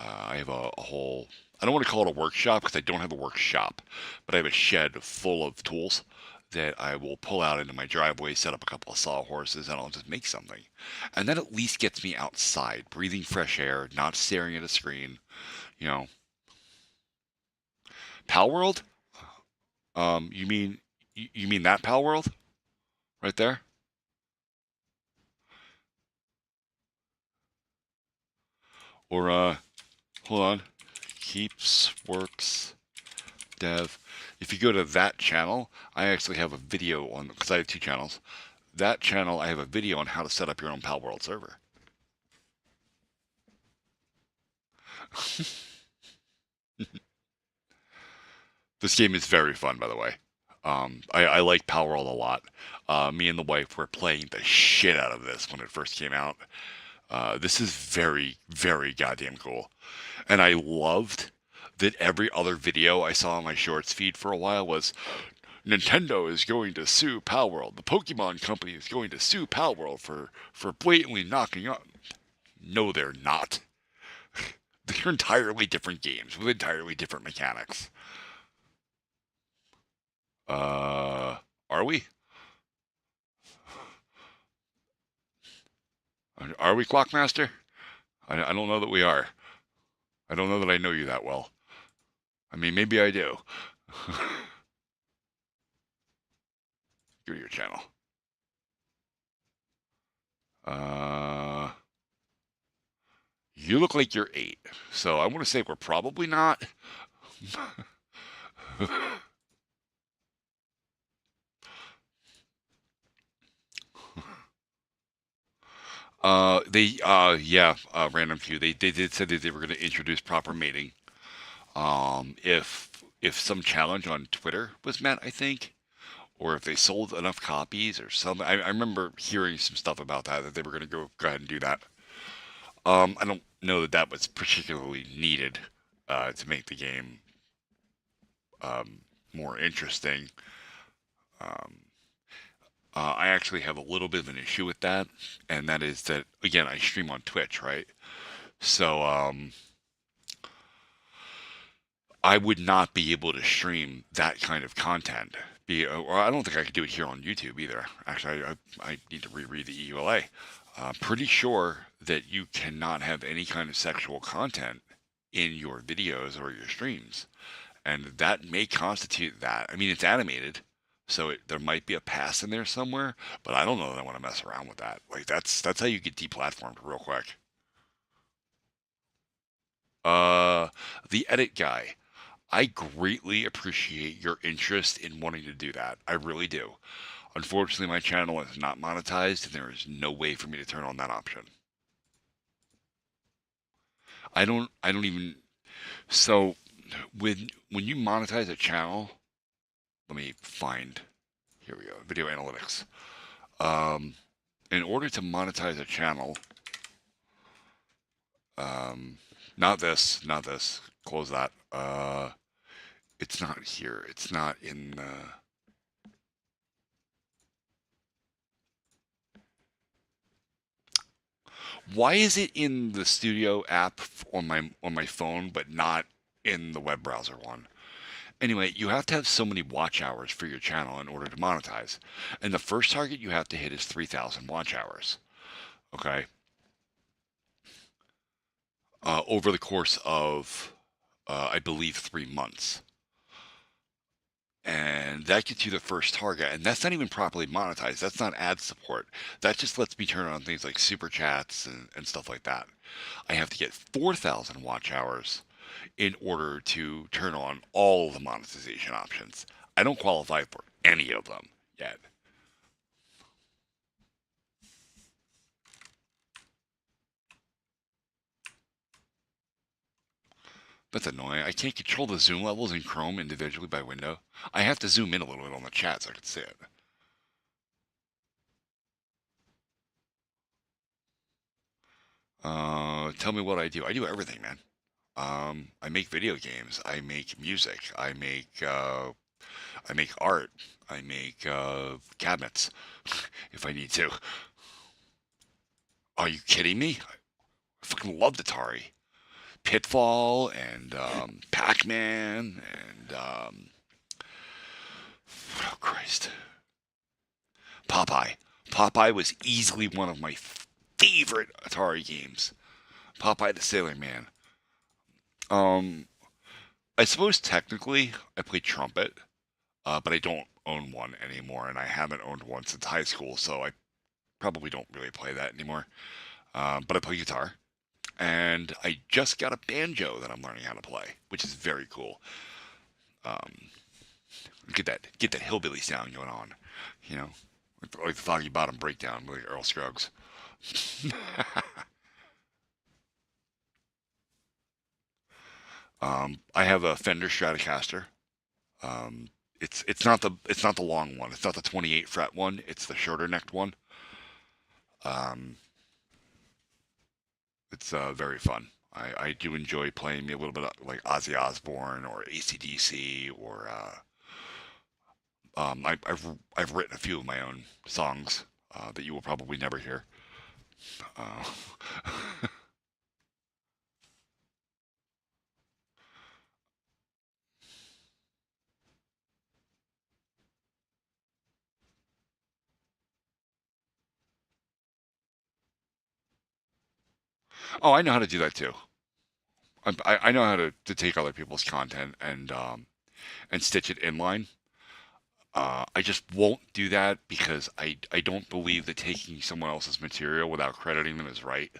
I have a whole, I don't want to call it a workshop because I don't have a workshop, but I have a shed full of tools that I will pull out into my driveway, set up a couple of sawhorses, and I'll just make something. And that at least gets me outside, breathing fresh air, not staring at a screen, you know. Pal World? You mean that Pal World? Right there? Or, hold on. Keeps Works Dev. If you go to that channel, I actually have a video on, because I have 2 channels. That channel, I have a video on how to set up your own Pal World server. This game is very fun, by the way. I like Pal World a lot. Me and the wife were playing the shit out of this when it first came out. This is very, very goddamn cool. And I loved that every other video I saw on my shorts feed for a while was, Nintendo is going to sue Pal World. The Pokemon company is going to sue Pal World for blatantly knocking up. No, they're not. They're entirely different games with entirely different mechanics. Are we? Are we, Clockmaster? I don't know that we are. I don't know that I know you that well. I mean, maybe I do. Go to your channel. You look like you're 8, so I want to say we're probably not. Random Q. They did say that they were going to introduce proper mating. If some challenge on Twitter was met, I think, or if they sold enough copies or something. I remember hearing some stuff about that they were going to go ahead and do that. I don't know that was particularly needed to make the game more interesting. I actually have a little bit of an issue with that, and that is that, again, I stream on Twitch, right? So, I would not be able to stream that kind of content. Or I don't think I could do it here on YouTube either. Actually, I need to reread the EULA. Pretty sure that you cannot have any kind of sexual content in your videos or your streams. And that may constitute that. I mean, it's animated, so there might be a pass in there somewhere, but I don't know that I want to mess around with that. Like, that's how you get deplatformed real quick. The edit guy. I greatly appreciate your interest in wanting to do that. I really do. Unfortunately, my channel is not monetized, and there is no way for me to turn on that option. I don't even. So, when you monetize a channel, let me find. Here we go. Video analytics. In order to monetize a channel, not this. Close that. It's not here. It's not in the. Why is it in the Studio app on my phone, but not in the web browser one? Anyway, you have to have so many watch hours for your channel in order to monetize, and the first target you have to hit is 3,000 watch hours. Okay. Over the course of, I believe, 3 months. And that gets you the first target, and that's not even properly monetized. That's not ad support. That just lets me turn on things like super chats and stuff like that. I have to get 4,000 watch hours in order to turn on all the monetization options. I don't qualify for any of them yet. That's annoying. I can't control the zoom levels in Chrome individually by window. I have to zoom in a little bit on the chat so I can see it. Tell me what I do. I do everything, man. I make video games. I make music. I make art. I make cabinets if I need to. Are you kidding me? I fucking loved Atari. Pitfall and Pac-Man and oh Christ, Popeye. Popeye was easily one of my favorite Atari games. Popeye the Sailor Man. I suppose technically I play trumpet, but I don't own one anymore, and I haven't owned one since high school, so I probably don't really play that anymore. But I play guitar. And I just got a banjo that I'm learning how to play, which is very cool. Get that hillbilly sound going on, you know, like the Foggy Bottom Breakdown, like Earl Scruggs. I have a Fender Stratocaster. It's not the long one. It's not the 28 fret one. It's the shorter necked one. It's very fun. I do enjoy playing a little bit of, like Ozzy Osbourne or AC/DC or I've written a few of my own songs that you will probably never hear. Oh, I know how to do that too. I know how to take other people's content and stitch it inline. I just won't do that because I don't believe that taking someone else's material without crediting them is right.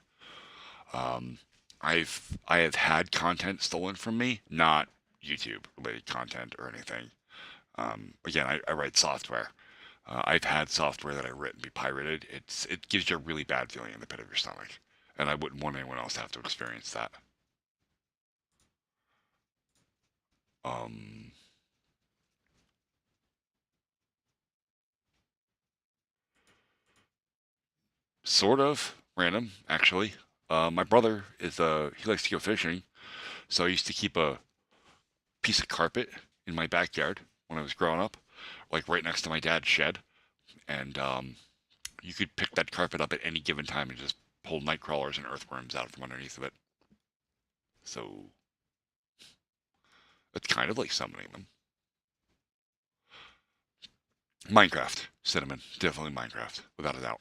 I have had content stolen from me, not YouTube related content or anything. Again, I write software. I've had software that I've written be pirated. It gives you a really bad feeling in the pit of your stomach, and I wouldn't want anyone else to have to experience that. Sort of random, actually. My brother is he likes to go fishing, so I used to keep a piece of carpet in my backyard when I was growing up, like right next to my dad's shed, and you could pick that carpet up at any given time and just pull night crawlers and earthworms out from underneath of it. So it's kind of like summoning them. Minecraft, Cinnamon, definitely Minecraft, without a doubt.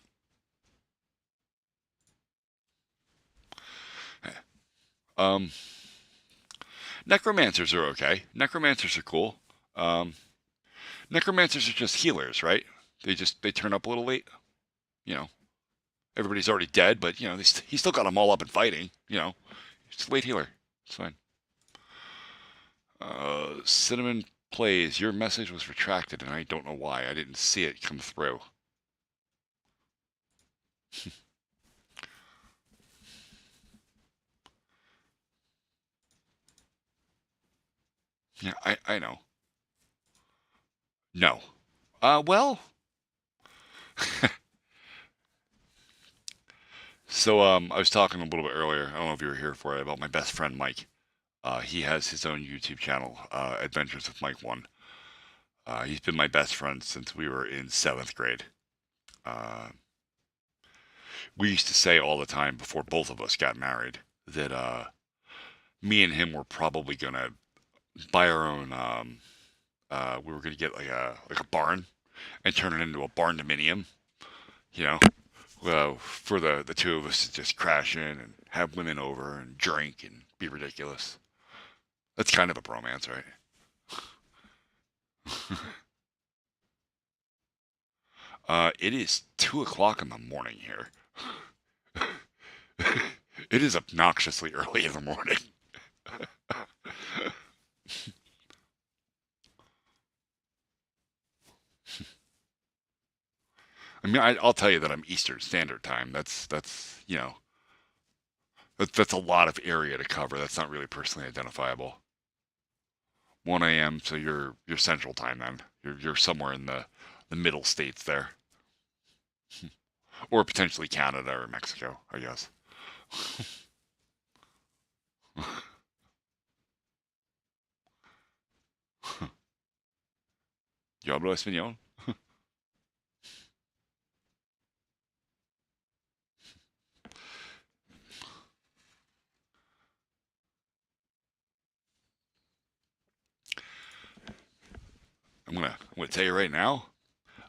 Necromancers are okay. Necromancers are cool. Necromancers are just healers, right? They turn up a little late. You know, everybody's already dead, but you know he still got them all up and fighting. You know, it's a late healer. It's fine. Cinnamon plays. Your message was retracted, and I don't know why. I didn't see it come through. Yeah, I know. No. Well. So, I was talking a little bit earlier, I don't know if you were here for it, about my best friend Mike. He has his own YouTube channel, Adventures with Mike 1. He's been my best friend since we were in 7th grade. We used to say all the time before both of us got married that me and him were probably gonna buy our own. We were gonna get like a barn and turn it into a barn dominium. You know, for the two of us to just crash in and have women over and drink and be ridiculous. That's kind of a bromance, right? It is 2 o'clock in the morning here. It is obnoxiously early in the morning. I mean, I'll tell you that I'm Eastern Standard Time. That's you know, that's a lot of area to cover. That's not really personally identifiable. 1 a.m. So you're Central Time then. You're somewhere in the middle states there, or potentially Canada or Mexico, I guess. Yo hablo español. I'm gonna tell you right now.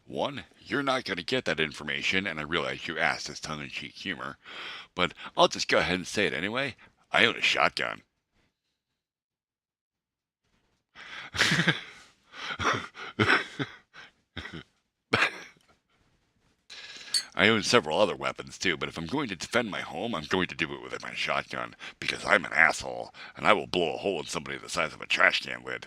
One, you're not gonna get that information, and I realize you asked as tongue-in-cheek humor, but I'll just go ahead and say it anyway. I own a shotgun. I own several other weapons too, but if I'm going to defend my home, I'm going to do it with my shotgun, because I'm an asshole, and I will blow a hole in somebody the size of a trash can lid.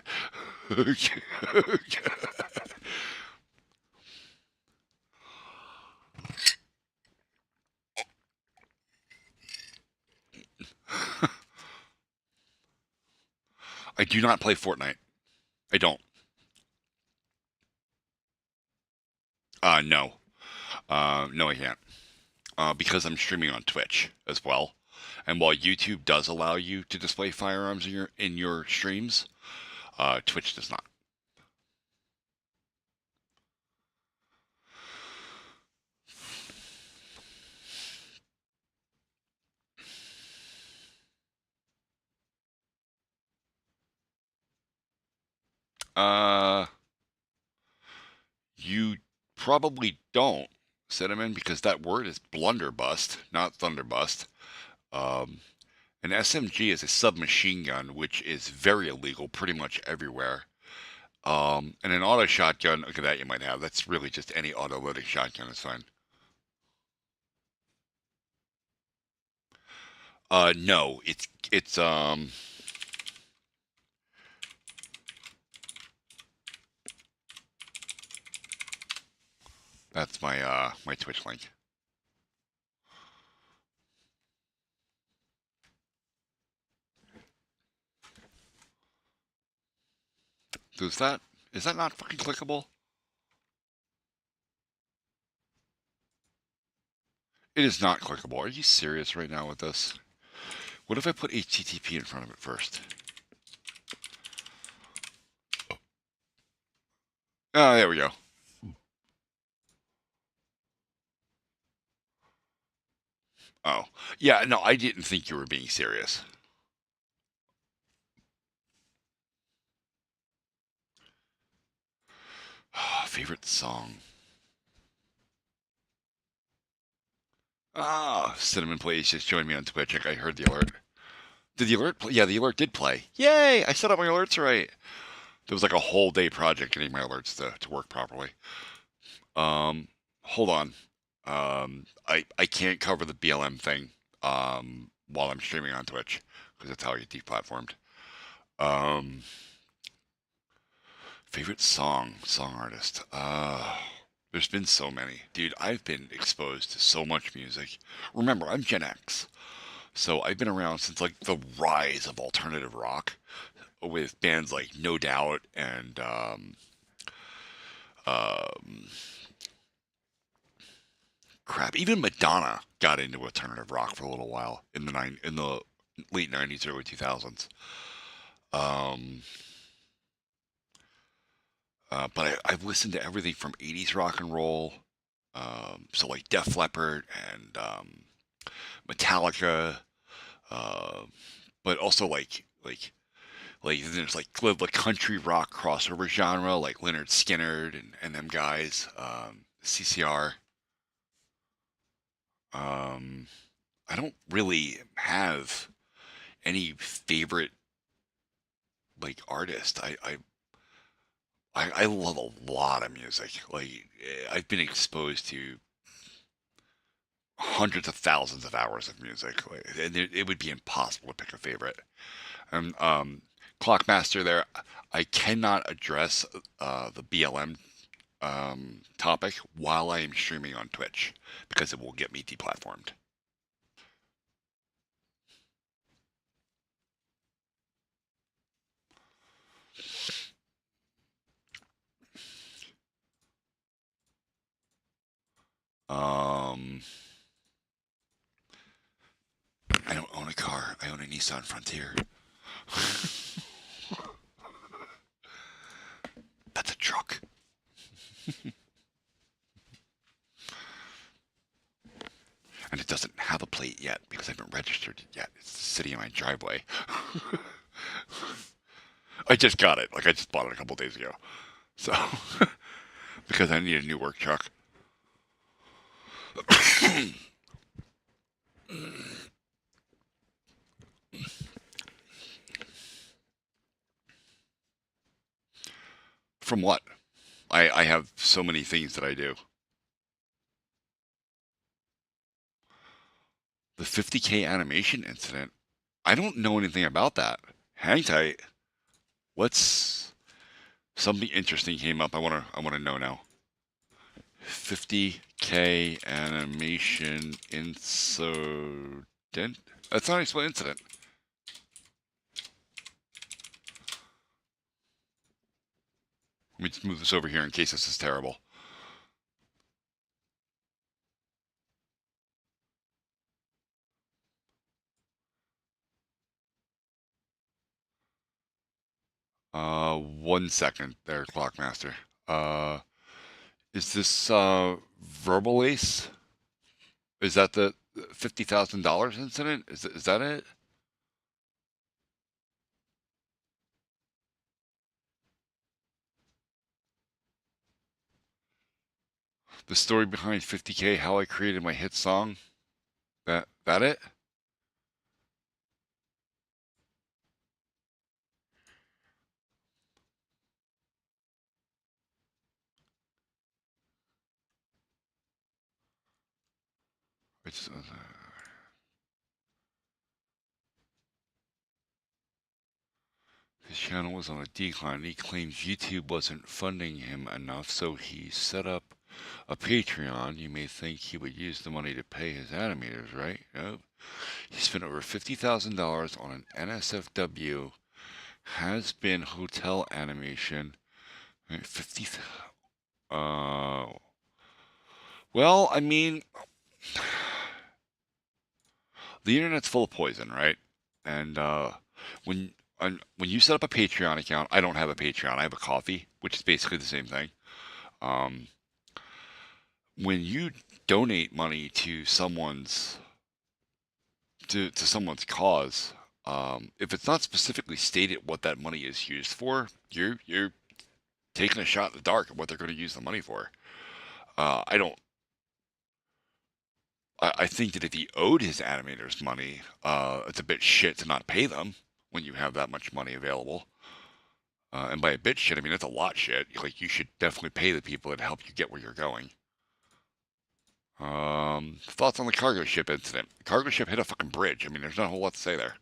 I do not play Fortnite. I don't. No. No, I can't. Because I'm streaming on Twitch as well. And while YouTube does allow you to display firearms in your streams, Twitch does not. You probably don't, Cinnamon, because that word is blunderbuss, not thunderbust. An SMG is a submachine gun, which is very illegal pretty much everywhere. And an auto shotgun, look at that, you might have. That's really just any auto-loading shotgun is fine. No, it's that's my my Twitch link. So is that not fucking clickable? It is not clickable. Are you serious right now with this? What if I put HTTP in front of it first? Oh, there we go. Oh, yeah, no, I didn't think you were being serious. Favorite song? Ah, Cinnamon Plays just joined me on Twitch. I heard the alert. Did the alert play? Yeah, the alert did play. Yay! I set up my alerts right. There was like a whole day project getting my alerts to work properly. Hold on. I can't cover the BLM thing while I'm streaming on Twitch because that's how I get deplatformed. Favorite song artist. There's been so many. Dude, I've been exposed to so much music. Remember, I'm Gen X. So I've been around since like the rise of alternative rock with bands like No Doubt and crap. Even Madonna got into alternative rock for a little while in the late 90s, early 2000s. But I've listened to everything from 80s rock and roll, so like Def Leppard and Metallica, but also like there's like the country rock crossover genre like Lynyrd Skynyrd and them guys, CCR. I don't really have any favorite like artist. I love a lot of music. Like, I've been exposed to hundreds of thousands of hours of music, and it would be impossible to pick a favorite. And Clockmaster, there, I cannot address the BLM topic while I am streaming on Twitch because it will get me deplatformed. I don't own a car. I own a Nissan Frontier. That's a truck. And it doesn't have a plate yet because I haven't registered it yet. It's sitting in my driveway. I just got it. Like, I just bought it a couple days ago. So, because I need a new work truck. From what? I have so many things that I do. The 50K animation incident? I don't know anything about that. Hang tight. What's something interesting came up? I wanna know now. 50K animation incident? That's not an incident. Let me just move this over here in case this is terrible. One second there, Clockmaster. Is this Verbal Ace? Is that the $50,000 incident? Is that it? The story behind 50K, how I created my hit song? That it? It's, his channel was on a decline. He claims YouTube wasn't funding him enough, so he set up a Patreon. You may think he would use the money to pay his animators, right? Nope. He spent over $50,000 on an NSFW has-been hotel animation. 50. Well, I mean, the internet's full of poison, right? And when you set up a Patreon account, I don't have a Patreon. I have a Coffee, which is basically the same thing. When you donate money to someone's someone's cause, if it's not specifically stated what that money is used for, you're taking a shot in the dark at what they're going to use the money for. I think that if he owed his animators money, it's a bit shit to not pay them when you have that much money available. And by a bit shit, I mean, it's a lot shit. Like, you should definitely pay the people that help you get where you're going. Thoughts on the cargo ship incident? The cargo ship hit a fucking bridge. I mean, there's not a whole lot to say there.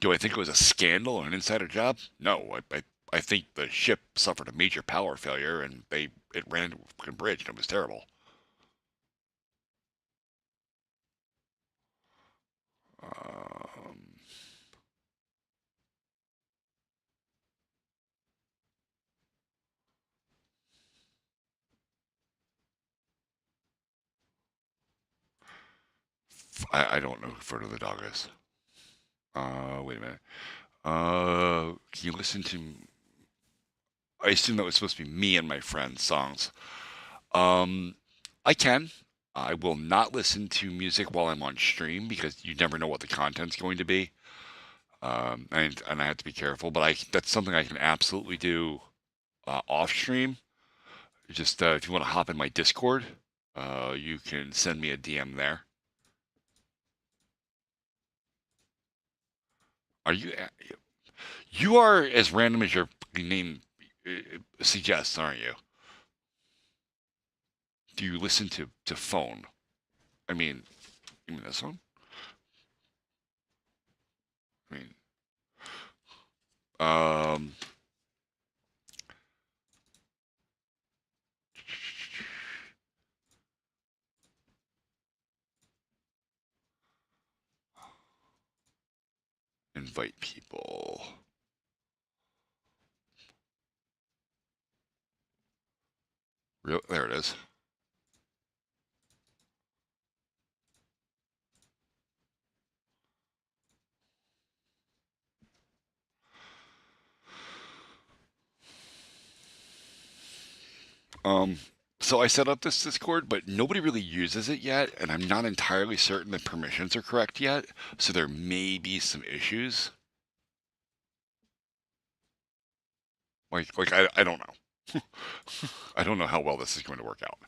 Do I think it was a scandal and an insider job? No, I think the ship suffered a major power failure and it ran into a fucking bridge and it was terrible. I don't know who Frodo the Dog is. Wait a minute. Can you listen to... I assume that was supposed to be me and my friend's songs. I can. I will not listen to music while I'm on stream because you never know what the content's going to be. And I have to be careful, but that's something I can absolutely do off stream. Just if you want to hop in my Discord, you can send me a DM there. Are you? You are as random as your name suggests, aren't you? Do you listen to phone? I mean, you mean this one? I mean, invite people. There it is. So I set up this Discord, but nobody really uses it yet, and I'm not entirely certain the permissions are correct yet, so there may be some issues. Like I don't know. I don't know how well this is going to work out.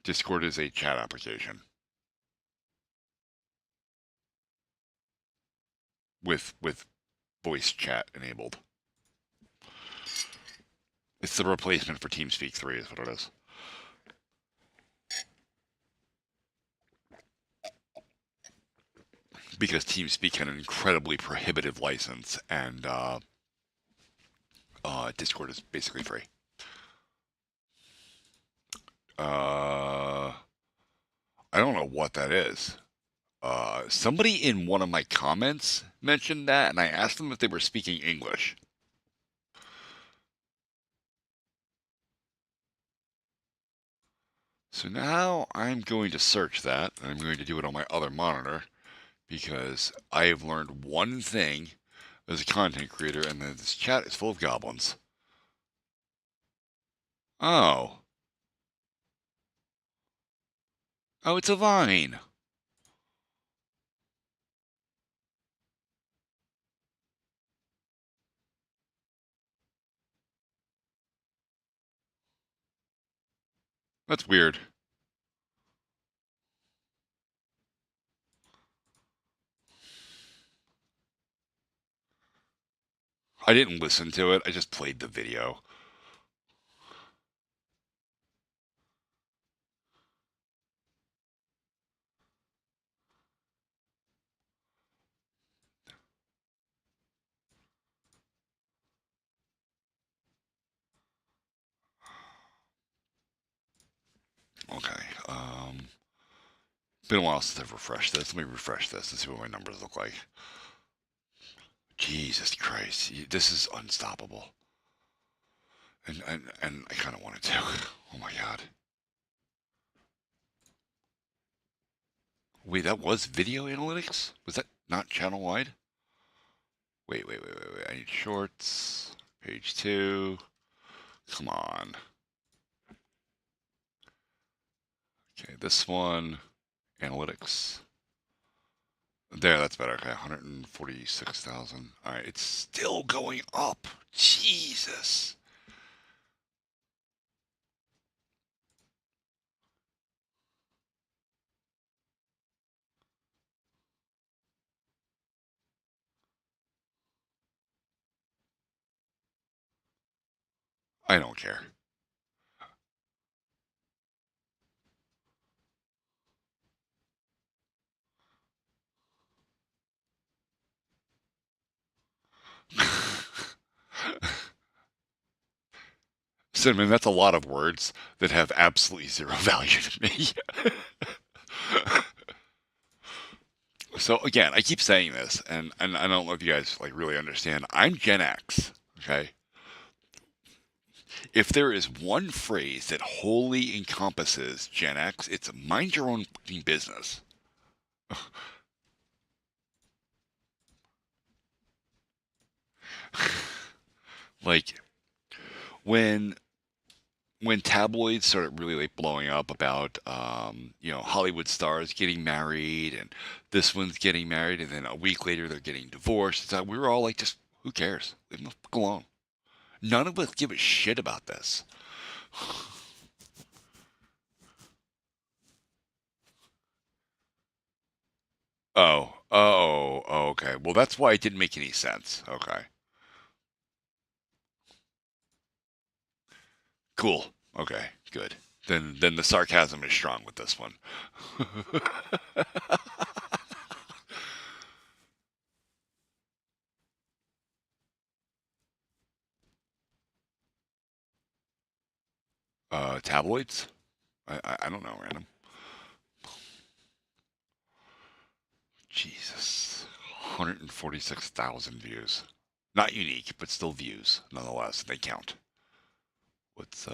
Discord is a chat application with voice chat enabled. It's the replacement for TeamSpeak 3 is what it is. Because TeamSpeak had an incredibly prohibitive license, and Discord is basically free. I don't know what that is. Somebody in one of my comments mentioned that, and I asked them if they were speaking English. So now I'm going to search that, and I'm going to do it on my other monitor, because I have learned one thing as a content creator, and that this chat is full of goblins. Oh. Oh, it's a vine. That's weird. I didn't listen to it. I just played the video. Okay. Been a while since I've refreshed this. Let me refresh this and see what my numbers look like. Jesus Christ. This is unstoppable. And I kind of wanted to. Oh my god. Wait, that was video analytics? Was that not channel wide? Wait. I need shorts. Page 2. Come on. Okay, this one. Analytics. There, that's better. Okay, 146,000. Alright, it's still going up. Jesus. I don't care. Cinnamon, that's a lot of words that have absolutely zero value to me. So again, I keep saying this, and I don't know if you guys like really understand. I'm Gen X, okay? If there is one phrase that wholly encompasses Gen X, it's mind your own fucking business. Like when tabloids started really like blowing up about Hollywood stars getting married, and this one's getting married, and then a week later they're getting divorced. So we were all like, just who cares? Leave them the fuck alone. None of us give a shit about this. Oh, okay. Well, that's why it didn't make any sense. Okay. Cool. Okay, good. Then the sarcasm is strong with this one. Tabloids? I don't know, random. Jesus. 146,000 views. Not unique, but still views, nonetheless. They count. What's,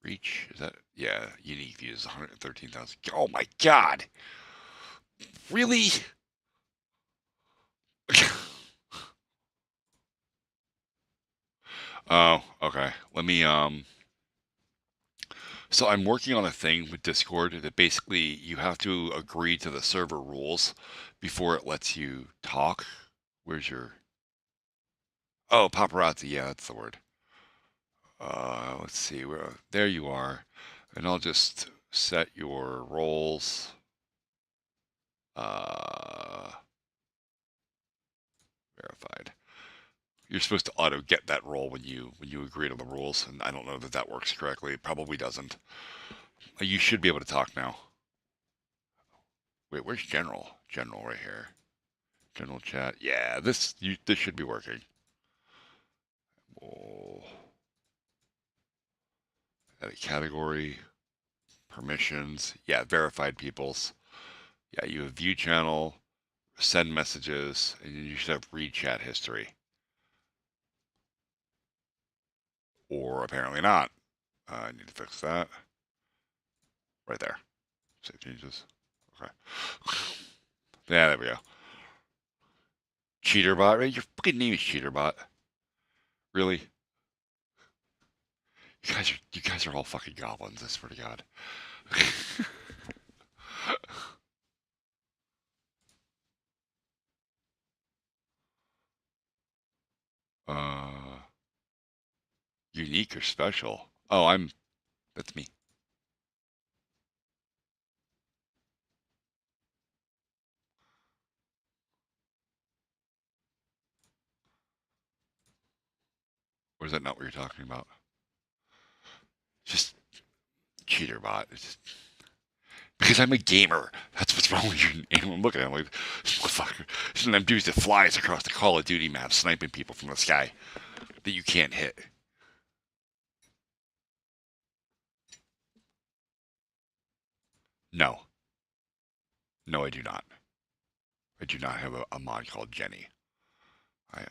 reach? Is that, yeah, unique views, 113,000. Oh my god! Really? Oh, okay. Let me, so I'm working on a thing with Discord that basically you have to agree to the server rules before it lets you talk. Where's your... Oh, paparazzi. Yeah, that's the word. Let's see. There you are. And I'll just set your roles. Verified. You're supposed to auto get that role when you agree to the rules, and I don't know that that works correctly. It probably doesn't. You should be able to talk now. Wait, where's general? General right here. General chat. Yeah, this should be working. Oh. Edit category. Permissions. Yeah, verified peoples. Yeah, you have view channel, send messages, and you should have read chat history. Or apparently not. I need to fix that. Right there. Save changes. Okay. Yeah, there we go. Cheaterbot, right? Your fucking name is Cheaterbot. Really? You guys are all fucking goblins, I swear to God. Unique or special? Oh, that's me. Or is that not what you're talking about? Just Cheaterbot. It's just, because I'm a gamer. That's what's wrong with you. And I'm looking at him like, motherfucker. And them dudes that flies across the Call of Duty map sniping people from the sky that you can't hit. No. No, I do not. I do not have a mod called Jenny.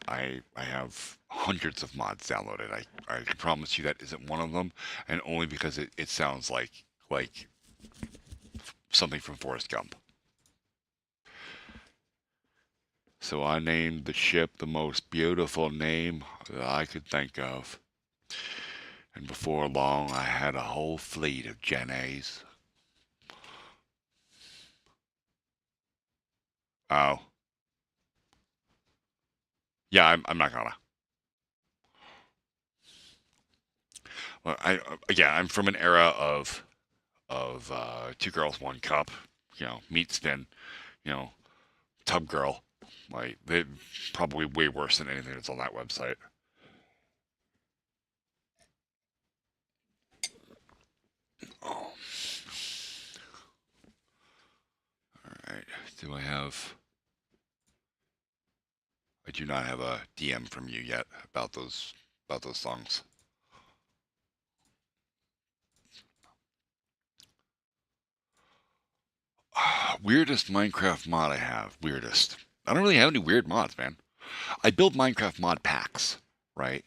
I have hundreds of mods downloaded. I can promise you that isn't one of them, and only because it sounds like something from Forrest Gump. So I named the ship the most beautiful name that I could think of. And before long, I had a whole fleet of Jennies. Oh. Yeah, I'm not gonna. Well, I'm from an era of Two Girls, One Cup, Meat Spin, Tub Girl. Like, they're probably way worse than anything that's on that website. Oh. Alright, I do not have a DM from you yet about those songs. Weirdest Minecraft mod I have. Weirdest. I don't really have any weird mods, man. I build Minecraft mod packs, right?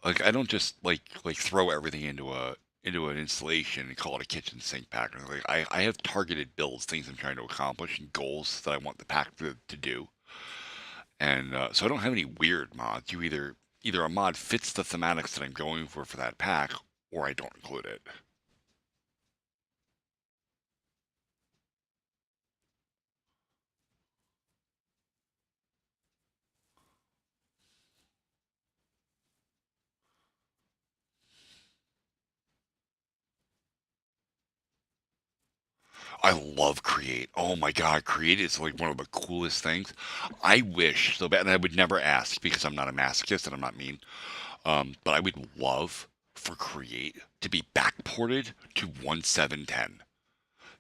Like, I don't just like throw everything into an installation and call it a kitchen sink pack. Like, I have targeted builds, things I'm trying to accomplish, and goals that I want the pack to do. And so I don't have any weird mods. Either a mod fits the thematics that I'm going for that pack, or I don't include it. I love Create. Oh my god, Create is like one of the coolest things. I wish so bad, and I would never ask because I'm not a masochist and I'm not mean. But I would love for Create to be backported to 1.7.10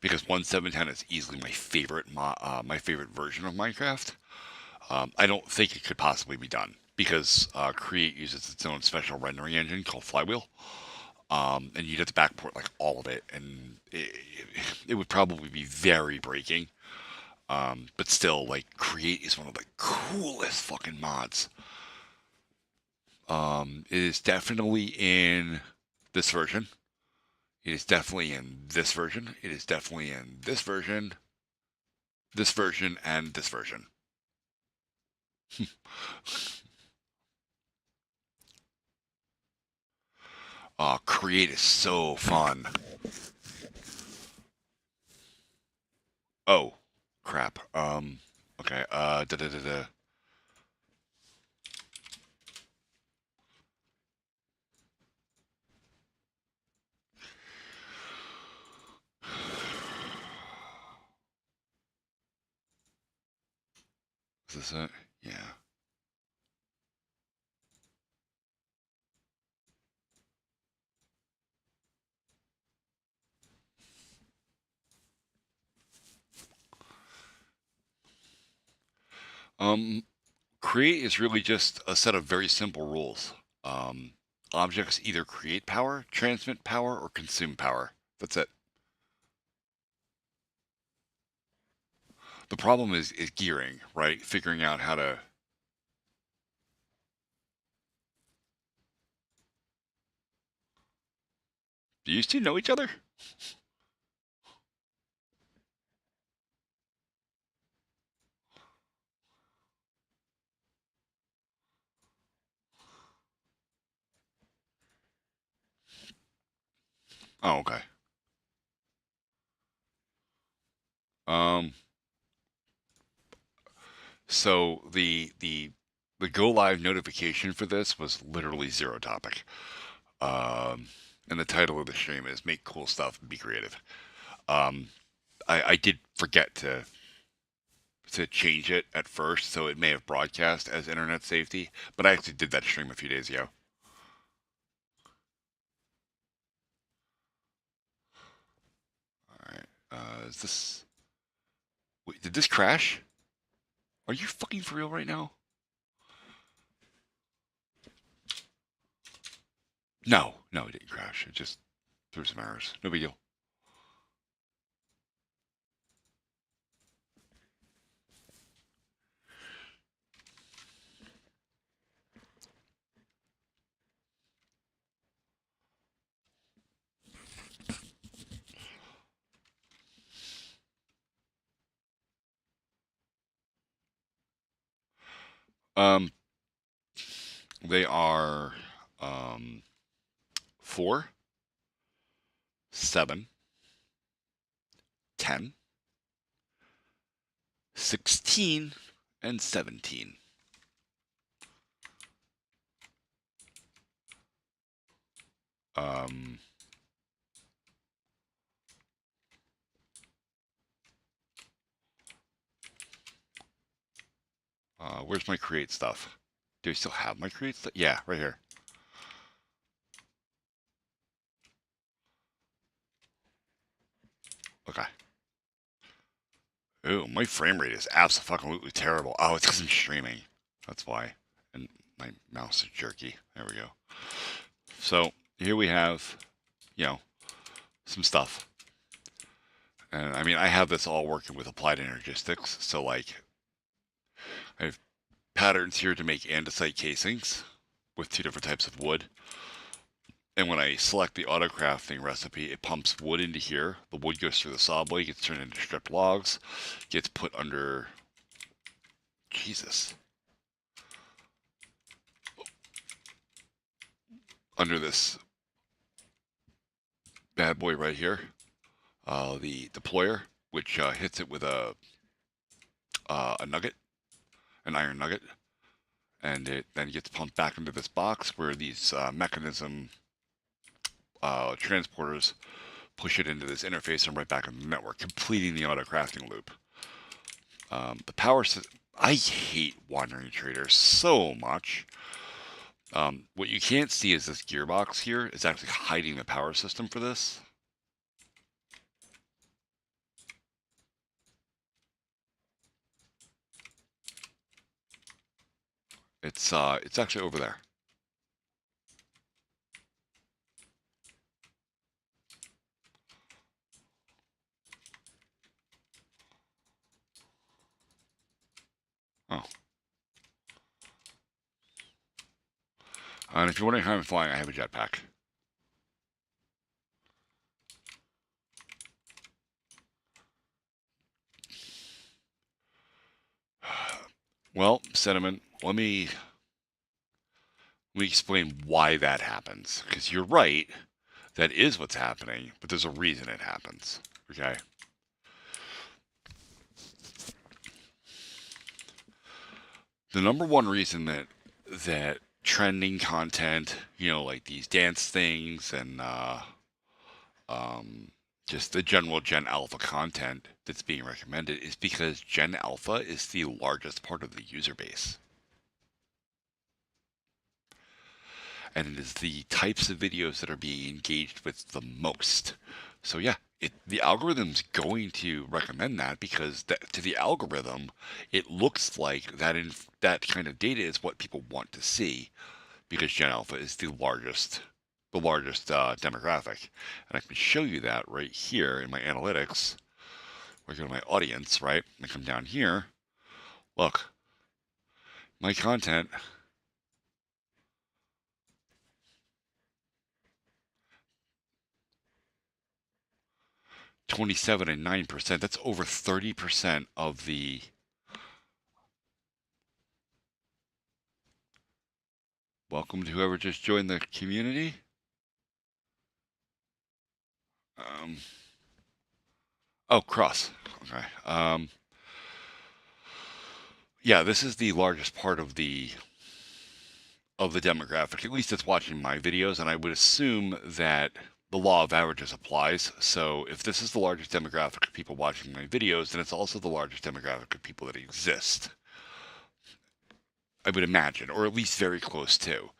because 1.7.10 is easily my favorite my favorite version of Minecraft. I don't think it could possibly be done because Create uses its own special rendering engine called Flywheel. And you'd have to backport like all of it, and it would probably be very breaking. But still, like Create is one of the coolest fucking mods. It is definitely in this version. It is definitely in this version. It is definitely in this version, and this version. Create is so fun. Oh, crap. Okay. Is this it? Yeah. Create is really just a set of very simple rules. Objects either create power, transmit power, or consume power. That's it. The problem is gearing, right? Figuring out how to... Do you two know each other? Oh, okay. So the go live notification for this was literally zero topic. And the title of the stream is "Make Cool Stuff and Be Creative." I did forget to change it at first, so it may have broadcast as internet safety, but I actually did that stream a few days ago. Alright, is this... Wait, did this crash? Are you fucking for real right now? No, it didn't crash. It just threw some errors. No big deal. They are 4, 7, 10, 16, and 17. Where's my create stuff? Do I still have my create stuff? Yeah, right here. Okay. Ooh, my frame rate is absolutely terrible. Oh, it's because I'm streaming. That's why. And my mouse is jerky. There we go. So here we have, some stuff. And I mean, I have this all working with applied energistics. So like, I have patterns here to make andesite casings with 2 different types of wood. And when I select the auto crafting recipe, it pumps wood into here. The wood goes through the saw blade, gets turned into stripped logs, gets put under... Jesus. Under this bad boy right here. The deployer, which hits it with a nugget, an iron nugget. And it then gets pumped back into this box where these mechanism transporters push it into this interface and right back on the network, completing the auto crafting loop. The power system, I hate Wandering Trader so much. What you can't see is this gearbox here is actually hiding the power system for this. It's actually over there. Oh. And if you're wondering how I'm flying, I have a jetpack. Well, Cinnamon, let me explain why that happens. Because you're right, that is what's happening, but there's a reason it happens. Okay? The number one reason that trending content, you know, like these dance things and just the general Gen Alpha content that's being recommended is because Gen Alpha is the largest part of the user base. And it is the types of videos that are being engaged with the most. So yeah, the algorithm's going to recommend that because to the algorithm, it looks like that kind of data is what people want to see because Gen Alpha is the largest demographic. And I can show you that right here in my analytics. Where I go to my audience, right? I come down here. Look, my content. $27 and 9%. That's over 30% of the welcome to whoever just joined the community. Oh, Cross. Okay. Yeah, this is the largest part of the demographic, at least it's watching my videos, and I would assume that the law of averages applies. So if this is the largest demographic of people watching my videos, then it's also the largest demographic of people that exist. I would imagine, or at least very close to.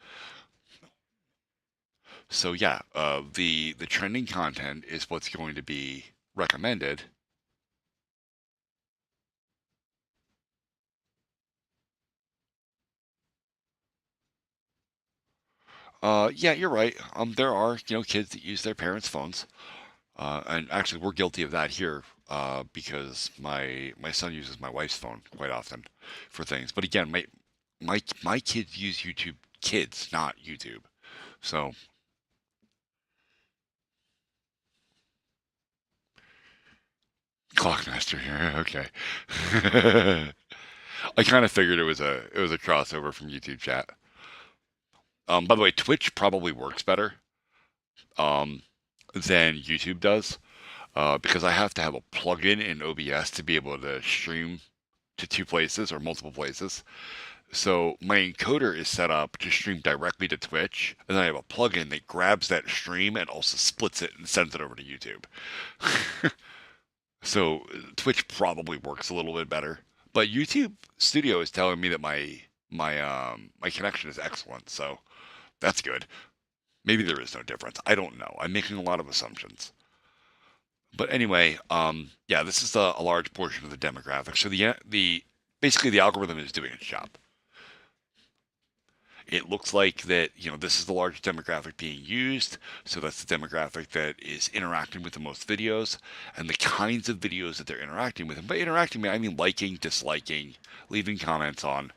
So yeah, the trending content is what's going to be recommended. Yeah, you're right. There are, kids that use their parents' phones. And actually, we're guilty of that here because my son uses my wife's phone quite often for things. But again, my kids use YouTube. Kids, not YouTube. So Clockmaster here. Okay. I kind of figured it was a crossover from YouTube chat. By the way, Twitch probably works better than YouTube does because I have to have a plugin in OBS to be able to stream to two places or multiple places. So my encoder is set up to stream directly to Twitch, and then I have a plugin that grabs that stream and also splits it and sends it over to YouTube. So Twitch probably works a little bit better, but YouTube Studio is telling me that my connection is excellent, so that's good. Maybe there is no difference. I don't know. I'm making a lot of assumptions. But anyway, yeah, this is a large portion of the demographic. So basically the algorithm is doing its job. It looks like that, this is the largest demographic being used. So that's the demographic that is interacting with the most videos and the kinds of videos that they're interacting with. And by interacting with, I mean liking, disliking, leaving comments on,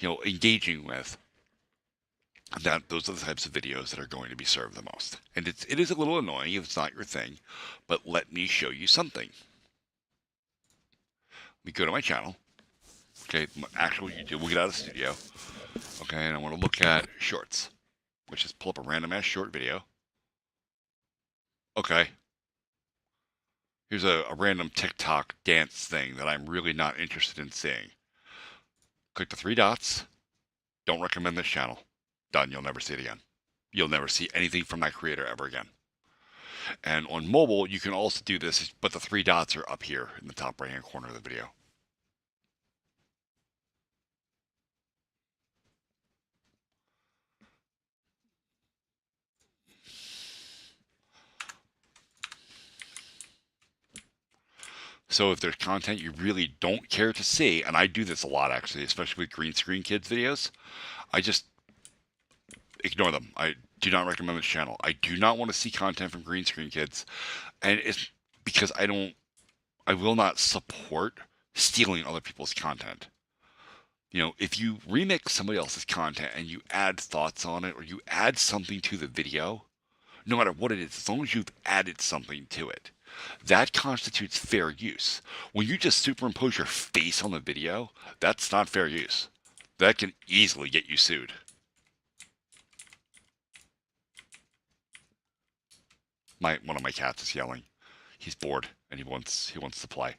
engaging with. Those are the types of videos that are going to be served the most. And it is a little annoying if it's not your thing, but let me show you something. Let me go to my channel. Okay, my actual YouTube. We'll get out of the studio. Okay, and I want to look at shorts, which is pull up a random ass short video. Okay. Here's a random TikTok dance thing that I'm really not interested in seeing. Click the three dots. Don't recommend this channel. Done. You'll never see it again. You'll never see anything from my creator ever again. And on mobile, you can also do this, but the 3 dots are up here in the top right-hand corner of the video. So if there's content you really don't care to see, and I do this a lot actually, especially with Green Screen Kids videos, I just ignore them. I do not recommend this channel. I do not want to see content from Green Screen Kids, and it's because I will not support stealing other people's content. You know, if you remix somebody else's content and you add thoughts on it or you add something to the video, no matter what it is, as long as you've added something to it, that constitutes fair use. When you just superimpose your face on the video, that's not fair use. That can easily get you sued. One of my cats is yelling. He's bored and he wants to play.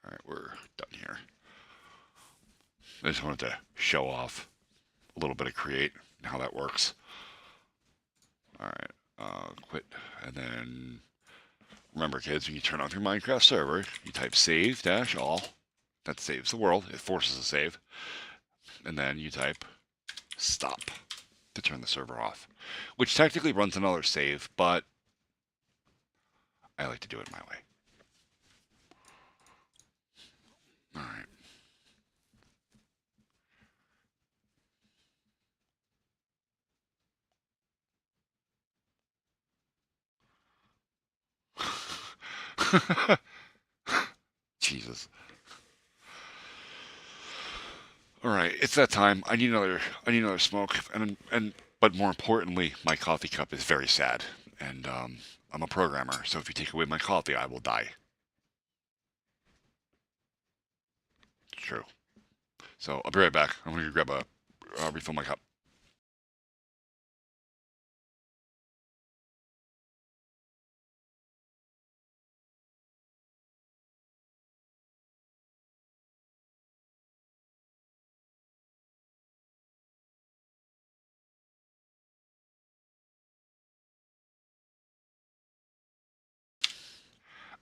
All right, we're done here. I just wanted to show off a little bit of Create and how that works. All right, quit, and then remember, kids, when you turn off your Minecraft server, you type save-all. That saves the world. It forces a save, and then you type stop to turn the server off, which technically runs another save, but I like to do it my way. All right. Jesus. All right, it's that time. I need another smoke, but more importantly, my coffee cup is very sad, and I'm a programmer, so if you take away my coffee, I will die. It's true. So I'll be right back. I'm gonna grab refill my cup.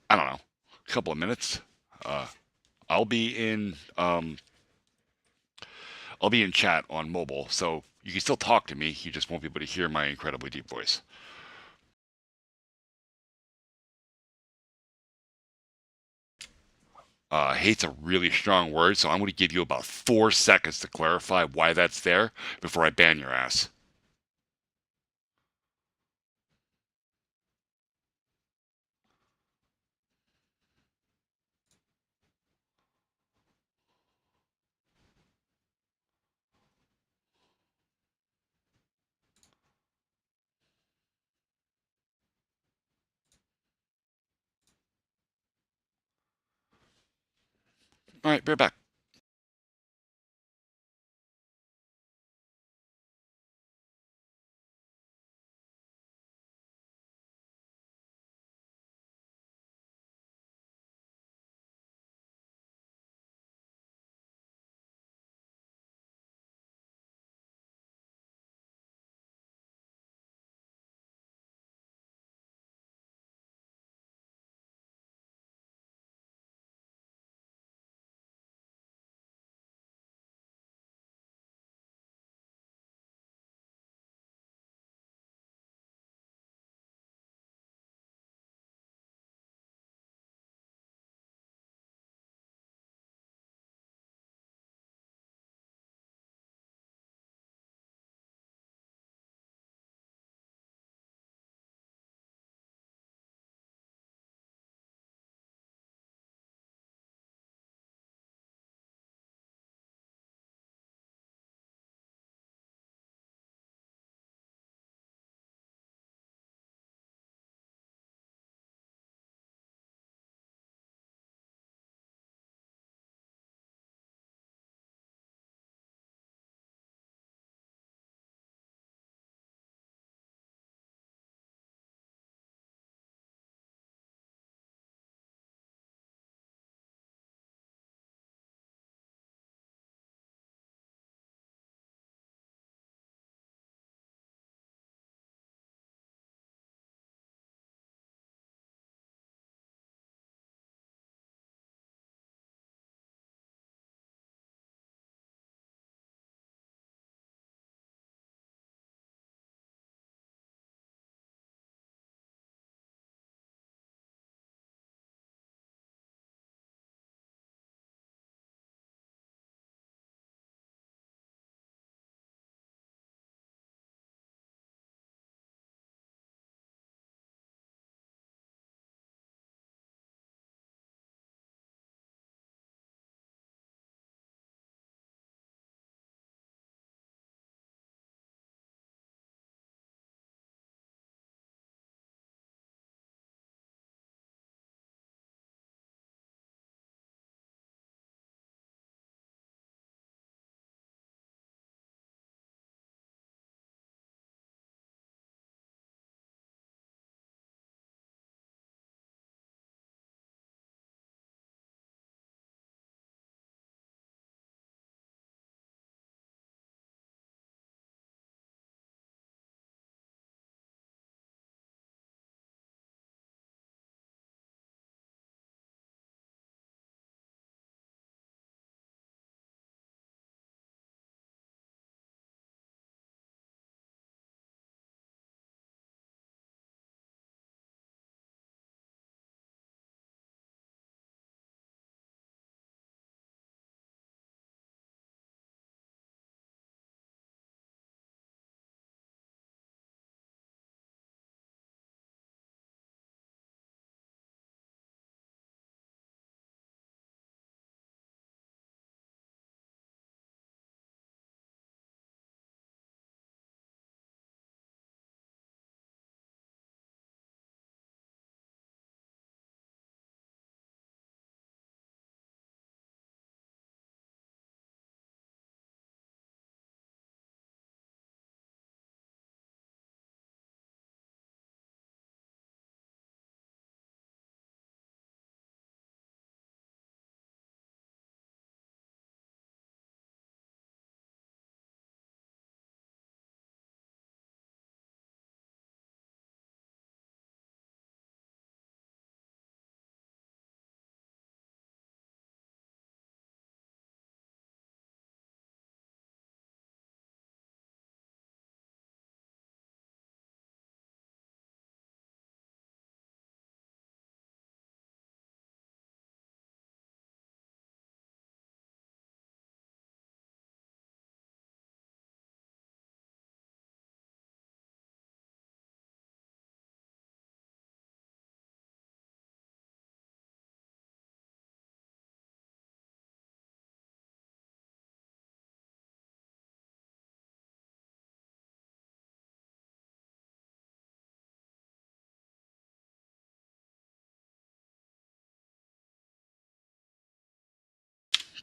I don't know, a couple of minutes. I'll be in chat on mobile, so you can still talk to me. You just won't be able to hear my incredibly deep voice. Hate's a really strong word, so I'm going to give you about 4 seconds to clarify why that's there before I ban your ass. All right, be right back.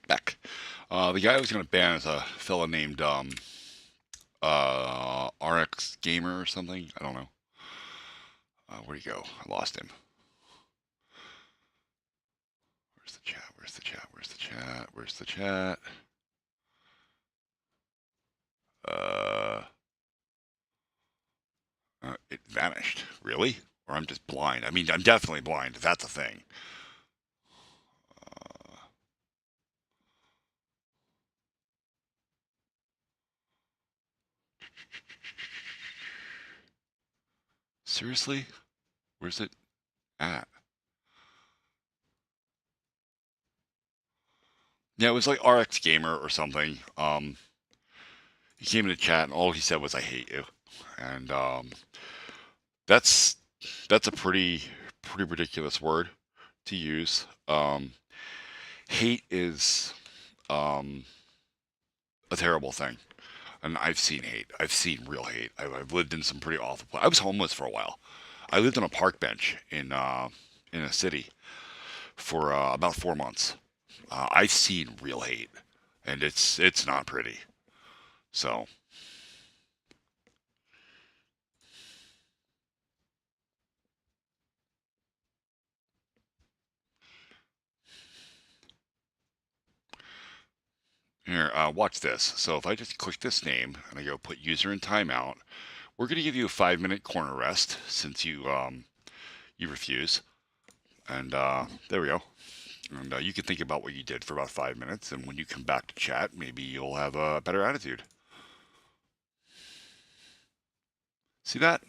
Beck. The guy I was going to ban is a fella named RX Gamer or something. I don't know. Where'd he go? I lost him. Where's the chat? Where's the chat? Where's the chat? Where's the chat? It vanished. Really? Or I'm just blind. I mean, I'm definitely blind. That's a thing. Seriously? Where's it at? Yeah, it was like RX Gamer or something. He came in the chat and all he said was, "I hate you," and that's a pretty ridiculous word to use. Hate is a terrible thing, and I've seen hate. I've seen real hate. I've lived in some pretty awful places. I was homeless for a while. I lived on a park bench in a city for about 4 months. I've seen real hate, and it's not pretty. So. Here, watch this. So if I just click this name and I go put user in timeout, we're going to give you a 5-minute corner rest since you you refuse. And there we go. And you can think about what you did for about 5 minutes, and when you come back to chat, maybe you'll have a better attitude. See that?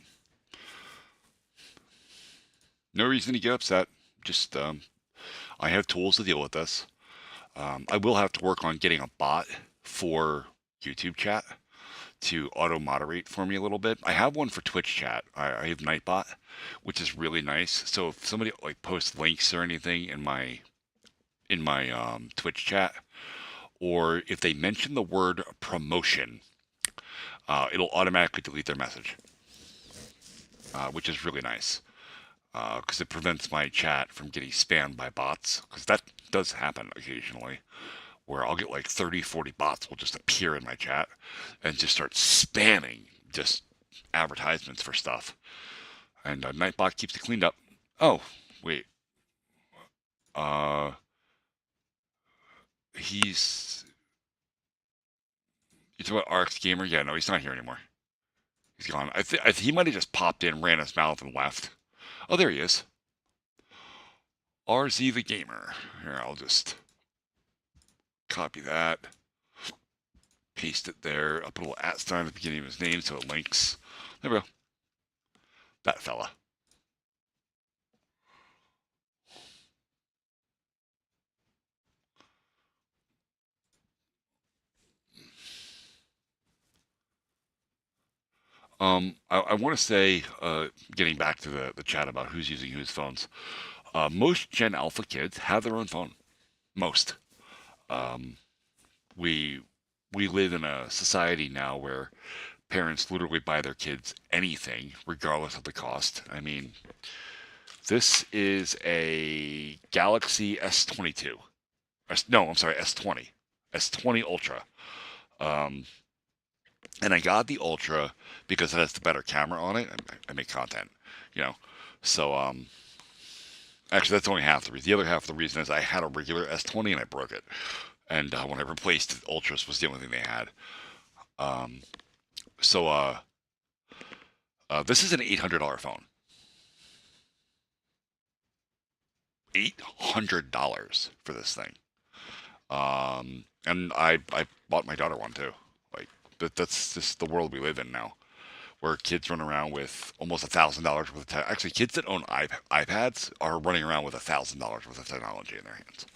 No reason to get upset. Just I have tools to deal with this. I will have to work on getting a bot for YouTube chat to auto moderate for me a little bit. I have one for Twitch chat. I have Nightbot, which is really nice. So if somebody like posts links or anything in my Twitch chat, or if they mention the word promotion, it'll automatically delete their message, which is really nice. Because it prevents my chat from getting spammed by bots, because that does happen occasionally, where I'll get like 30, 40 bots will just appear in my chat and just start spamming just advertisements for stuff. And Nightbot keeps it cleaned up. Oh, wait. He's... You talking about RX Gamer? Yeah, no, he's not here anymore. He's gone. He might have just popped in, ran his mouth, and left. Oh, there he is. RZ the Gamer. Here, I'll just copy that. Paste it there. I'll put a little @ sign at the beginning of his name so it links. There we go. That fella. I want to say, getting back to the chat about who's using whose phones, most Gen Alpha kids have their own phone. Most. We live in a society now where parents literally buy their kids anything, regardless of the cost. I mean, this is a Galaxy S22. No, I'm sorry, S20. S20 Ultra. And I got the Ultra because it has the better camera on it. I make content, you know. So, actually, that's only half the reason. The other half of the reason is I had a regular S20 and I broke it. And when I replaced it, Ultras was the only thing they had. This is an $800 phone. $800 for this thing. And I bought my daughter one too. Like, that's just the world we live in now, where kids run around with almost $1,000 worth of actually, kids that own iPads are running around with $1,000 worth of technology in their hands.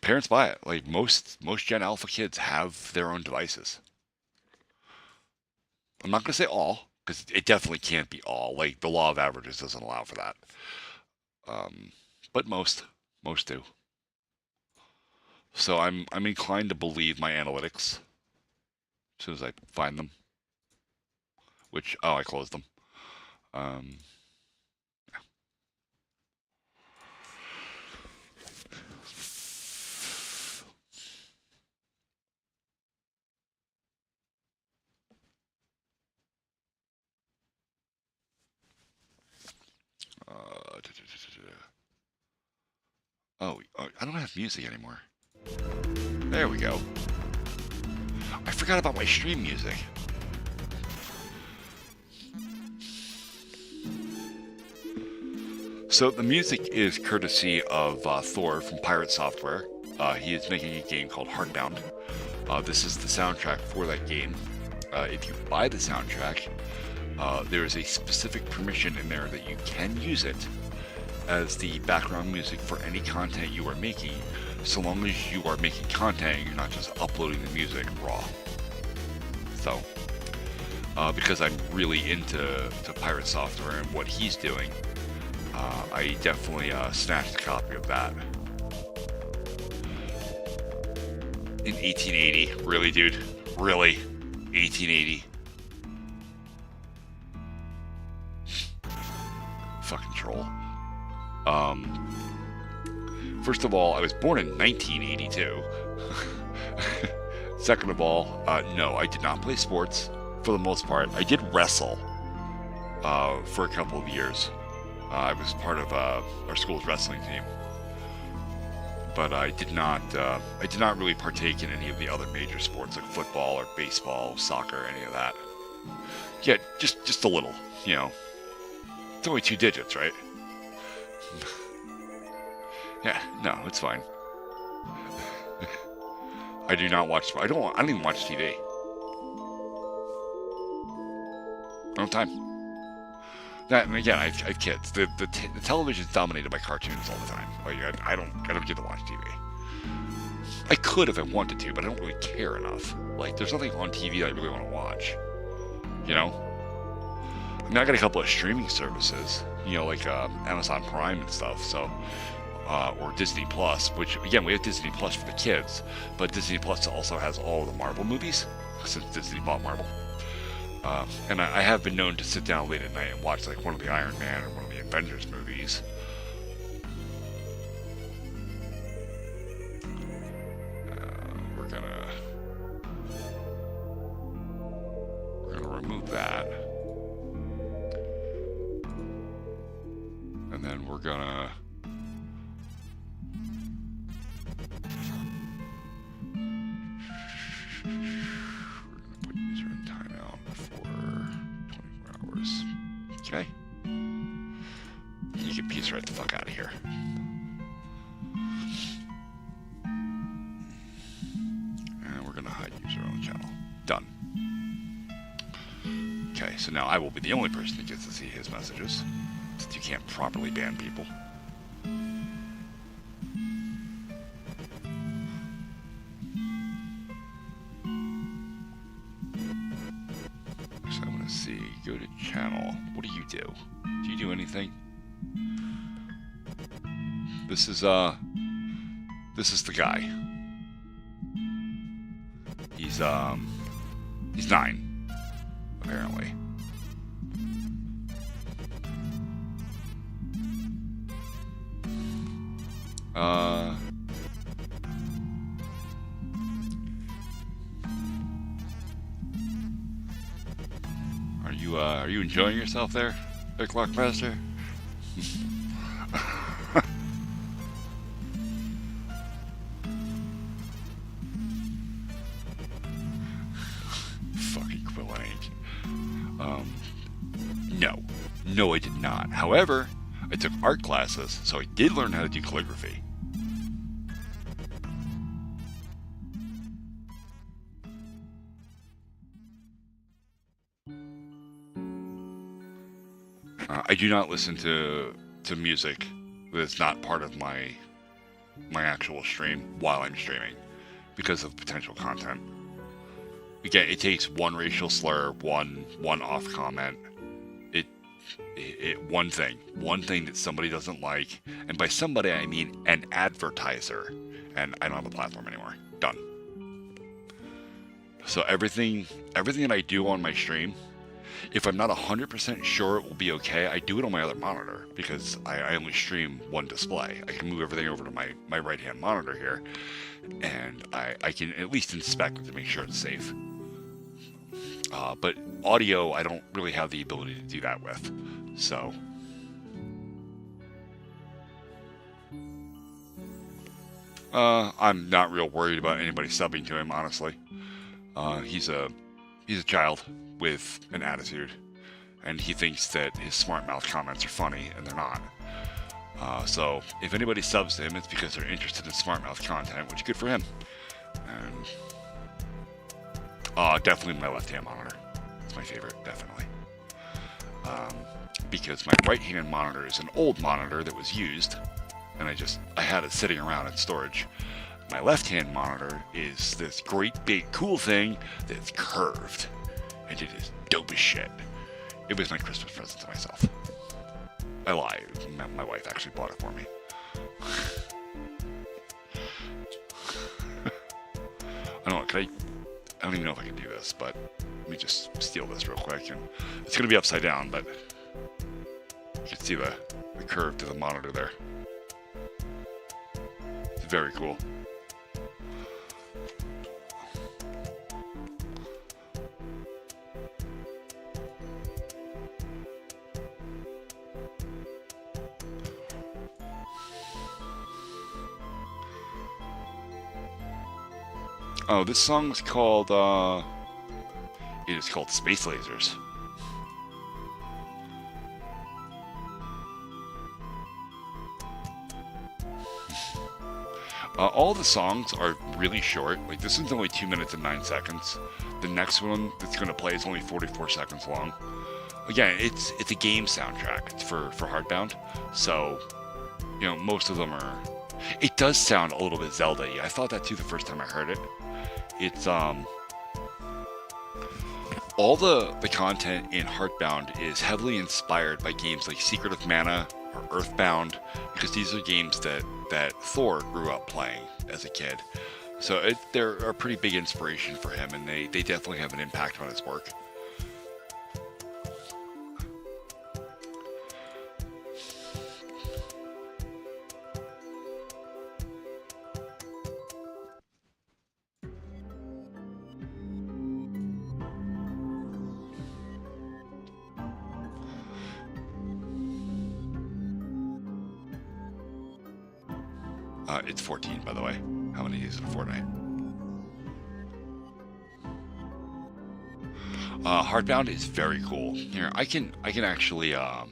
Parents buy it. Like most Gen Alpha kids have their own devices. I'm not gonna say all, because it definitely can't be all. Like the law of averages doesn't allow for that. But most do. So I'm inclined to believe my analytics as soon as I find them. Which I closed them. Oh, I don't have music anymore. There we go. I forgot about my stream music. So the music is courtesy of Thor from Pirate Software. He is making a game called Heartbound. This is the soundtrack for that game. If you buy the soundtrack, there is a specific permission in there that you can use it as the background music for any content you are making, so long as you are making content and you're not just uploading the music raw. So, because I'm really into Pirate Software and what he's doing, I definitely snatched a copy of that. In 1880, really, dude? Really? 1880? Fucking troll. First of all, I was born in 1982. Second of all, no, I did not play sports for the most part. I did wrestle for a couple of years. I was part of our school's wrestling team, but I did not really partake in any of the other major sports like football or baseball, soccer, any of that. Yeah, just a little, you know. It's only 2 digits, right? Yeah, no, it's fine. I do not watch. I don't even watch TV. I don't have time. That, and again, I have kids. The television's dominated by cartoons all the time. Like, I don't get to watch TV. I could if I wanted to, but I don't really care enough. Like, there's nothing on TV that I really want to watch. You know? I mean, I got a couple of streaming services, you know, like Amazon Prime and stuff, so, or Disney Plus, which, again, we have Disney Plus for the kids, but Disney Plus also has all of the Marvel movies, since Disney bought Marvel. And I have been known to sit down late at night and watch, like, one of the Iron Man or one of the Avengers movies. We're gonna remove that. And then we're gonna put user in timeout for 24 hours. Okay. You can piece right the fuck out of here. And we're gonna hide user on the channel. Done. Okay, so now I will be the only person that gets to see his messages, since you can't properly ban people. So I'm gonna see, go to channel. What do you do? Do you do anything? This is the guy. He's 9, apparently. Are you enjoying yourself there, Clockmaster? Fucking Quillank. No, I did not. However, I took art classes, so I did learn how to do calligraphy. I do not listen to music that's not part of my actual stream while I'm streaming because of potential content. Again, it takes one racial slur, one off comment, one thing that somebody doesn't like, and by somebody I mean an advertiser, and I don't have a platform anymore. Done. So everything that I do on my stream, if I'm not 100% sure it will be okay, I do it on my other monitor because I only stream one display. I can move everything over to my right-hand monitor here, and I can at least inspect it to make sure it's safe. But audio, I don't really have the ability to do that with. So, I'm not real worried about anybody subbing to him, honestly. He's a child with an attitude, and he thinks that his smart mouth comments are funny, and they're not. So if anybody subs to him, it's because they're interested in smart mouth content, which is good for him. And definitely my left-hand monitor. It's my favorite, definitely. Because my right-hand monitor is an old monitor that was used, and I had it sitting around in storage. My left-hand monitor is this great big cool thing that's curved, and it is dope as shit. It was my Christmas present to myself. I lied. My wife actually bought it for me. I don't even know if I can do this, but let me just steal this real quick. And it's going to be upside down, but you can see the curve to the monitor there. It's very cool. Oh, this song's called, it is called Space Lasers. All the songs are really short. Like, this one's only 2 minutes and 9 seconds. The next one that's going to play is only 44 seconds long. Again, it's a game soundtrack. It's for Hardbound. So, you know, most of them are... It does sound a little bit Zelda-y. I thought that too the first time I heard it. It's, all the content in Heartbound is heavily inspired by games like Secret of Mana or Earthbound, because these are games that Thor grew up playing as a kid. So they're a pretty big inspiration for him, and they definitely have an impact on his work. It's 14, by the way. How many days in Fortnite? Hardbound is very cool. Here, I can actually, I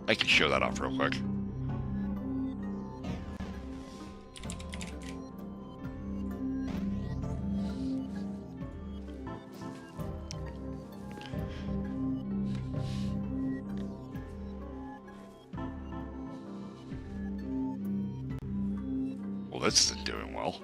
can show that off real quick. Well, this isn't doing well.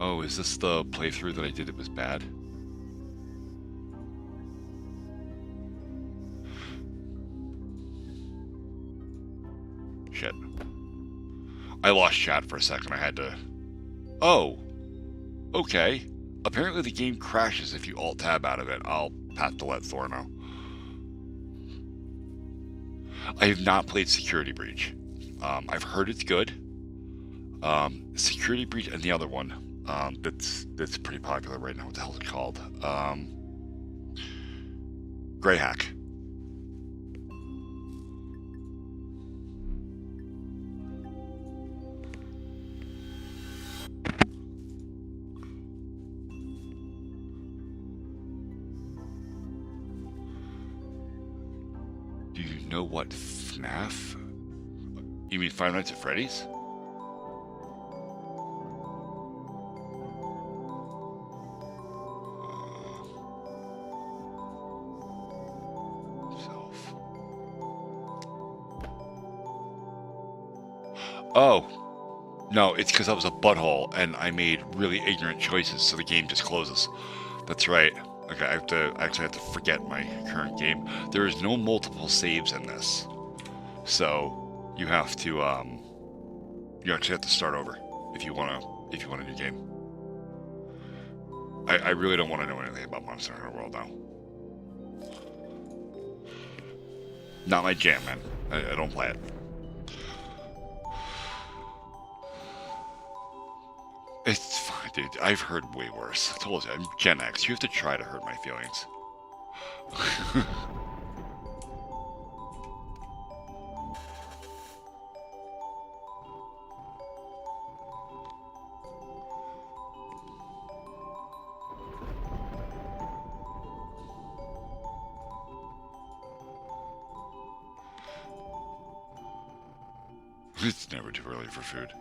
Oh, is this the playthrough that I did that was bad? Shit. I lost chat for a second. I had to... Oh. Okay. Apparently the game crashes if you alt-tab out of it. I'll have to let Thor know. I have not played Security Breach. I've heard it's good. Security Breach and the other one that's pretty popular right now. What the hell is it called? Greyhack. Do you know what FNAF? You mean Five Nights at Freddy's? Oh, no, it's because I was a butthole and I made really ignorant choices, so the game just closes. That's right. Okay, I actually have to forget my current game. There is no multiple saves in this, so you have to you actually have to start over if you want a new game. I really don't want to know anything about Monster Hunter World now. Not my jam, man. I don't play it. Dude, I've heard way worse. I told you, I'm Gen X. You have to try to hurt my feelings. It's never too early for food.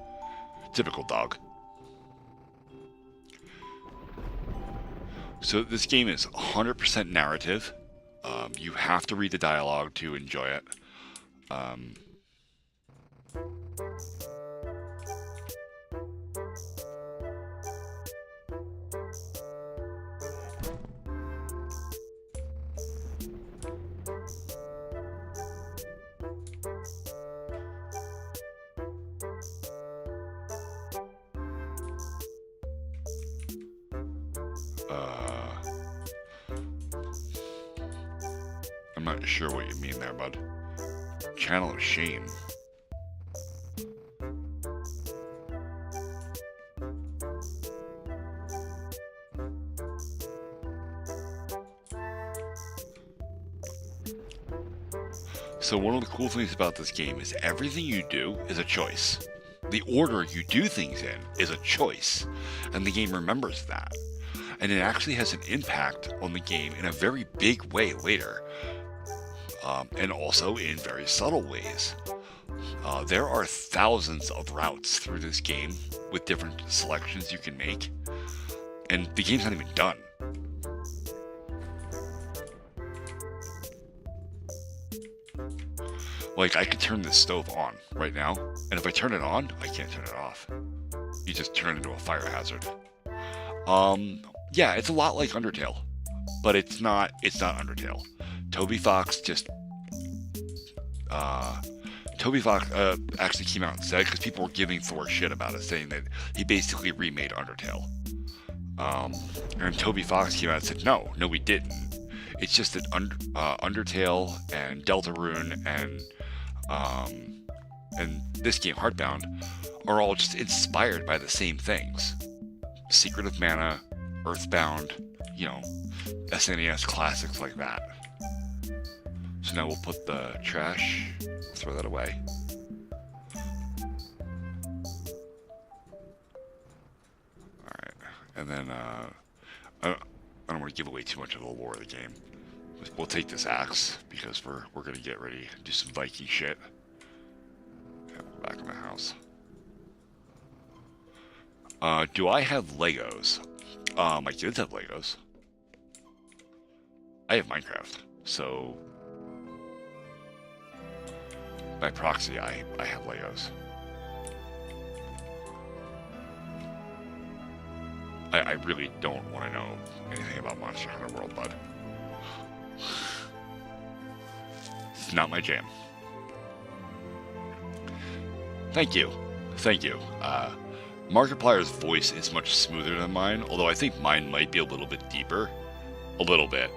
Typical dog. So this game is 100% narrative. You have to read the dialogue to enjoy it. I'm not sure what you mean there, bud. Channel of Shame. So one of the cool things about this game is everything you do is a choice. The order you do things in is a choice, and the game remembers that. And it actually has an impact on the game in a very big way later. And also in very subtle ways. There are thousands of routes through this game with different selections you can make, and the game's not even done. Like, I could turn this stove on right now, and if I turn it on, I can't turn it off. You just turn it into a fire hazard. Yeah, it's a lot like Undertale, but it's not Undertale. Toby Fox actually came out and said, because people were giving Thor shit about it, saying that he basically remade Undertale. And Toby Fox came out and said, no, we didn't. It's just that Undertale and Deltarune and this game, Heartbound, are all just inspired by the same things. Secret of Mana, Earthbound, SNES classics like that. So now we'll put the trash, throw that away. Alright, and then, I don't want to give away too much of the lore of the game. We'll take this axe, because we're going to get ready to do some Viking shit. Yeah, back in the house. Do I have Legos? My kids have Legos. I have Minecraft, so by proxy, I have Legos. I really don't want to know anything about Monster Hunter World, bud. It's not my jam. Thank you. Markiplier's voice is much smoother than mine, although I think mine might be a little bit deeper. A little bit.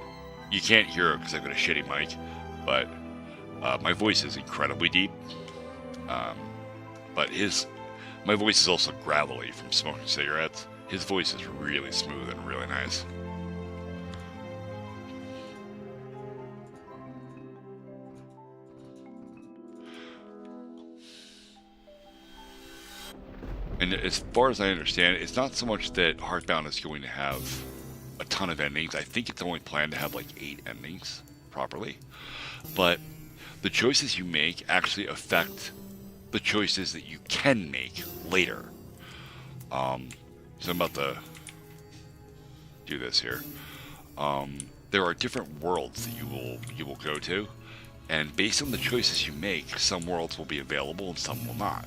You can't hear it because I've got a shitty mic, but my voice is incredibly deep. But my voice is also gravelly from smoking cigarettes. His voice is really smooth and really nice. And as far as I understand, it's not so much that Heartbound is going to have a ton of endings. I think it's only planned to have like 8 endings properly. But the choices you make actually affect the choices that you can make later. So I'm about to do this here. There are different worlds that you will go to, and based on the choices you make, some worlds will be available and some will not.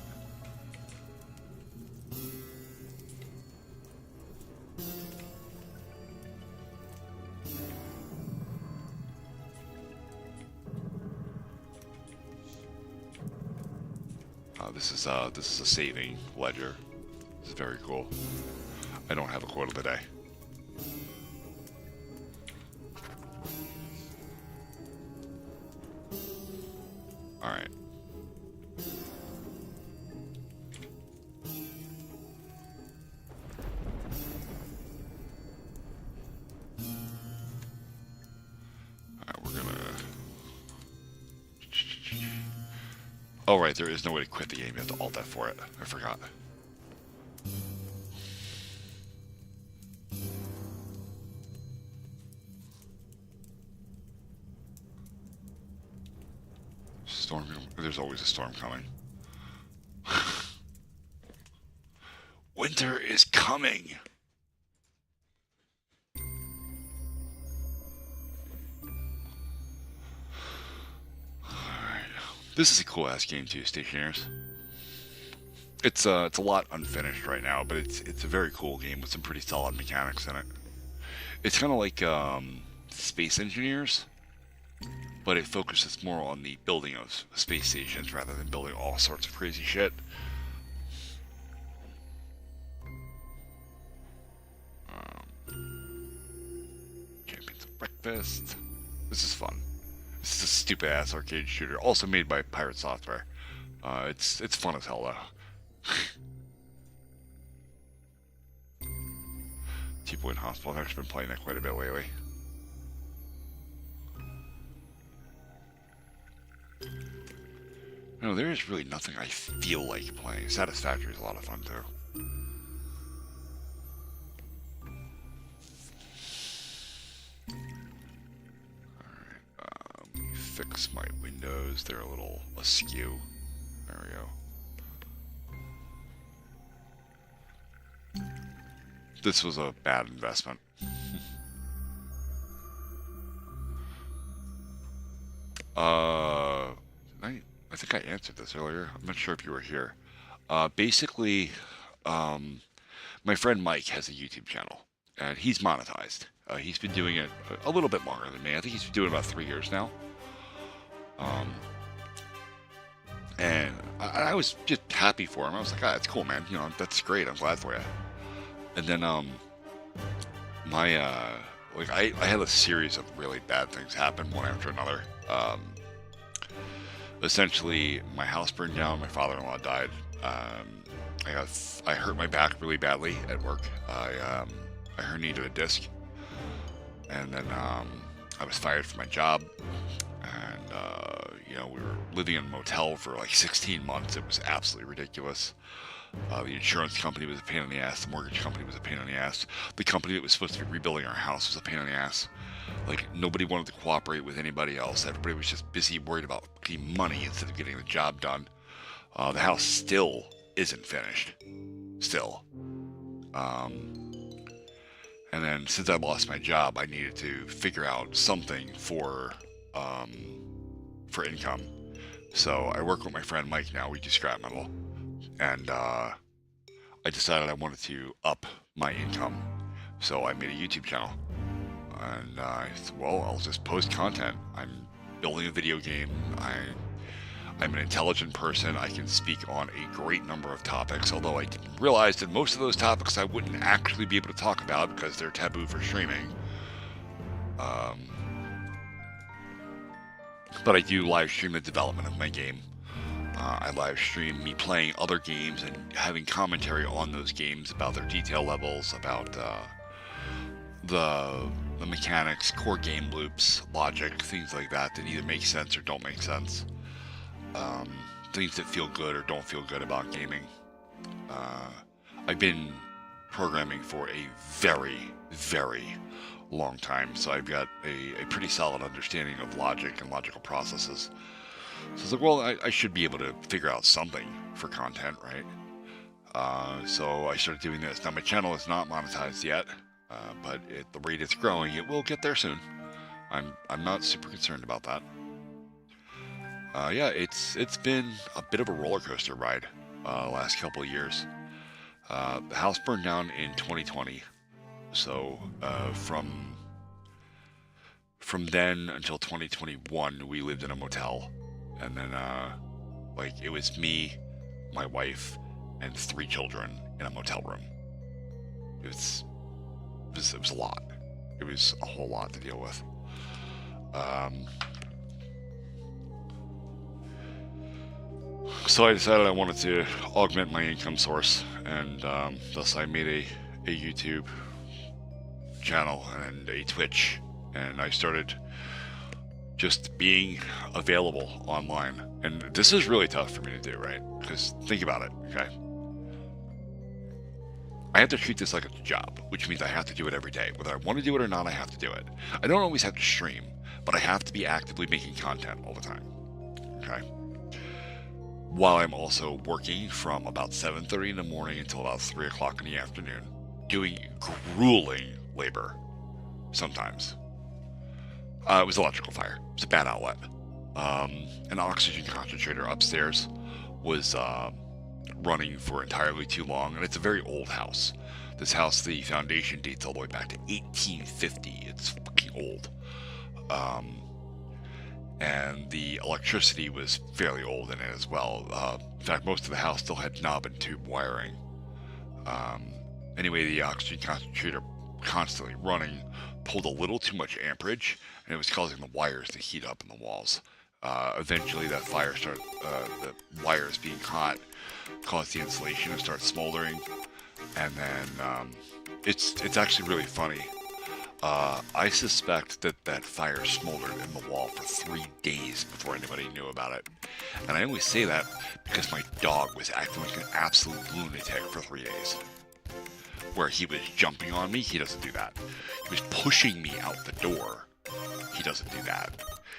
This is a saving ledger. This is very cool. I don't have a quota today. All right. Oh right, there is no way to quit the game. You have to alt F for it. I forgot. Storm. There's always a storm coming. Winter is coming. Alright. This is a cool ass game too, Stationers. It's a lot unfinished right now, but it's a very cool game with some pretty solid mechanics in it. It's kind of like Space Engineers, but it focuses more on the building of space stations rather than building all sorts of crazy shit. Champions of Breakfast. This is fun. This is a stupid ass arcade shooter, also made by Pirate Software. It's fun as hell though. T-Point Hospital. I've actually been playing that quite a bit lately. No, there is really nothing I feel like playing. Satisfactory is a lot of fun too. Alright, fix my windows. They're a little askew. There we go. This was a bad investment. I think I answered this earlier. I'm not sure if you were here. Basically, my friend Mike has a YouTube channel, and he's monetized. He's been doing it a little bit longer than me. I think he's been doing it about 3 years now. And I was just happy for him. I was like, that's cool, man. You know, that's great. I'm glad for you. And then, I had a series of really bad things happen one after another. Essentially, my house burned down. My father-in-law died. I hurt my back really badly at work. I herniated a disc, and then I was fired from my job. And you know, we were living in a motel for like 16 months. It was absolutely ridiculous. The insurance company was a pain in the ass. The mortgage company was a pain in the ass. The company that was supposed to be rebuilding our house was a pain in the ass. Like, nobody wanted to cooperate with anybody else. Everybody was just busy worried about getting money instead of getting the job done. The house still isn't finished. Still. And then, since I lost my job, I needed to figure out something for income. So, I work with my friend Mike now. We do scrap metal. And I decided I wanted to up my income. So, I made a YouTube channel. And I said, well, I'll just post content. I'm building a video game. I'm an intelligent person. I can speak on a great number of topics, although I didn't realize that most of those topics I wouldn't actually be able to talk about because they're taboo for streaming. But I do live stream the development of my game. I live stream me playing other games and having commentary on those games about their detail levels, about the mechanics, core game loops, logic, things like that that either make sense or don't make sense. Things that feel good or don't feel good about gaming. I've been programming for a very, very long time, so I've got a pretty solid understanding of logic and logical processes. So I was like, well, I should be able to figure out something for content, right? So I started doing this. Now my channel is not monetized yet. But at the rate it's growing, it will get there soon. I'm not super concerned about that. Yeah, it's been a bit of a roller coaster ride the last couple of years. The house burned down in 2020, so from then until 2021, we lived in a motel, and then like it was me, my wife, and 3 children in a motel room. It was a lot. It was a whole lot to deal with. So I decided I wanted to augment my income source, and thus I made a YouTube channel and a Twitch, and I started just being available online. And this is really tough for me to do, right? Because think about it, okay? I have to treat this like a job, which means I have to do it every day. Whether I want to do it or not, I have to do it. I don't always have to stream, but I have to be actively making content all the time, okay? While I'm also working from about 7:30 in the morning until about 3 o'clock in the afternoon, doing grueling labor sometimes. It was electrical fire. It was a bad outlet. An oxygen concentrator upstairs was running for entirely too long, and it's a very old house. This house, the foundation dates all the way back to 1850. It's fucking old. And the electricity was fairly old in it as well. In fact, most of the house still had knob and tube wiring. Anyway, the oxygen concentrator constantly running pulled a little too much amperage, and it was causing the wires to heat up in the walls. Eventually, that fire started, the wires being hot caused the insulation to start smoldering, and then it's actually really funny. I suspect that fire smoldered in the wall for 3 days before anybody knew about it. And I only say that because my dog was acting like an absolute lunatic for 3 days. Where he was jumping on me, he doesn't do that. He was pushing me out the door, he doesn't do that.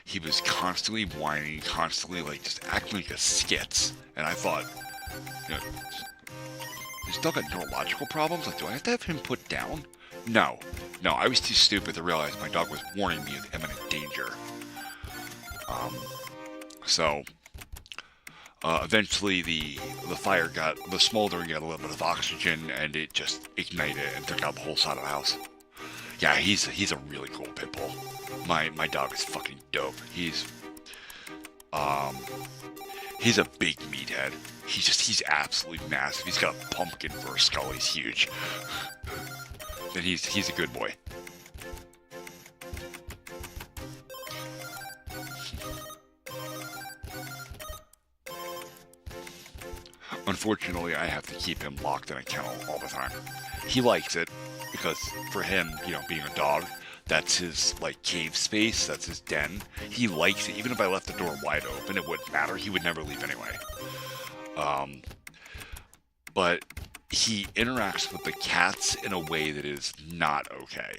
He was constantly whining, constantly like just acting like a skits. And I thought, you know, this dog got neurological problems? Like, do I have to have him put down? No, I was too stupid to realize my dog was warning me of imminent danger. Eventually the fire the smoldering got a little bit of oxygen, and it just ignited and took out the whole side of the house. Yeah, he's a really cool pit bull. My dog is fucking dope. He's a big meathead. He's absolutely massive. He's got a pumpkin for a skull. He's huge. And he's a good boy. Unfortunately, I have to keep him locked in a kennel all the time. He likes it because for him, you know, being a dog, that's his like cave space, that's his den. He likes it. Even if I left the door wide open, it wouldn't matter. He would never leave anyway. But he interacts with the cats in a way that is not okay.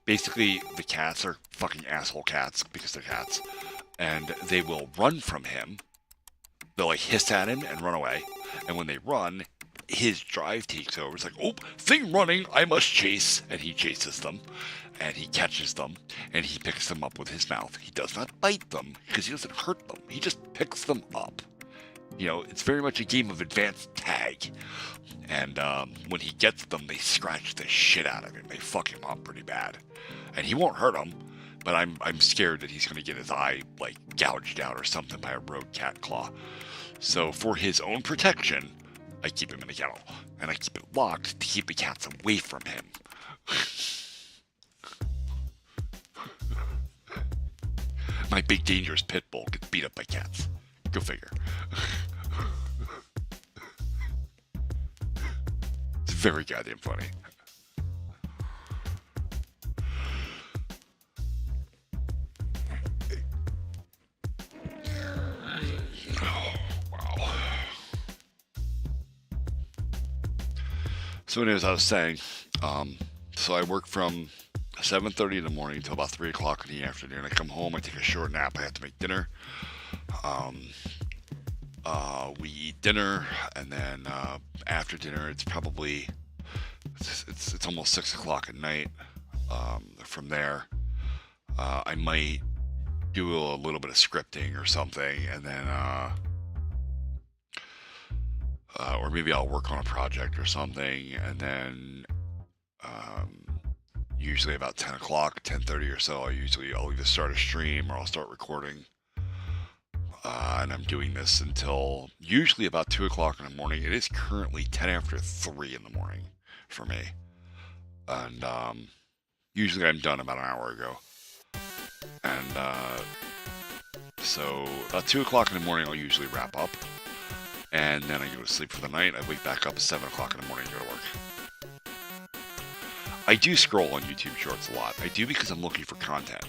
Basically, the cats are fucking asshole cats because they're cats, and they will run from him. They'll like hiss at him and run away, and when they run, his drive takes over. It's like, oh, thing running, I must chase, and he chases them, and he catches them, and he picks them up with his mouth. He does not bite them because he doesn't hurt them. He just picks them up. You know, it's very much a game of advanced tag. And when he gets them, they scratch the shit out of him. They fuck him up pretty bad. And he won't hurt them, but I'm scared that he's going to get his eye, like, gouged out or something by a rogue cat claw. So for his own protection, I keep him in a kennel. And I keep it locked to keep the cats away from him. My big dangerous pit bull gets beat up by cats. Go figure. It's very goddamn funny. Oh, wow. So anyways, I was saying, so I work from 7:30 in the morning until about 3 o'clock in the afternoon. I come home, I take a short nap, I have to make dinner. We eat dinner, and then after dinner, it's probably it's almost 6 o'clock at night. From there, I might do a little bit of scripting or something, and then or maybe I'll work on a project or something, and then usually about 10 o'clock, 10:30 or so, I'll either start a stream or I'll start recording. And I'm doing this until usually about 2 o'clock in the morning. It is currently 10 after 3 in the morning for me. And usually I'm done about an hour ago. And so about 2 o'clock in the morning I'll usually wrap up. And then I go to sleep for the night. I wake back up at 7 o'clock in the morning and go to work. I do scroll on YouTube Shorts a lot. I do because I'm looking for content.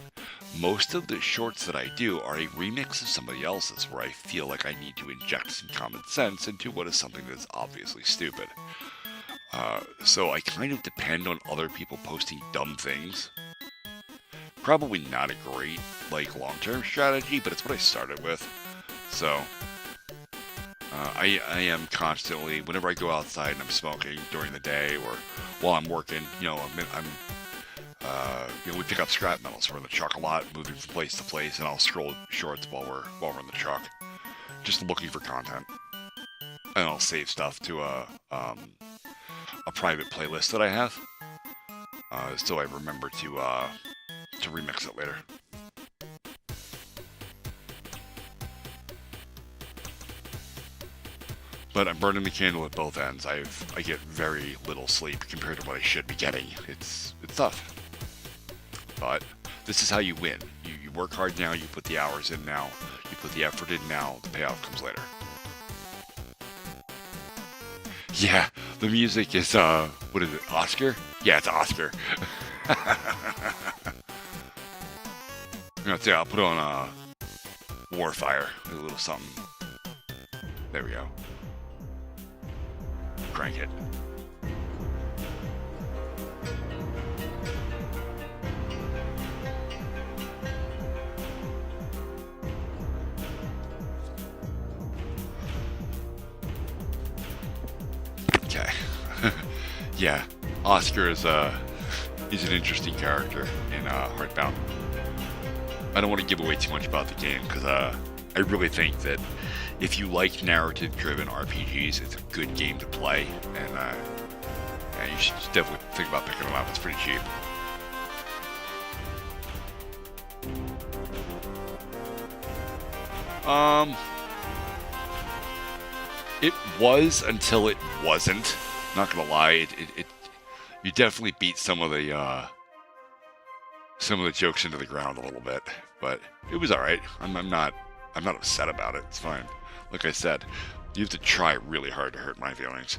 most of the shorts that I do are a remix of somebody else's, where I feel like I need to inject some common sense into what is something that's obviously stupid. So I kind of depend on other people posting dumb things. Probably not a great, like, long-term strategy, but it's what I started with. So, I am constantly, whenever I go outside and I'm smoking during the day, or while I'm working, you know, we pick up scrap metal, so we're in the truck a lot, moving from place to place, and I'll scroll shorts while we're in the truck, just looking for content. And I'll save stuff to a private playlist that I have, so I remember to remix it later. But I'm burning the candle at both ends. I get very little sleep compared to what I should be getting. It's tough. But this is how you win. You work hard now, you put the hours in now, you put the effort in now, the payoff comes later. Yeah, the music is, what is it, Oscar? Yeah, it's Oscar. I'll put on, Warfire, a little something. There we go. Crank it. Okay. Yeah, Oscar is he's an interesting character in Heartbound. I don't want to give away too much about the game, because I really think that if you like narrative-driven RPGs, it's a good game to play, and yeah, you should definitely think about picking them up. It's pretty cheap. It was until it wasn't. Not gonna lie, you definitely beat some of the jokes into the ground a little bit, but it was all right. I'm not upset about it. It's fine. Like I said, you have to try really hard to hurt my feelings.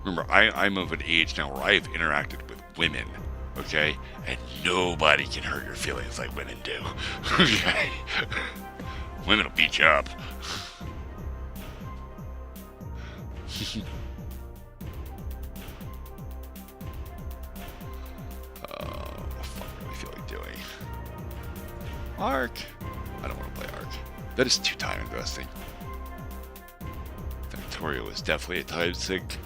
Remember, I'm of an age now where I've interacted with women, okay? And nobody can hurt your feelings like women do, okay? Women will beat you up. What the fuck do I feel like doing? Ark. I don't want to play Ark. That is too time investing. Tutorial is definitely a time sink.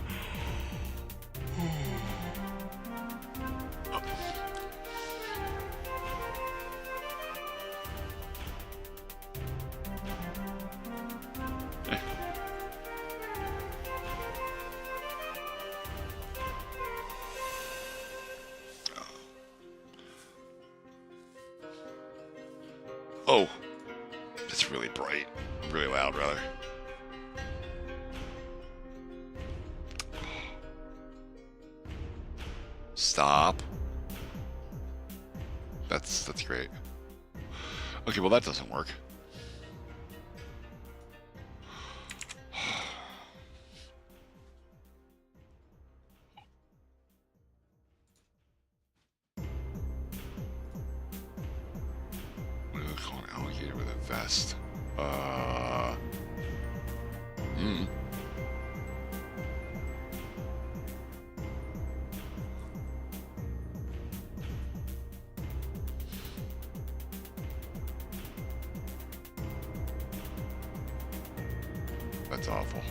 Oh, it's really bright, really loud, rather. Stop. That's great. Okay, well that doesn't work. Alligator with a vest. That's awful.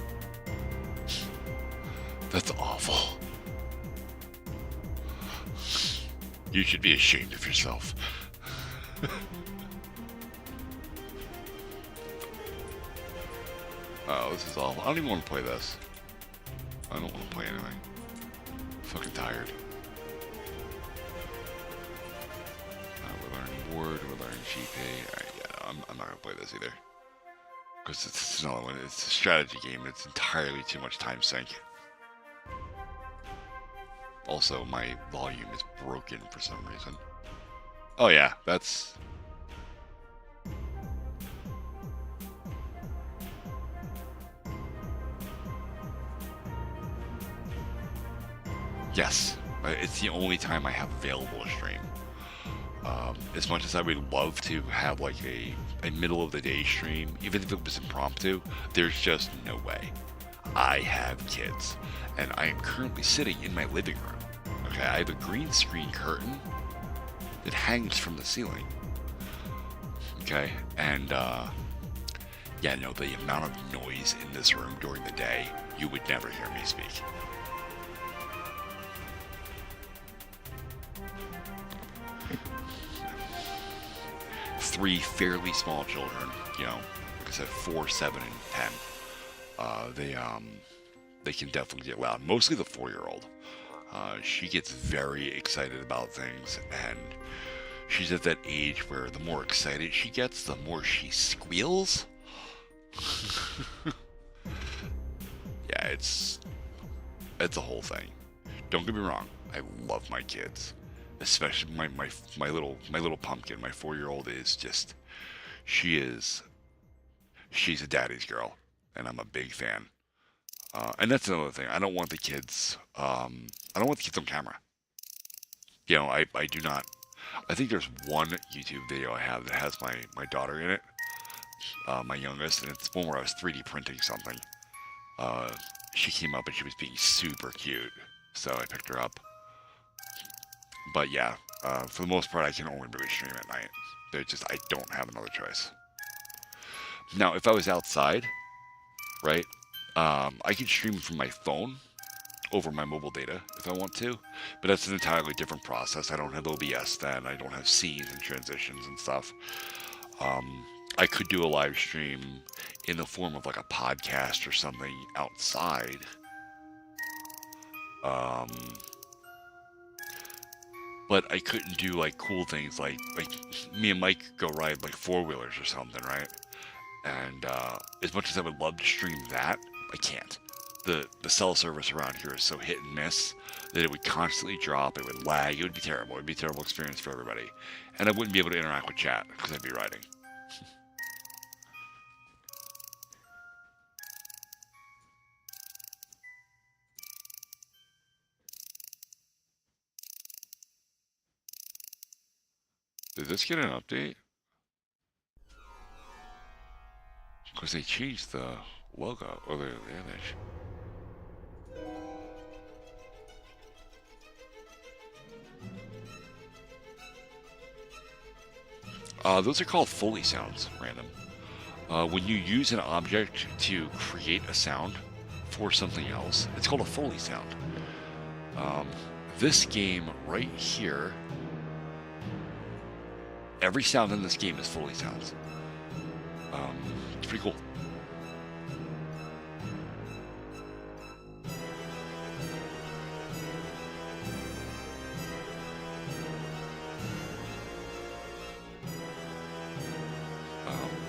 That's awful. You should be ashamed of yourself. Oh, this is awful. I don't even want to play this. I don't want to play anything. I'm fucking tired. We're learning Word, we're learning GP. Alright, yeah, I'm not going to play this either. Because it's another one. It's a strategy game. It's entirely too much time sink. Also, my volume is broken for some reason. Oh yeah, that's... Yes, it's the only time I have available to stream. As much as I would love to have like a middle of the day stream, even if it was impromptu, there's just no way. I have kids, and I am currently sitting in my living room. Okay, I have a green screen curtain that hangs from the ceiling. Okay, and yeah, no, the amount of noise in this room during the day, you would never hear me speak. Three fairly small children, you know, like I said, 4, 7, and 10. They can definitely get loud. Mostly the 4-year-old. She gets very excited about things, and she's at that age where the more excited she gets, the more she squeals. Yeah, it's a whole thing. Don't get me wrong, I love my kids. Especially my little pumpkin, my 4-year-old is just, she's a daddy's girl, and I'm a big fan. And that's another thing. I don't want the kids. I don't want the kids on camera. You know, I do not. I think there's one YouTube video I have that has my daughter in it, my youngest, and it's one where I was 3D printing something. She came up and she was being super cute, so I picked her up. But yeah, for the most part, I can only really stream at night. I don't have another choice. Now, if I was outside, right, I could stream from my phone over my mobile data if I want to, but that's an entirely different process. I don't have OBS then. I don't have scenes and transitions and stuff. I could do a live stream in the form of like a podcast or something outside. But I couldn't do like cool things like me and Mike go ride like 4-wheelers or something, right? And as much as I would love to stream that, I can't. The cell service around here is so hit and miss that it would constantly drop, it would lag, it would be terrible. It would be a terrible experience for everybody. And I wouldn't be able to interact with chat because I'd be riding. Did this get an update? Because they changed the logo or the image. Those are called Foley sounds, random. When you use an object to create a sound for something else, it's called a Foley sound. This game right here, every sound in this game is Foley sounds. It's pretty cool.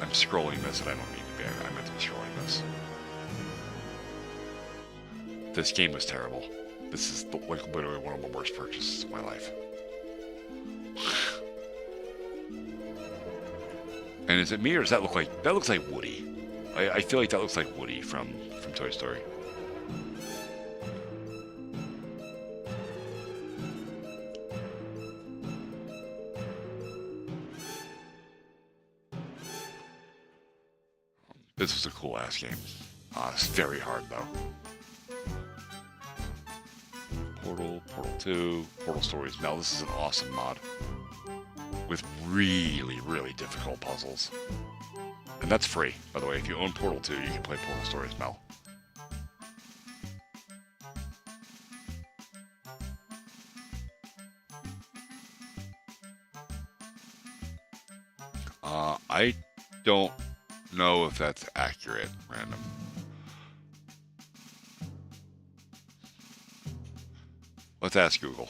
I'm scrolling this and I don't mean to be. I meant to be scrolling this. This game was terrible. This is like literally one of the worst purchases of my life. And is it me or does that look like Woody? I feel like that looks like Woody from Toy Story. This was a cool ass game. It's very hard though. Portal 2, Portal Stories. Now this is an awesome mod with really, really difficult puzzles. And that's free, by the way. If you own Portal 2, you can play Portal Stories Mel. I don't know if that's accurate, random. Let's ask Google.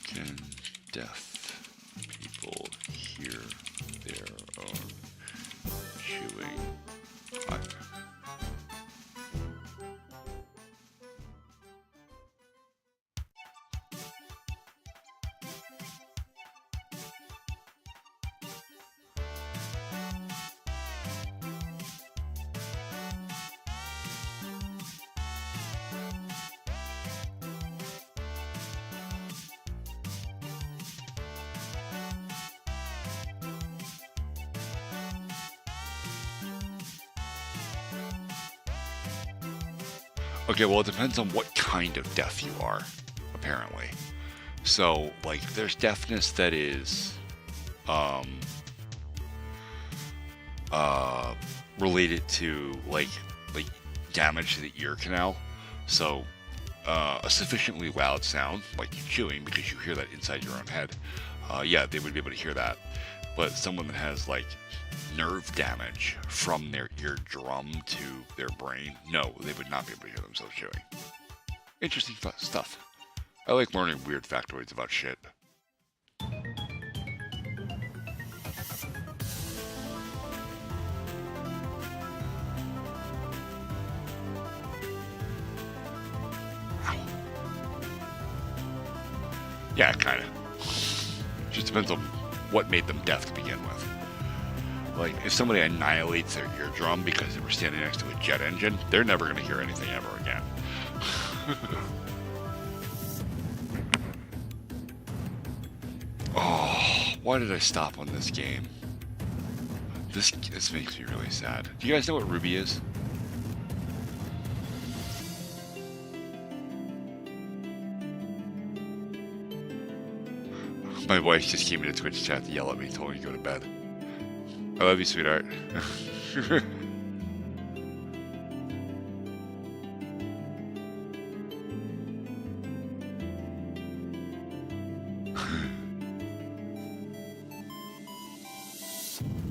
Can deaf people hear their own chewing? Okay, well, it depends on what kind of deaf you are, apparently. So, like, there's deafness that is related to like damage to the ear canal. So, a sufficiently loud sound, like you chewing, because you hear that inside your own head, yeah, they would be able to hear that. But someone that has like nerve damage from their eardrum to their brain, no, they would not be able to hear themselves chewing. Interesting stuff. I like learning weird factoids about shit. Yeah, kind of. Just depends on what made them deaf to begin with. Like, if somebody annihilates their eardrum because they were standing next to a jet engine, they're never going to hear anything ever again. Oh, why did I stop on this game? This makes me really sad. Do you guys know what Ruby is? My wife just came into Twitch chat to yell at me, told me to go to bed. I love you, sweetheart.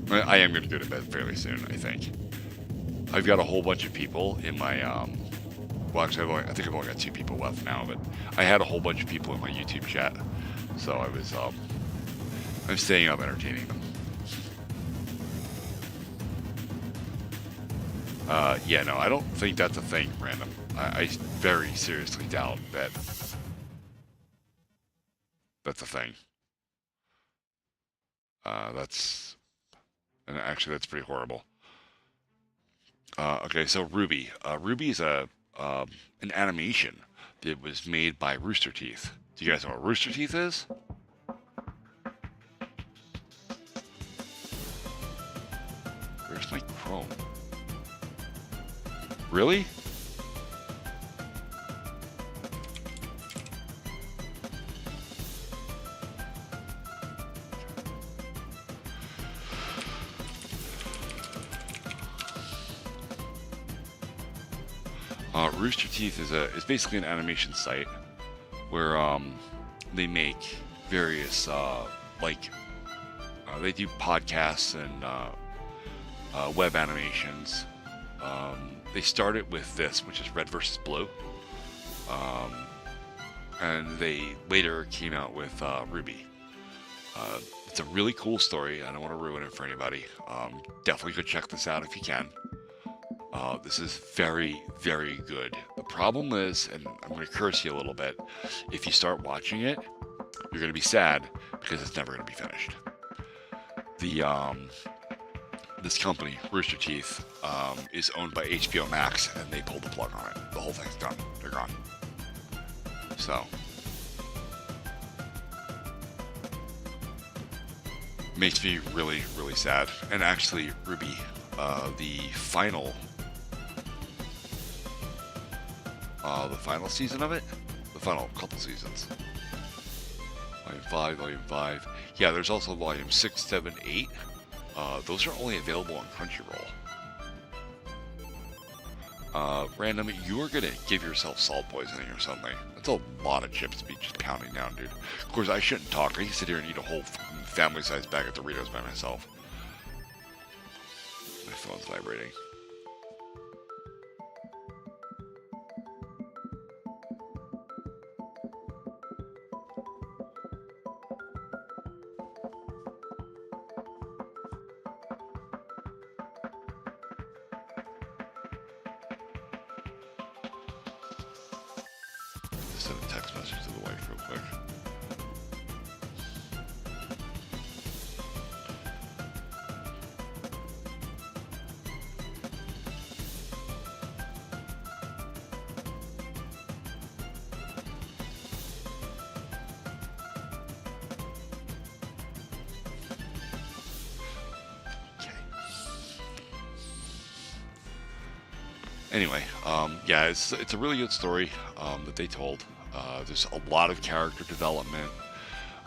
I am going to go to bed fairly soon, I think. I've got a whole bunch of people in my, well, actually, I think I've only got 2 people left now, but I had a whole bunch of people in my YouTube chat. So I was, I'm staying up entertaining them. Yeah, no, I don't think that's a thing, Random. I very seriously doubt that that's a thing. And actually, that's pretty horrible. Okay, so Ruby. Ruby is an animation that was made by Rooster Teeth. Do you guys know what Rooster Teeth is? Where's my Chrome? Really? Rooster Teeth is basically an animation site where they make various they do podcasts and web animations. They started with this, which is Red vs. Blue, and they later came out with Ruby. It's a really cool story. I don't want to ruin it for anybody. Definitely go check this out if you can. This is very, very good. The problem is, and I'm going to curse you a little bit, if you start watching it, you're going to be sad because it's never going to be finished. This company, Rooster Teeth, is owned by HBO Max, and they pulled the plug on it. The whole thing's done. They're gone. So, makes me really, really sad. And actually, Ruby, the final season of it, the final couple seasons, Volume 5. Yeah, there's also Volume 6, 7, 8. Those are only available on Crunchyroll. Random, you are gonna give yourself salt poisoning or something. That's a lot of chips to be just pounding down, dude. Of course, I shouldn't talk. I can sit here and eat a whole family-sized bag of Doritos by myself. My phone's vibrating. Send a text message to the wife real quick. Anyway, yeah, it's a really good story that they told. There's a lot of character development.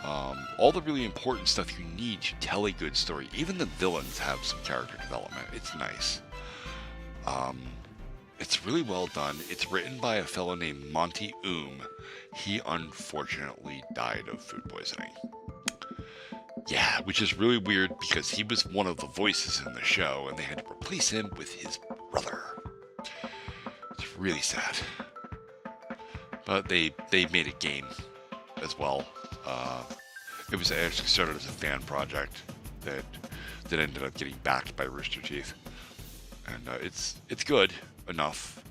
All the really important stuff you need to tell a good story. Even the villains have some character development. It's nice. It's really well done. It's written by a fellow named Monty He unfortunately died of food poisoning. Yeah, which is really weird because he was one of the voices in the show and they had to replace him with his brother. It's really sad. But they made a game as well. It was actually started as a fan project that ended up getting backed by Rooster Teeth, and it's good enough.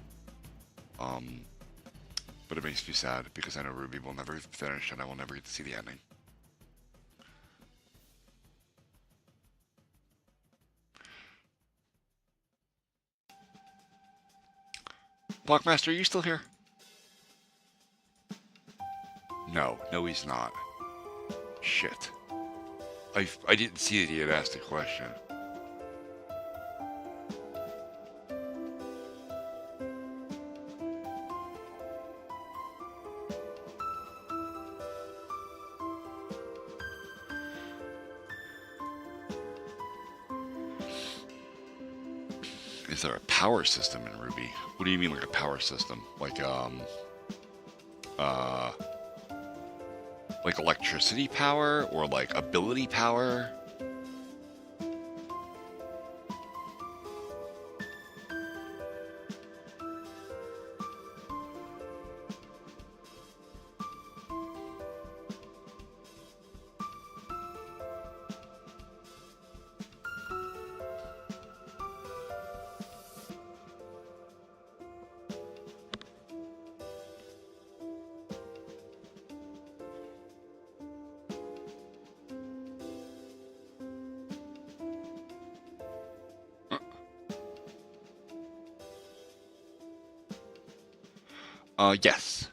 But it makes me sad because I know Ruby will never finish, and I will never get to see the ending. Blockmaster, are you still here? No, he's not. Shit. I didn't see that he had asked a question. Is there a power system in Ruby? What do you mean, like a power system? Like electricity power or like ability power? Yes,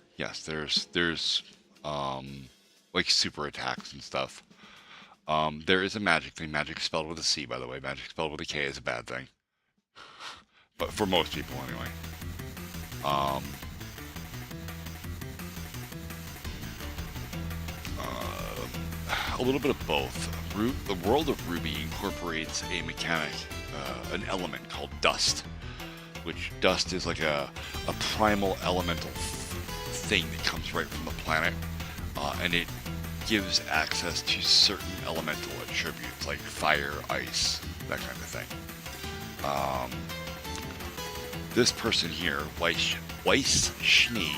there's like super attacks and stuff. There is a magic thing. Magic spelled with a C, by the way. Magic spelled with a K is a bad thing. But for most people, anyway. A little bit of both. The world of Ruby incorporates a mechanic, an element called dust. Which dust is like a primal elemental thing that comes right from the planet, and it gives access to certain elemental attributes like fire, ice, that kind of thing. This person here, Weiss Schnee,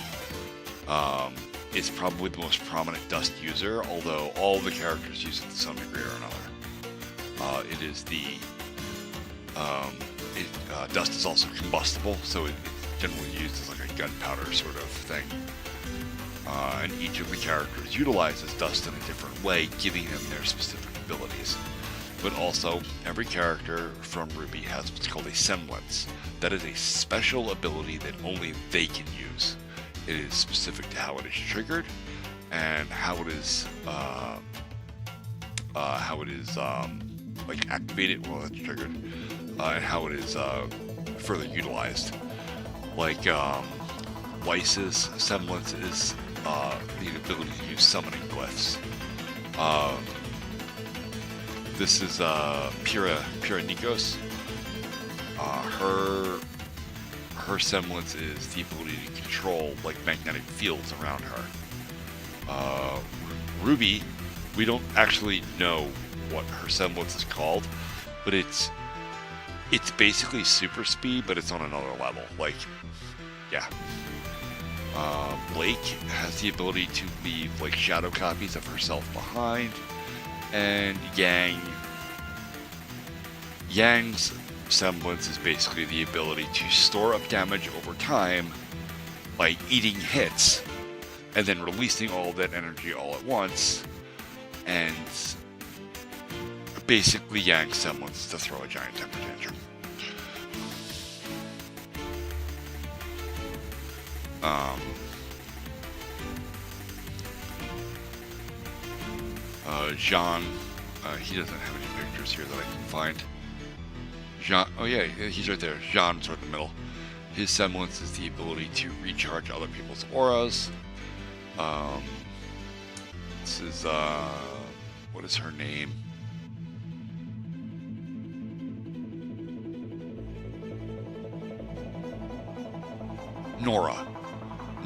is probably the most prominent dust user, although all the characters use it to some degree or another. It is the dust is also combustible, so it's generally used as like a gunpowder sort of thing. And each of the characters utilizes dust in a different way, giving them their specific abilities. But also, every character from Ruby has what's called a semblance. That is a special ability that only they can use. It is specific to how it is triggered, and how it is like activated while it's triggered, and how it is further utilized. Like Weiss's semblance is the ability to use summoning glyphs. This is Pyrrha Nikos. Her semblance is the ability to control like magnetic fields around her. Ruby, we don't actually know what her semblance is called, but it's basically super speed, but it's on another level. Like, yeah. Blake has the ability to leave like shadow copies of herself behind, and Yang's semblance is basically the ability to store up damage over time by eating hits and then releasing all that energy all at once, and basically Yang's semblance is to throw a giant temper tantrum. Jean, he doesn't have any pictures here that I can find. Jean, oh yeah, he's right there. Jean's right in the middle. His semblance is the ability to recharge other people's auras. This is, what is her name? Nora.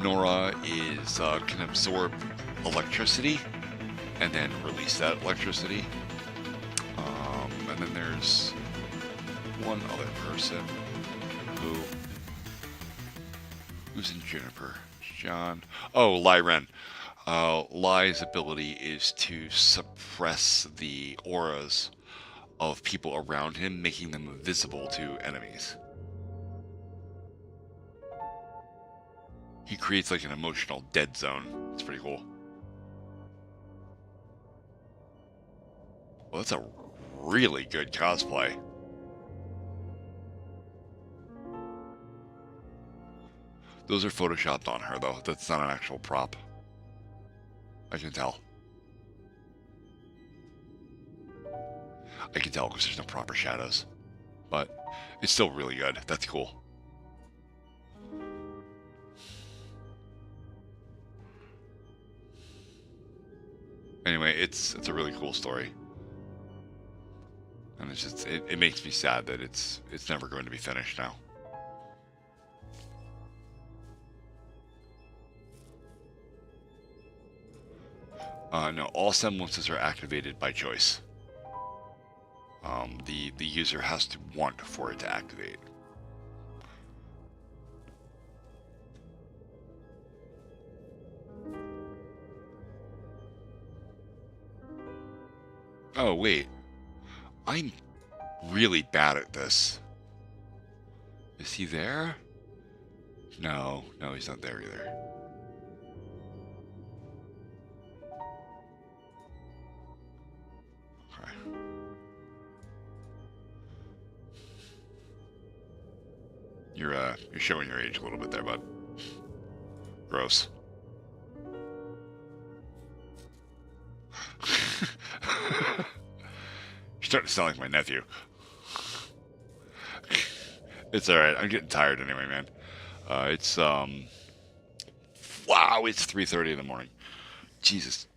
Nora is, can absorb electricity and then release that electricity. And then there's one other person who's in Juniper. John. Oh, Lyren. Ly's ability is to suppress the auras of people around him, making them invisible to enemies. He creates like an emotional dead zone. It's pretty cool. Well, that's a really good cosplay. Those are photoshopped on her, though. That's not an actual prop. I can tell. I can tell because there's no proper shadows. But it's still really good. That's cool. Anyway, it's a really cool story. And it's just it makes me sad that it's never going to be finished now. No, all semblances are activated by choice. The user has to want for it to activate. Oh, wait. I'm really bad at this. Is he there? No, he's not there either. Okay. You're showing your age a little bit there, bud. Gross. You're starting to sound like my nephew. It's alright. I'm getting tired anyway, man. It's, wow, it's 3:30 in the morning. Jesus.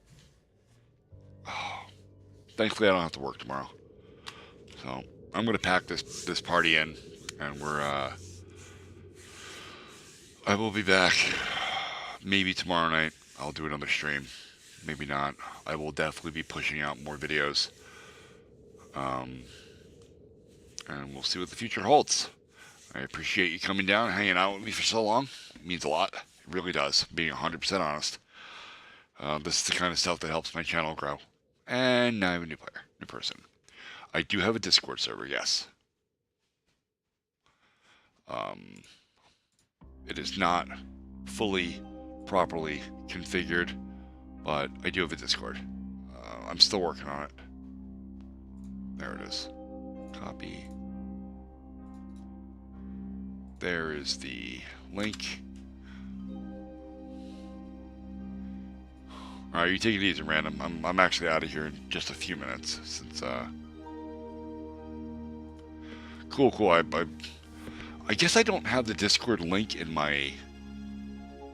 Oh. Thankfully, I don't have to work tomorrow. So, I'm going to pack this party in, and I will be back maybe tomorrow night. I'll do another stream. Maybe not. I will definitely be pushing out more videos. And we'll see what the future holds. I appreciate you coming down and hanging out with me for so long. It means a lot. It really does. Being 100% honest. This is the kind of stuff that helps my channel grow. And now I have a new player, new person. I do have a Discord server, yes. It is not fully, properly configured, but I do have a Discord. I'm still working on it. There it is. Copy. There is the link. Alright, you take it easy, random. I'm actually out of here in just a few minutes since Cool. I guess I don't have the Discord link in my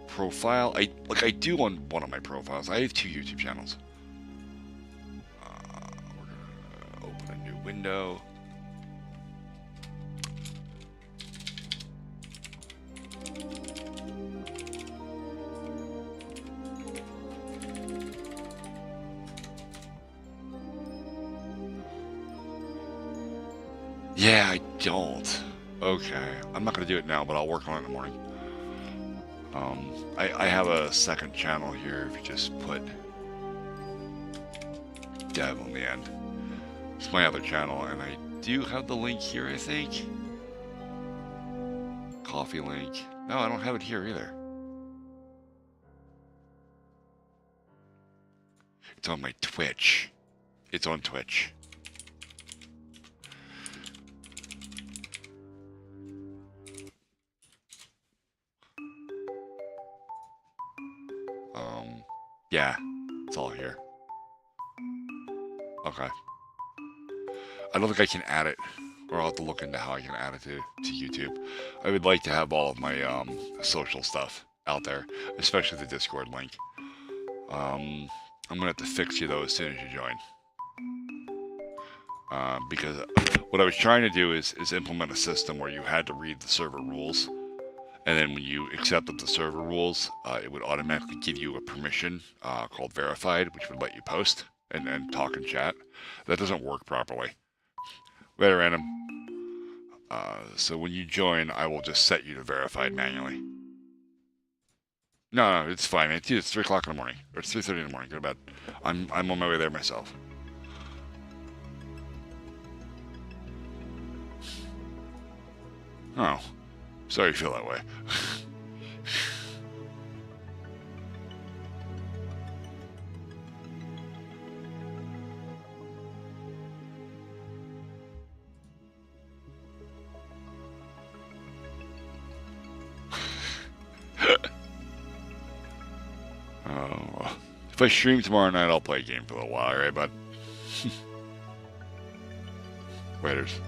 profile. I do on one of my profiles. I have 2 YouTube channels. We're gonna open a new window. Yeah, I don't. Okay, I'm not gonna do it now, but I'll work on it in the morning. I have a second channel here. If you just put Dev on the end, it's my other channel, and I do have the link here. I think coffee link. No, I don't have it here either. It's on my Twitch. It's on Twitch. Yeah, it's all here. Okay. I don't think I can add it or I'll have to look into how I can add it to YouTube. I would like to have all of my social stuff out there, especially the Discord link. I'm gonna have to fix you though as soon as you join. Because what I was trying to do is implement a system where you had to read the server rules, and then when you accepted the server rules, it would automatically give you a permission called verified, which would let you post and talk and chat. That doesn't work properly. Right, random. So when you join, I will just set you to verified manually. No, it's fine, man. It's 3 o'clock in the morning, or it's 3:30 in the morning. Go to bed. I'm on my way there myself. Oh, sorry you feel that way. Oh, if I stream tomorrow night, I'll play a game for a little while, right, bud? Waiters.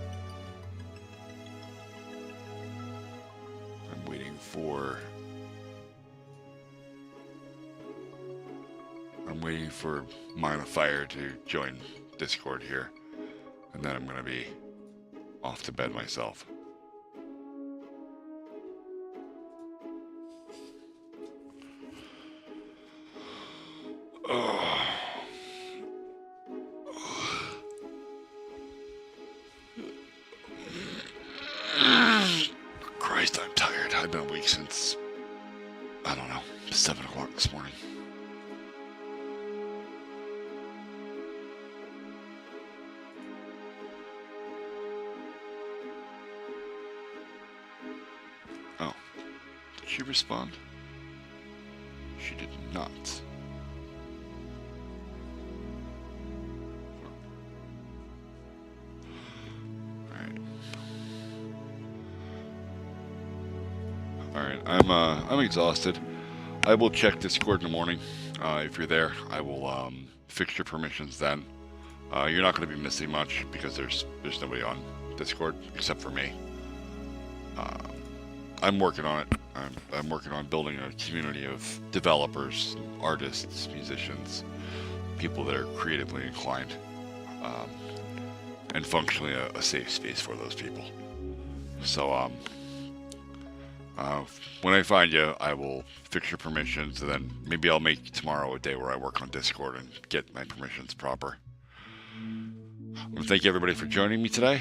I'm waiting for Mine of Fire to join Discord here, and then I'm gonna be off to bed myself. Oh. Christ, I'm tired. I've been awake since, I don't know, 7 o'clock this morning. Oh, did she respond? She did not. Alright, I'm exhausted. I will check Discord in the morning. If you're there, I will fix your permissions then. You're not going to be missing much because there's nobody on Discord except for me. I'm working on it. I'm working on building a community of developers, artists, musicians, people that are creatively inclined, and functionally a safe space for those people. So when I find you, I will fix your permissions, and then maybe I'll make tomorrow a day where I work on Discord and get my permissions proper. I want to thank everybody for joining me today,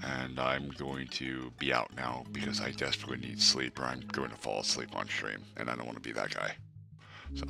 and I'm going to be out now because I desperately need sleep, or I'm going to fall asleep on stream, and I don't want to be that guy. So,